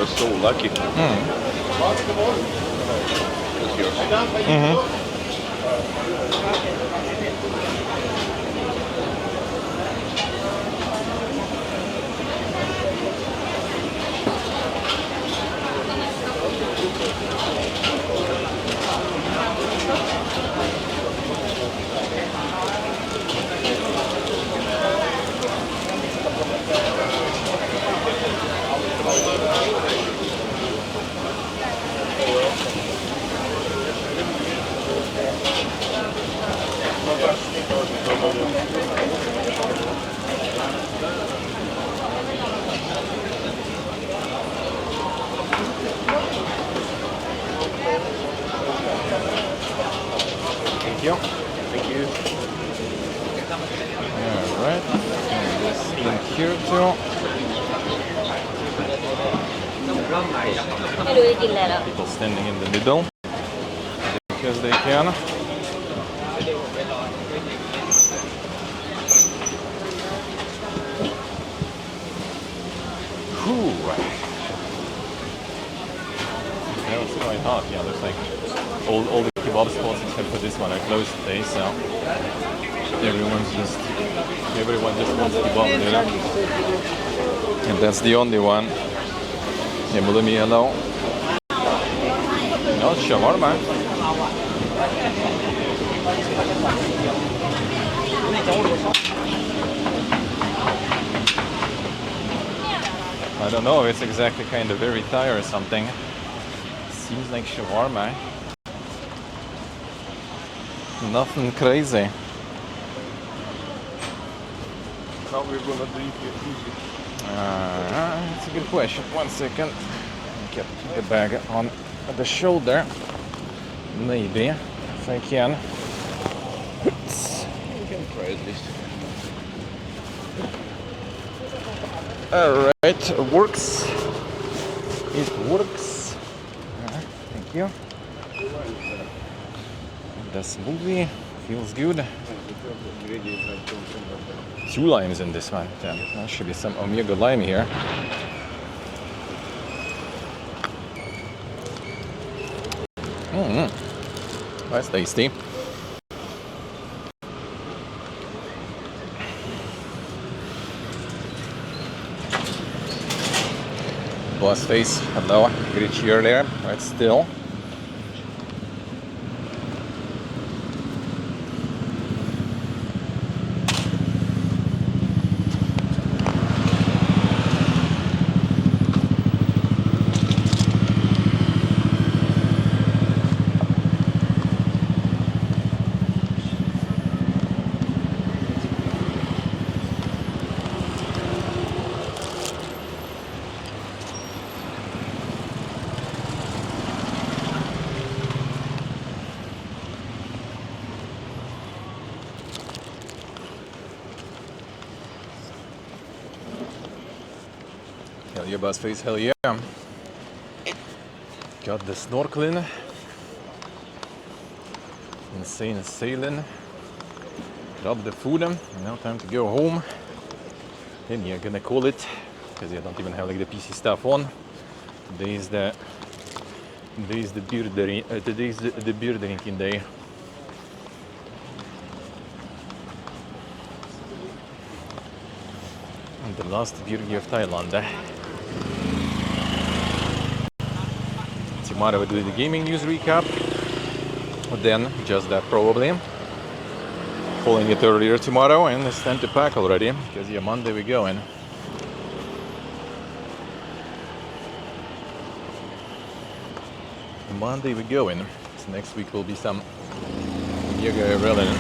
S3: are so lucky. That's yours.
S1: Thank you.
S3: Thank you.
S1: Alright. This in here too.
S6: ไม่รู้จะกินอะไรแล้ว
S1: People standing in the middle because they can. Whew. That was quite hot. Yeah, there's like all the kebab spots except for this one are closed today, so everyone just wants kebab, you know? And that's the only one. Yemulimi hello. No, shawarma. I don't know, it's exactly kind of very Thai or something. Seems like shawarma. Nothing crazy.
S3: How we're gonna drink your music?
S1: That's a good question. 1 second. Get the bag on the shoulder. Maybe, if I can.
S3: You can try at least.
S1: Alright, works. It works. Thank you. The smoothie feels good. 2 limes in this one. Damn, there should be some omega lime here. That's tasty. Boss face, hello. Greet you earlier, right still. Hell yeah, boss face, hell yeah. Got the snorkeling. Insane sailing. Grab the food. Now time to go home. Then you're gonna call it, because I don't even have like the PC stuff on. Today is the beer drinking day. And the last beer of Thailand. Tomorrow we'll do the gaming news recap. Then just that probably. Pulling it earlier tomorrow, and it's time to pack already, because yeah, Monday we go in. Monday we go in. So next week will be some yoga related.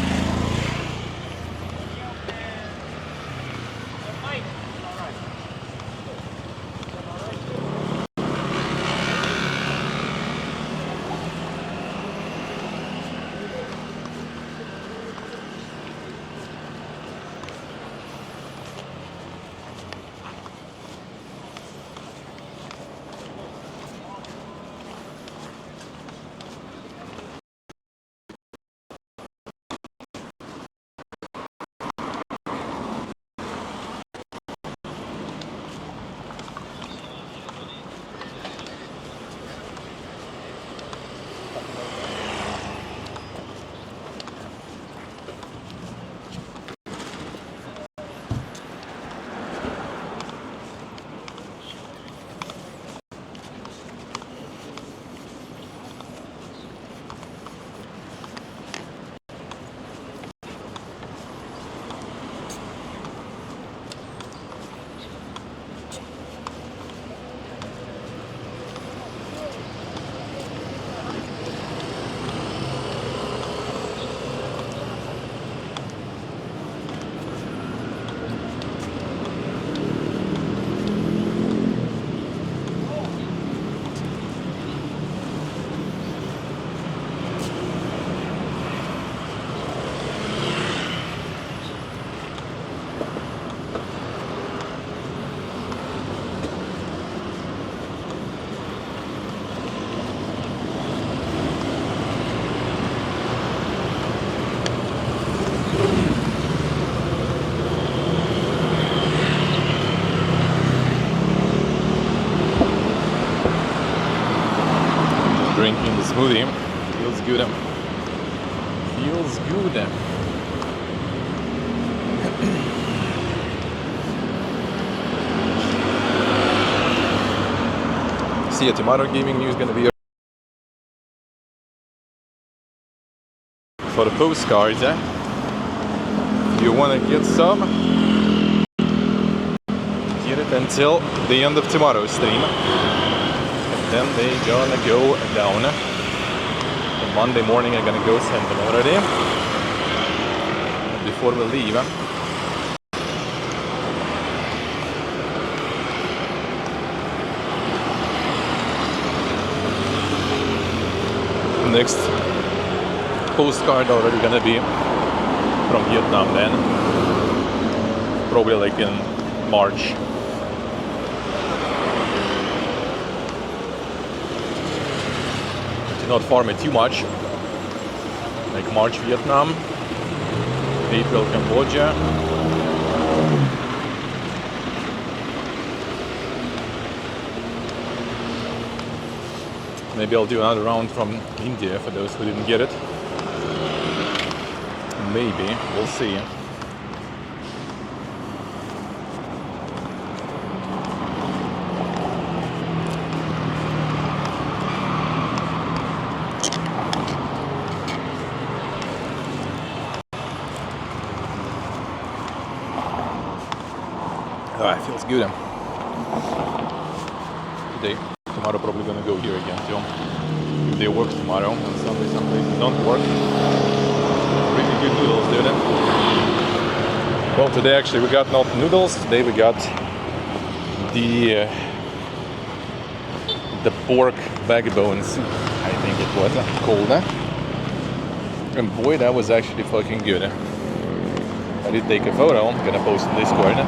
S1: Drinking the smoothie feels good. Feels good. See you tomorrow. Gaming news gonna be for the postcards. If you wanna get some, get it until the end of tomorrow's stream. Then they gonna go down. And Monday morning I'm gonna go send them already before we leave. Next postcard already gonna be from Vietnam then, probably like in March. Not farm it too much, like March Vietnam, April Cambodia, maybe I'll do another round from India for those who didn't get it. Maybe, we'll see. It feels good. Today, tomorrow probably gonna go here again too. If they work tomorrow, on Sunday some places don't work. Really good noodles, dude. Well, today actually we got not noodles. Today we got the pork backbone soup. I think it was called. And boy, that was actually fucking good. I did take a photo. I'm gonna post in Discord.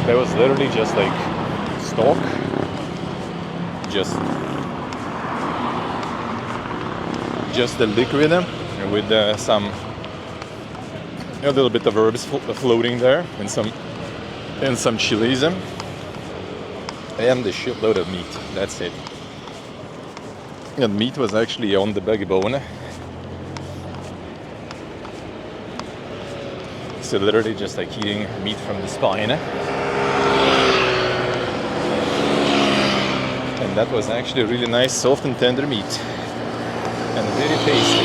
S1: That was literally just like stock, just the liquid with some a little bit of herbs floating there, and some chilies, and a shitload of meat. That's it. And meat was actually on the backbone. So literally just like eating meat from the spine. And that was actually a really nice, soft and tender meat. And very tasty.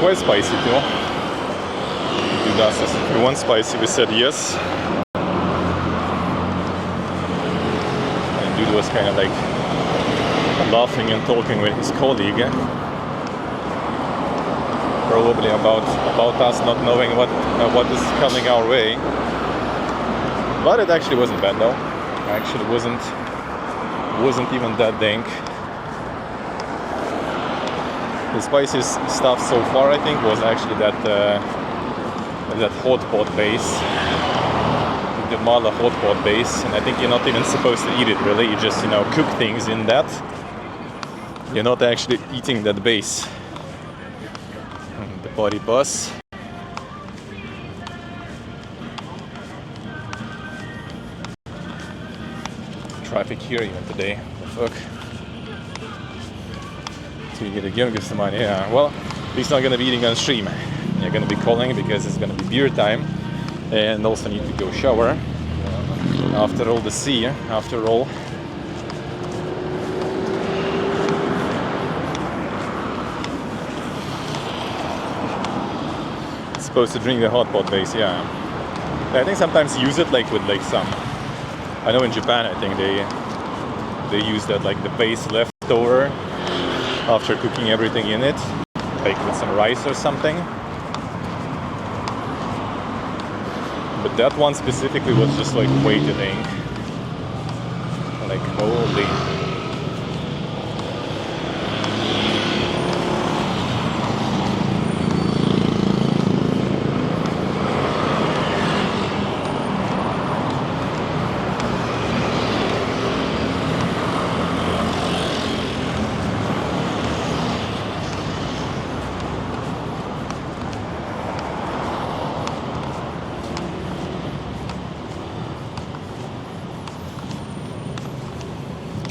S1: quite spicy too. Dude asked us if we want spicy, we said yes. And dude was kind of like laughing and talking with his colleague. Probably about us not knowing what is coming our way. But it actually wasn't bad though. Actually wasn't even that dank. The spiciest stuff so far, I think, was actually that hot pot base, the mala hot pot base, and I think you're not even supposed to eat it really. You just cook things in that. You're not actually eating that base. And the body bus. Traffic here even today. What the fuck? So you give some money. Yeah. Well, he's not gonna be eating on stream. You're gonna be calling because it's gonna be beer time, and also need to go shower. After all the sea, after all. Supposed to drink the hot pot base, yeah. I think sometimes use it like with like some. I know in Japan, I think they use that like the base leftover after cooking everything in it, like with some rice or something. But that one specifically was just like way too dank. Like holy.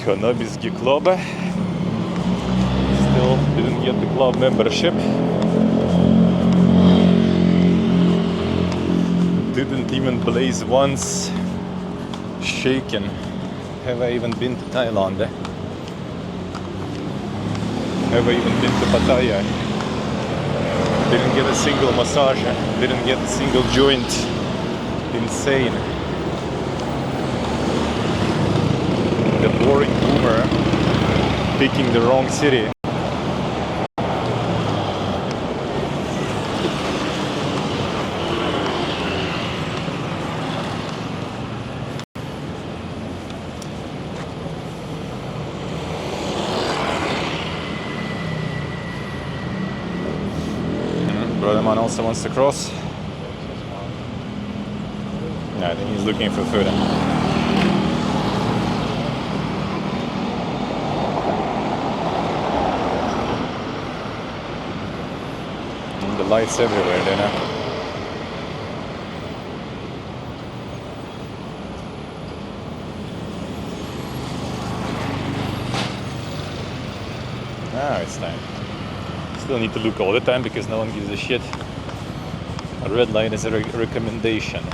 S1: Konobisky Club. Still didn't get the club membership. Didn't even blaze once. Shaken. Have I even been to Thailand? Have I even been to Pattaya? Didn't get a single massage. Didn't get a single joint. Insane. The boring boomer picking the wrong city. Brother man also wants to cross. No, I think he's looking for food. The lights everywhere, you know. Now it's time. Still need to look all the time because no one gives a shit. A red light is a recommendation.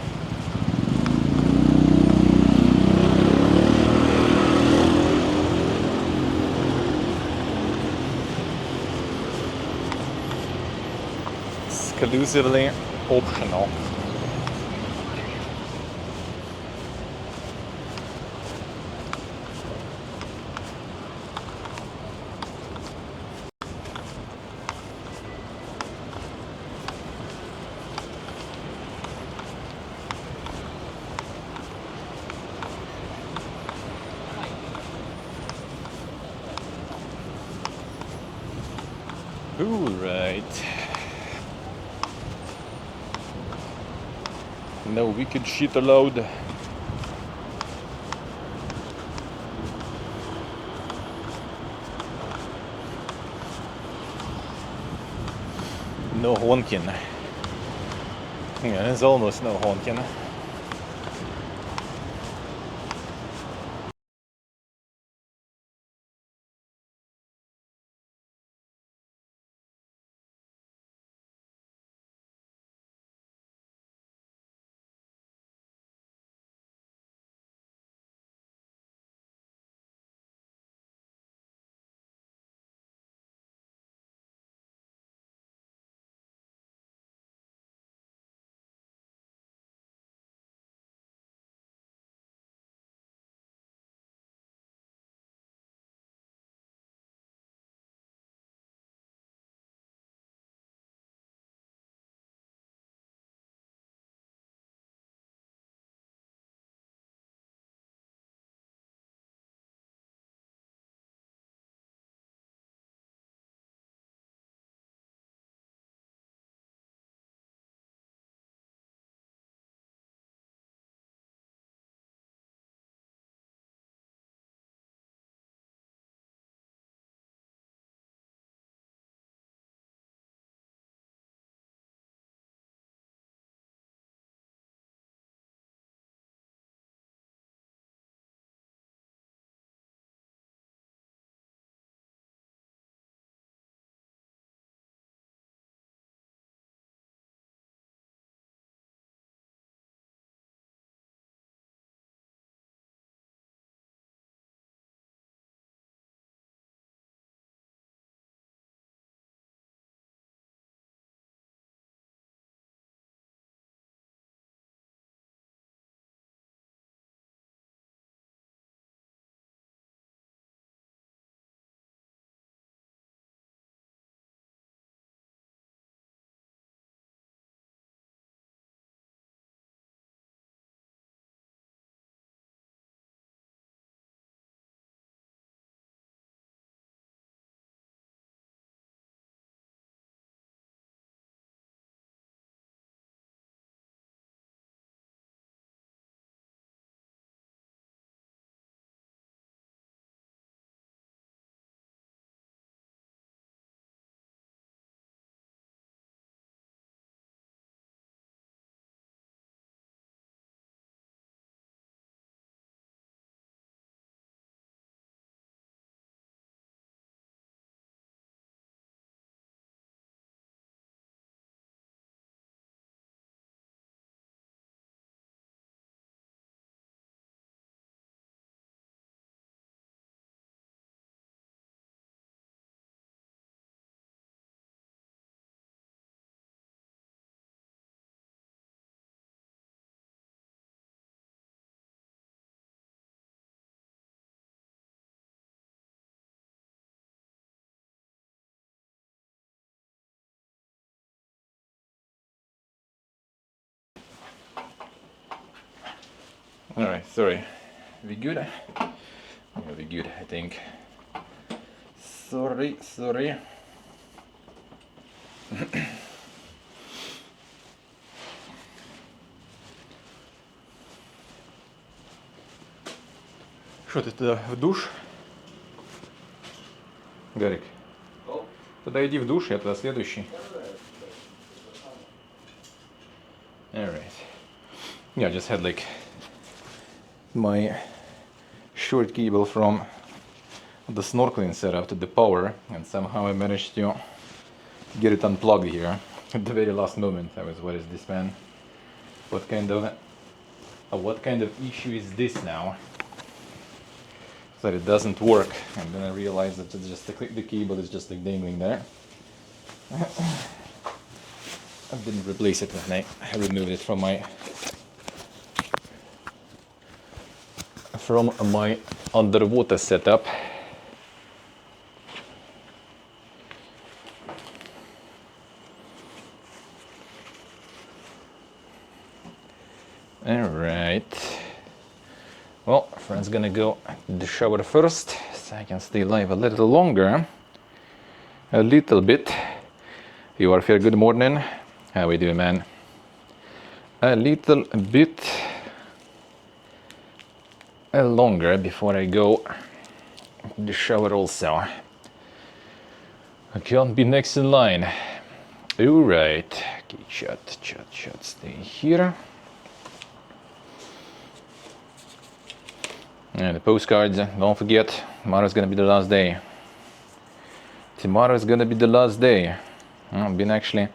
S1: Exclusively optional. All right. No wicked shit allowed. No honking. Yeah, there's almost no honking. Alright, sorry. We good? Yeah, we good, I think. Sorry. Что, ты туда в душ? Гарик, тогда иди в душ, я туда следующий. Alright. Yeah, I just had like my short cable from the snorkeling setup to the power, and somehow I managed to get it unplugged here at the very last moment. I was, what is this, man? What kind of issue is this now? That it doesn't work, and then I realized that it's just the cable is just like dangling there. I didn't replace it when I removed it from my underwater setup. Alright. Well, friend's gonna go to the shower first, so I can stay live a little longer. A little bit. You are here, good morning. How we doing, man? A little bit longer before I go to the shower also. I can't be next in line. Alright. Okay, chat, stay here. And the postcards, don't forget, tomorrow's gonna be the last day. Tomorrow's gonna be the last day. I've been actually,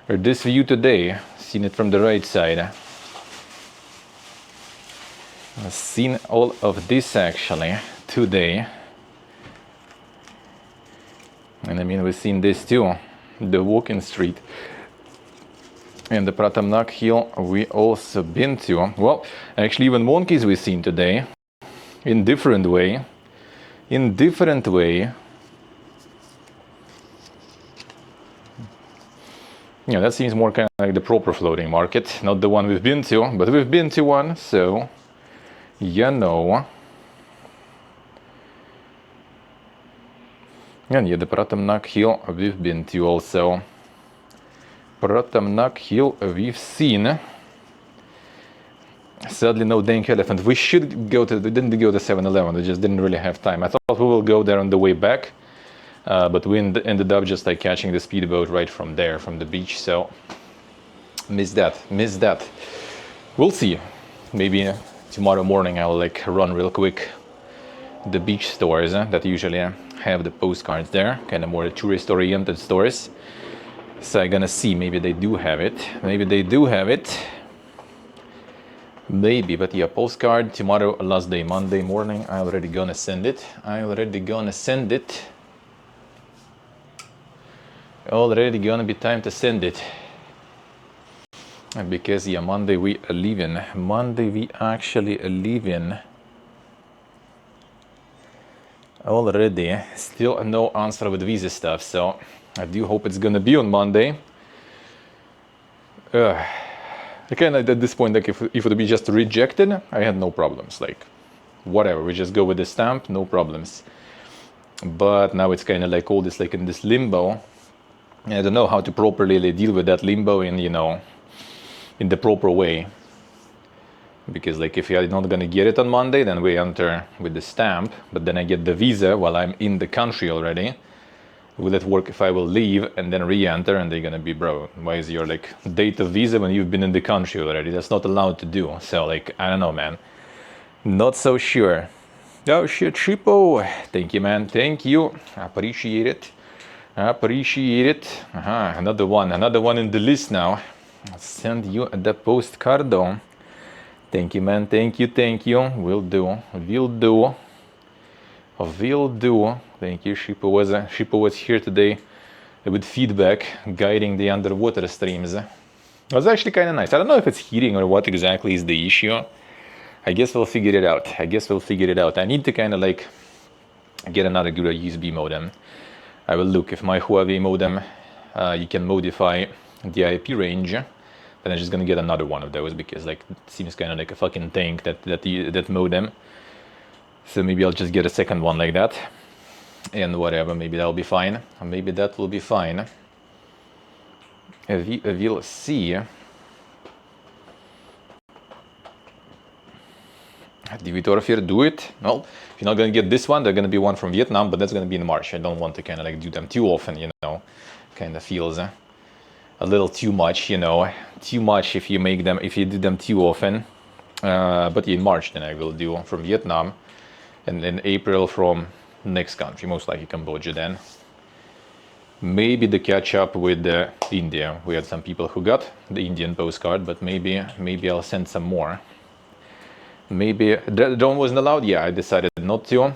S1: or this view today, seen it from the right side. I've seen all of this actually today. And I mean, we've seen this too, the walking street. And the Pratamnak hill we also been to. Well, actually even monkeys we've seen today. In different way. Yeah, that seems more kind of like the proper floating market, not the one we've been to, but we've been to one, so you know. And yeah, the Pratamnak hill we've been to also. Pratamnak hill we've seen. Sadly, no dang elephant. We should go to, we didn't go to 7-Eleven, we just didn't really have time. I thought we will go there on the way back, but we ended up just like catching the speedboat right from there, from the beach, so missed that. We'll see. Maybe tomorrow morning I'll like run real quick the beach stores that usually have the postcards there, kind of more tourist-oriented stores. So I'm gonna see, maybe they do have it. Maybe, but yeah, postcard tomorrow, last day, Monday morning. I already gonna send it. Already gonna be time to send it. Because yeah, Monday we actually leaving. Already, still no answer with visa stuff, so I do hope it's gonna be on Monday. I kind of at this point, like if it would be just rejected, I had no problems. Like, whatever, we just go with the stamp, no problems. But now it's kind of like all this, like in this limbo. I don't know how to properly deal with that limbo in, you know, in the proper way. Because like if I'm not gonna get it on Monday, then we enter with the stamp. But then I get the visa while I'm in the country already. Will it work if I will leave and then re-enter, and they're gonna be, bro, why is your like date of visa when you've been in the country already? That's not allowed to do. So like, I don't know, man. Not so sure. Oh shit, Shippo. Thank you, man. Thank you. Appreciate it. Another one in the list now. I'll send you the postcard though. Thank you, man. Thank you. Will do. Thank you. Shippo was here today with feedback, guiding the underwater streams. It was actually kind of nice. I don't know if it's heating or what exactly is the issue. I guess we'll figure it out. I need to kind of like get another good USB modem. I will look if my Huawei modem, you can modify the IP range Then I'm just gonna get another one of those because like it seems kind of like a fucking tank that modem. So maybe I'll just get a second one like that, and whatever. Maybe that'll be fine. Maybe that will be fine. We'll see. Did Vitorfir do it? Well, if you're not gonna get this one, there's gonna be one from Vietnam, but that's gonna be in March. I don't want to kind of like do them too often, you know. Kind of feels a little too much, you know. Too much if you do them too often. But in March then I will do from Vietnam, and in April from next country, most likely Cambodia then. Maybe the catch up with India. We had some people who got the Indian postcard, but maybe I'll send some more. Maybe the drone wasn't allowed. Yeah, I decided not to.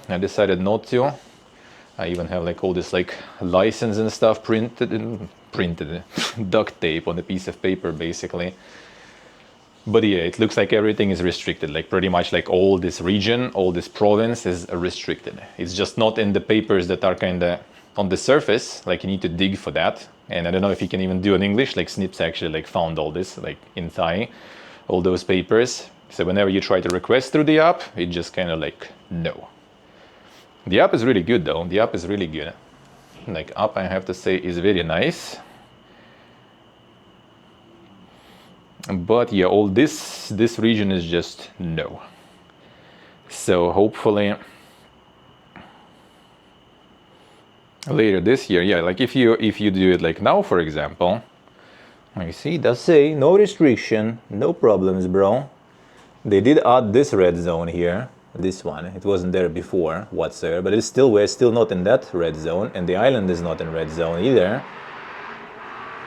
S1: I even have like all this like license and stuff printed duct tape on a piece of paper basically. But yeah, it looks like everything is restricted. Like pretty much like all this region, all this province is restricted. It's just not in the papers that are kind of on the surface. Like you need to dig for that. And I don't know if you can even do in English. Like Snips actually like found all this like in Thai, all those papers. So whenever you try to request through the app, it just kind of like, no. The app is really good though. The app is really good. Like app, I have to say, is very nice. But yeah, all this region is just no. So hopefully later this year, yeah, like if you do it like now, for example, you see, it does say no restriction, no problems, bro. They did add this red zone here, this one. It wasn't there before whatsoever, but we're still not in that red zone, and the island is not in red zone either.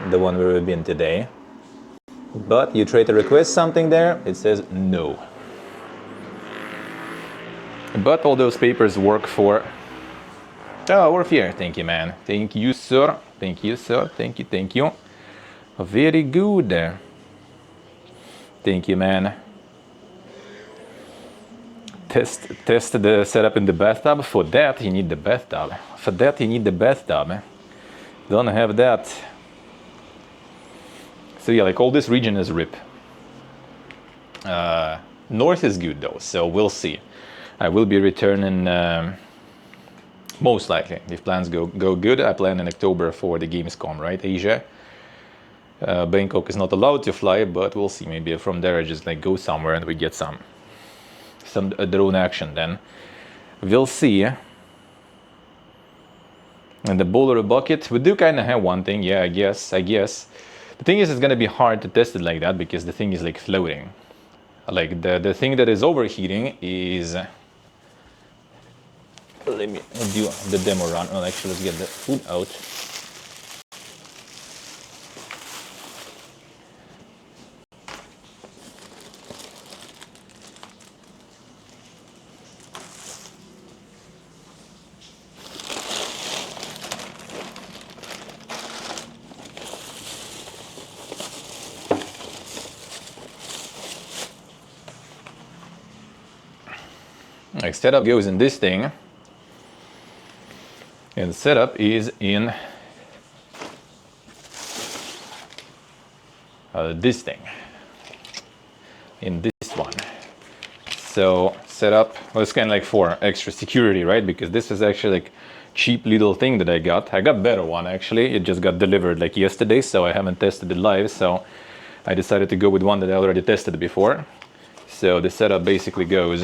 S1: The one where we've been today. But you try to request something there, it says no. But all those papers work for... Oh, we're here. Thank you, man. Thank you, sir. Thank you, sir. Thank you. Very good. Thank you, man. Test the setup in the bathtub. For that, you need the bathtub. Don't have that. So yeah, like all this region is RIP. North is good though, so we'll see. I will be returning most likely if plans go good. I plan in October for the Gamescom, right? Asia. Bangkok is not allowed to fly, but we'll see. Maybe from there I just like go somewhere and we get some drone action then. We'll see. And the bowler bucket, we do kind of have one thing. Yeah, I guess. The thing is, it's gonna be hard to test it like that because the thing is like floating. Like the thing that is overheating is... Let me do the demo run. Well, actually, let's get the food out. Like setup goes in this thing, and setup is in this thing, in this one. So setup, well, it's kind of like for extra security, right? Because this is actually like cheap little thing that I got. I got better one actually. It just got delivered like yesterday, so I haven't tested it live. So I decided to go with one that I already tested before. So the setup basically goes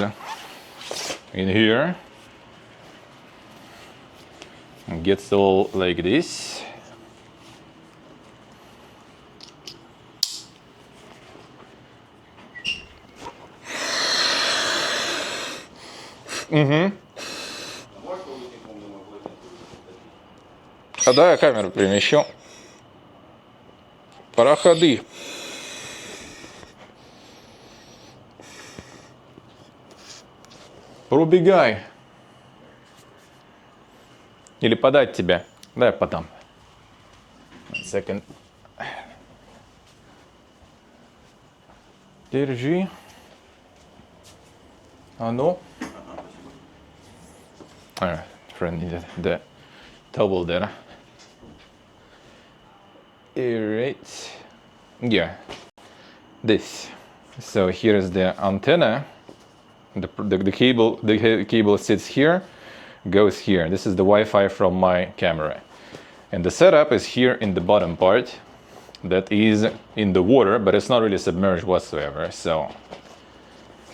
S1: in here and gets all like this. А да, я камеру перемещу. Проходи. Пробегай. Или подать тебе. Да, я подам. One second. Держи. А ну. Alright, friend needed the towel there. Alright. Yeah. this. So here is the antenna. The cable sits here, goes here. This is the Wi-Fi from my camera. And the setup is here in the bottom part that is in the water, but it's not really submerged whatsoever. So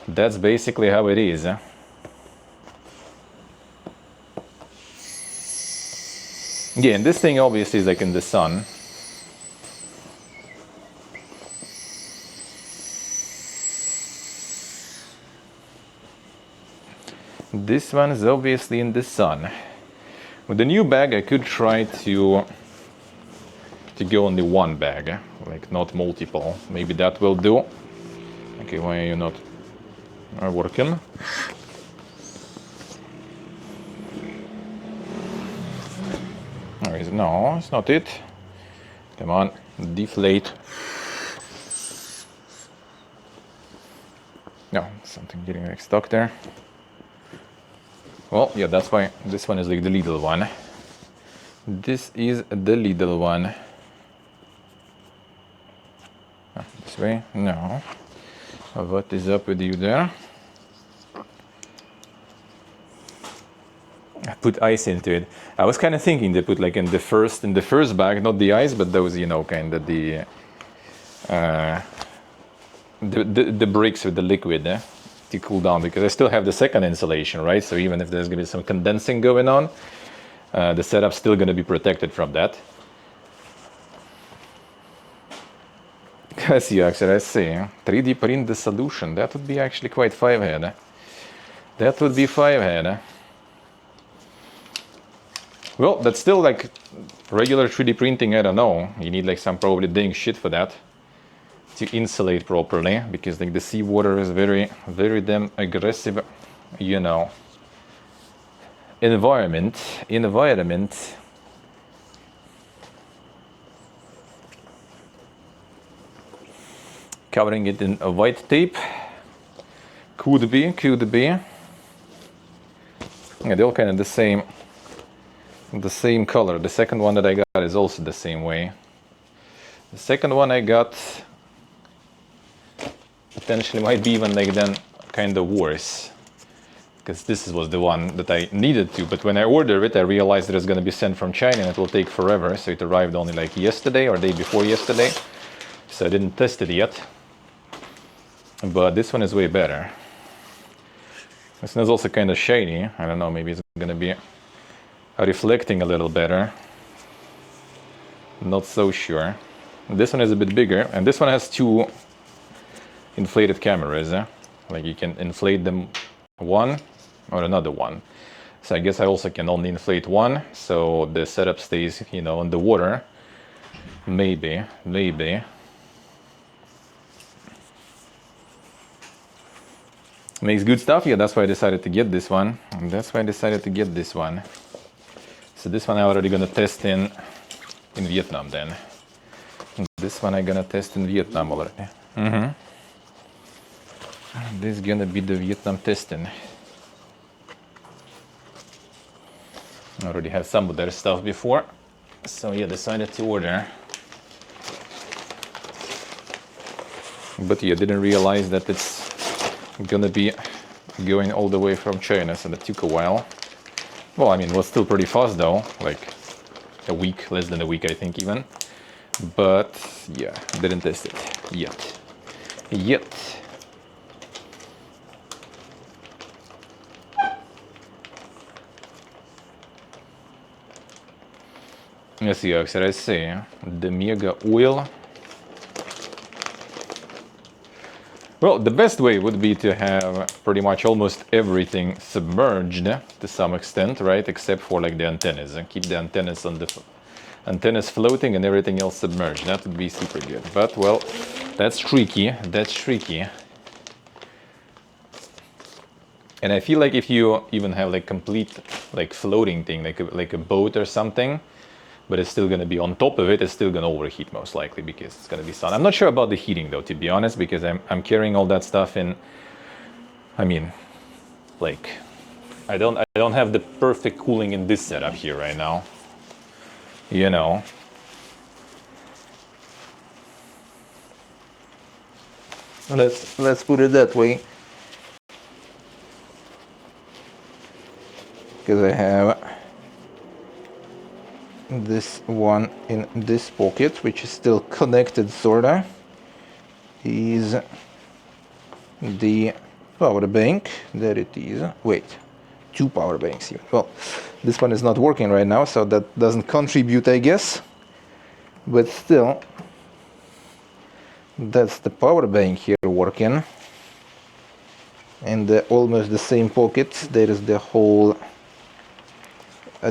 S1: that's basically how it is. Yeah, and this thing obviously is like in the sun. This one is obviously in the sun. With the new bag, I could try to go only one bag, like not multiple. Maybe that will do. Okay, why are you not working? No, it's not it. Come on, deflate. No, something getting like stuck there. Well, yeah, that's why this one is like the little one. This is the little one. Oh, this way? No. What is up with you there? I put ice into it. I was kind of thinking to put like in the first bag, not the ice, but those, you know, kind of the bricks with the liquid to cool down, because I still have the second insulation, right? So even if there's gonna be some condensing going on, the setup's still gonna be protected from that. I see, actually, I see. 3D print the solution. That would be actually quite 5-head. That would be 5-head. Well, that's still like regular 3D printing, I don't know. You need like some probably dang shit for that to insulate properly, because like the seawater is very, very damn aggressive, you know, environment. Covering it in a white tape. Could be. Yeah, they're all kind of the same color. The second one that I got is also the same way. The second one I got potentially might be even like then kind of worse, because this was the one that I needed to, but when I ordered it I realized that it's going to be sent from China and it will take forever, so it arrived only like yesterday or day before yesterday, so I didn't test it yet. But this one is way better. This one is also kind of shiny. I don't know, maybe it's going to be reflecting a little better. Not so sure. This one is a bit bigger, and this one has two inflated cameras. Like you can inflate them one or another one. So I guess I also can only inflate one, so the setup stays, you know, in the water. Maybe. Makes good stuff. Yeah, that's why I decided to get this one. So this one I'm already gonna test in Vietnam then. This one I'm gonna test in Vietnam already. This is gonna be the Vietnam testing. I already have some of their stuff before, so yeah, decided to order. But yeah, didn't realize that it's gonna be going all the way from China, so that took a while. Well, I mean, it was still pretty fast though, like a week, less than a week I think even. But yeah, didn't test it yet. Let's see, I see the Mega Oil. Well, the best way would be to have pretty much almost everything submerged to some extent, right? Except for like the antennas, and keep the antennas on the antennas floating and everything else submerged. That would be super good. But well, that's tricky. And I feel like if you even have like complete like floating thing, like a boat or something, but it's still going to be on top of it, it's still going to overheat most likely, because it's going to be sun. I'm not sure about the heating though, to be honest, because I'm carrying all that stuff in. I mean, like, I don't have the perfect cooling in this setup here right now, you know. Let's put it that way. Because I have this one in this pocket, which is still connected, sorta, is the power bank. There it is. Wait, 2 power banks here. Well, this one is not working right now, so that doesn't contribute, I guess. But still, that's the power bank here working. And almost the same pocket, there is the whole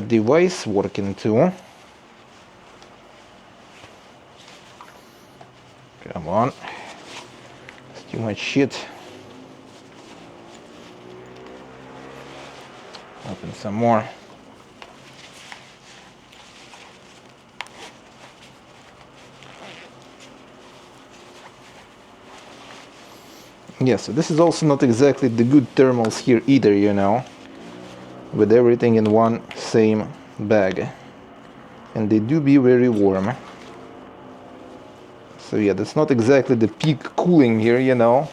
S1: device working too. Come on, it's too much shit. Open some more. Yeah, so this is also not exactly the good thermals here either, you know, with everything in one same bag, and they do be very warm. So yeah, that's not exactly the peak cooling here, you know.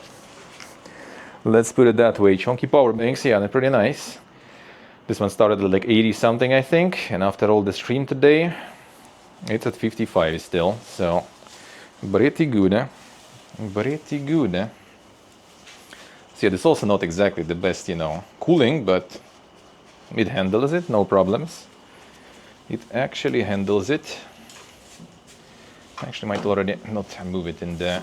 S1: Let's put it that way. Chunky power banks, yeah, they're pretty nice. This one started at like 80 something, I think, and after all the stream today, it's at 55 still, so pretty good, eh? Pretty good, eh? So yeah, this is also not exactly the best, you know, cooling, but it handles it, no problems. It actually handles it. Actually might already not move it in the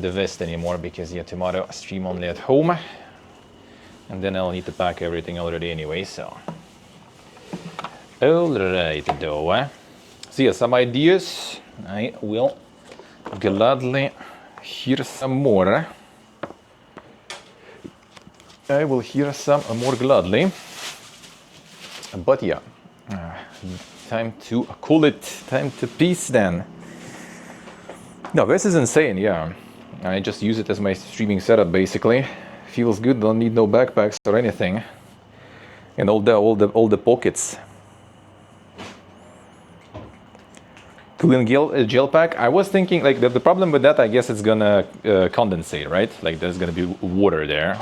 S1: vest anymore, because yeah, tomorrow I stream only at home, and then I'll need to pack everything already anyway, so. Alright though, eh? So yeah, some ideas. I will gladly hear some more. I will hear some more gladly. But yeah, time to call it, time to peace then. No, this is insane, yeah. I just use it as my streaming setup basically. Feels good, don't need no backpacks or anything. And all the pockets. Cooling gel pack. I was thinking like the problem with that, I guess it's gonna condensate, right? Like there's gonna be water there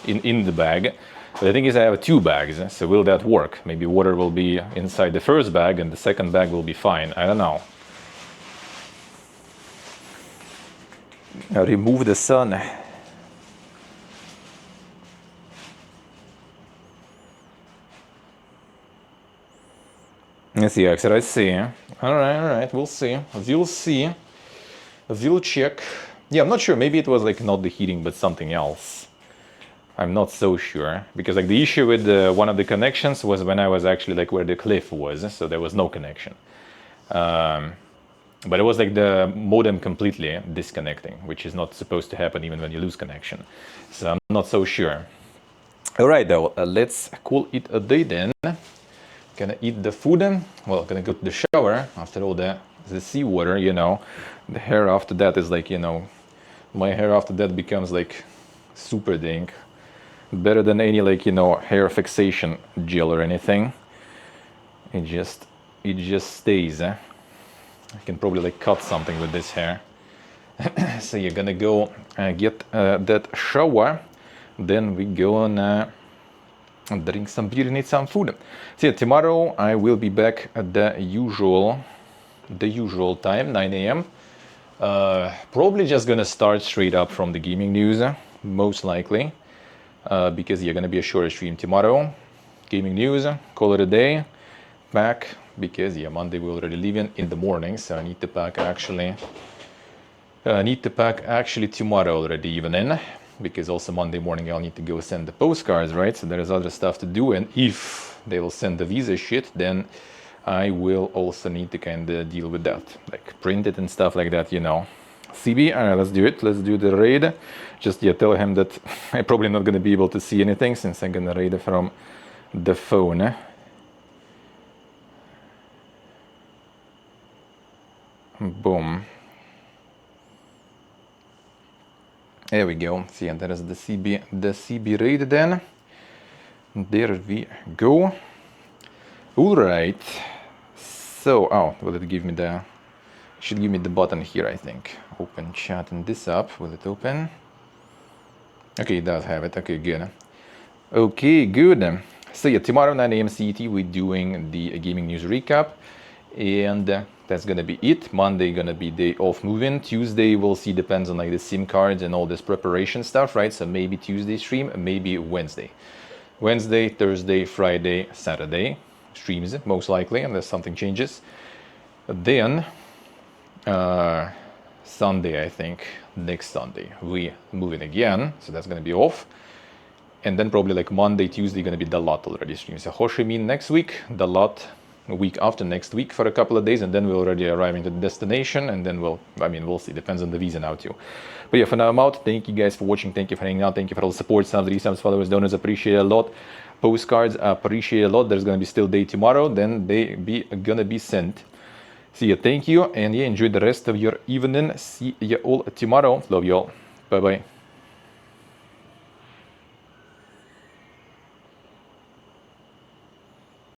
S1: in the bag. But the thing is I have 2 bags, so will that work? Maybe water will be inside the first bag and the second bag will be fine. I don't know. Now remove the sun. Let's see, I see. Alright, we'll see. We'll see. We'll check. Yeah, I'm not sure. Maybe it was like not the heating, but something else. I'm not so sure. Because like the issue with one of the connections was when I was actually like where the cliff was, so there was no connection. But it was like the modem completely disconnecting, which is not supposed to happen even when you lose connection. So I'm not so sure. Alright though, let's call it a day then. Gonna eat the food, well, gonna go to the shower after all the seawater, you know. The hair after that is like, you know, my hair after that becomes like super dank. Better than any like, you know, hair fixation gel or anything. It just stays, eh? I can probably like cut something with this hair. So you're gonna go get that shower, then we go and drink some beer and eat some food. So yeah, tomorrow I will be back at the usual time, 9 a.m. Probably just gonna start straight up from the gaming news, most likely, because you're gonna be a shorter stream tomorrow. Gaming news, call it a day, pack, because yeah, Monday we're already leaving in the morning, so I need to pack actually. Tomorrow already even in. Because also Monday morning I'll need to go send the postcards, right? So there's other stuff to do, and if they will send the visa shit, then I will also need to kind of deal with that, like print it and stuff like that, you know. CB, let's do it. Let's do the raid. Just yeah, tell him that I'm probably not going to be able to see anything since I'm going to raid from the phone. Boom. There we go. See, and there is the CB raid then. There we go. All right. So, oh, will it give me the Should give me the button here, I think. Open chat and this up. Will it open? Okay, it does have it. Okay, good. Okay, good. So yeah, tomorrow 9 a.m. CET we're doing the gaming news recap, and that's gonna be it. Monday gonna be day off moving. Tuesday we'll see, depends on like the SIM cards and all this preparation stuff, right? So maybe Tuesday stream, maybe Wednesday. Wednesday, Thursday, Friday, Saturday streams most likely, unless something changes. Then Sunday, I think, next Sunday we moving again, so that's gonna be off. And then probably like Monday, Tuesday gonna be the lot already streams. So Ho Chi Minh next week, the lot a week after next week for a couple of days, and then we're already arriving to the destination, and then we'll see, depends on the visa now too. But yeah, for now I'm out. Thank you guys for watching, thank you for hanging out, thank you for all the support, subs, resubs, followers, donors, appreciate it a lot. Postcards, appreciate it a lot. There's gonna be still day tomorrow, then they gonna be sent. See ya, thank you, and yeah, enjoy the rest of your evening. See ya all tomorrow. Love you all. Bye bye.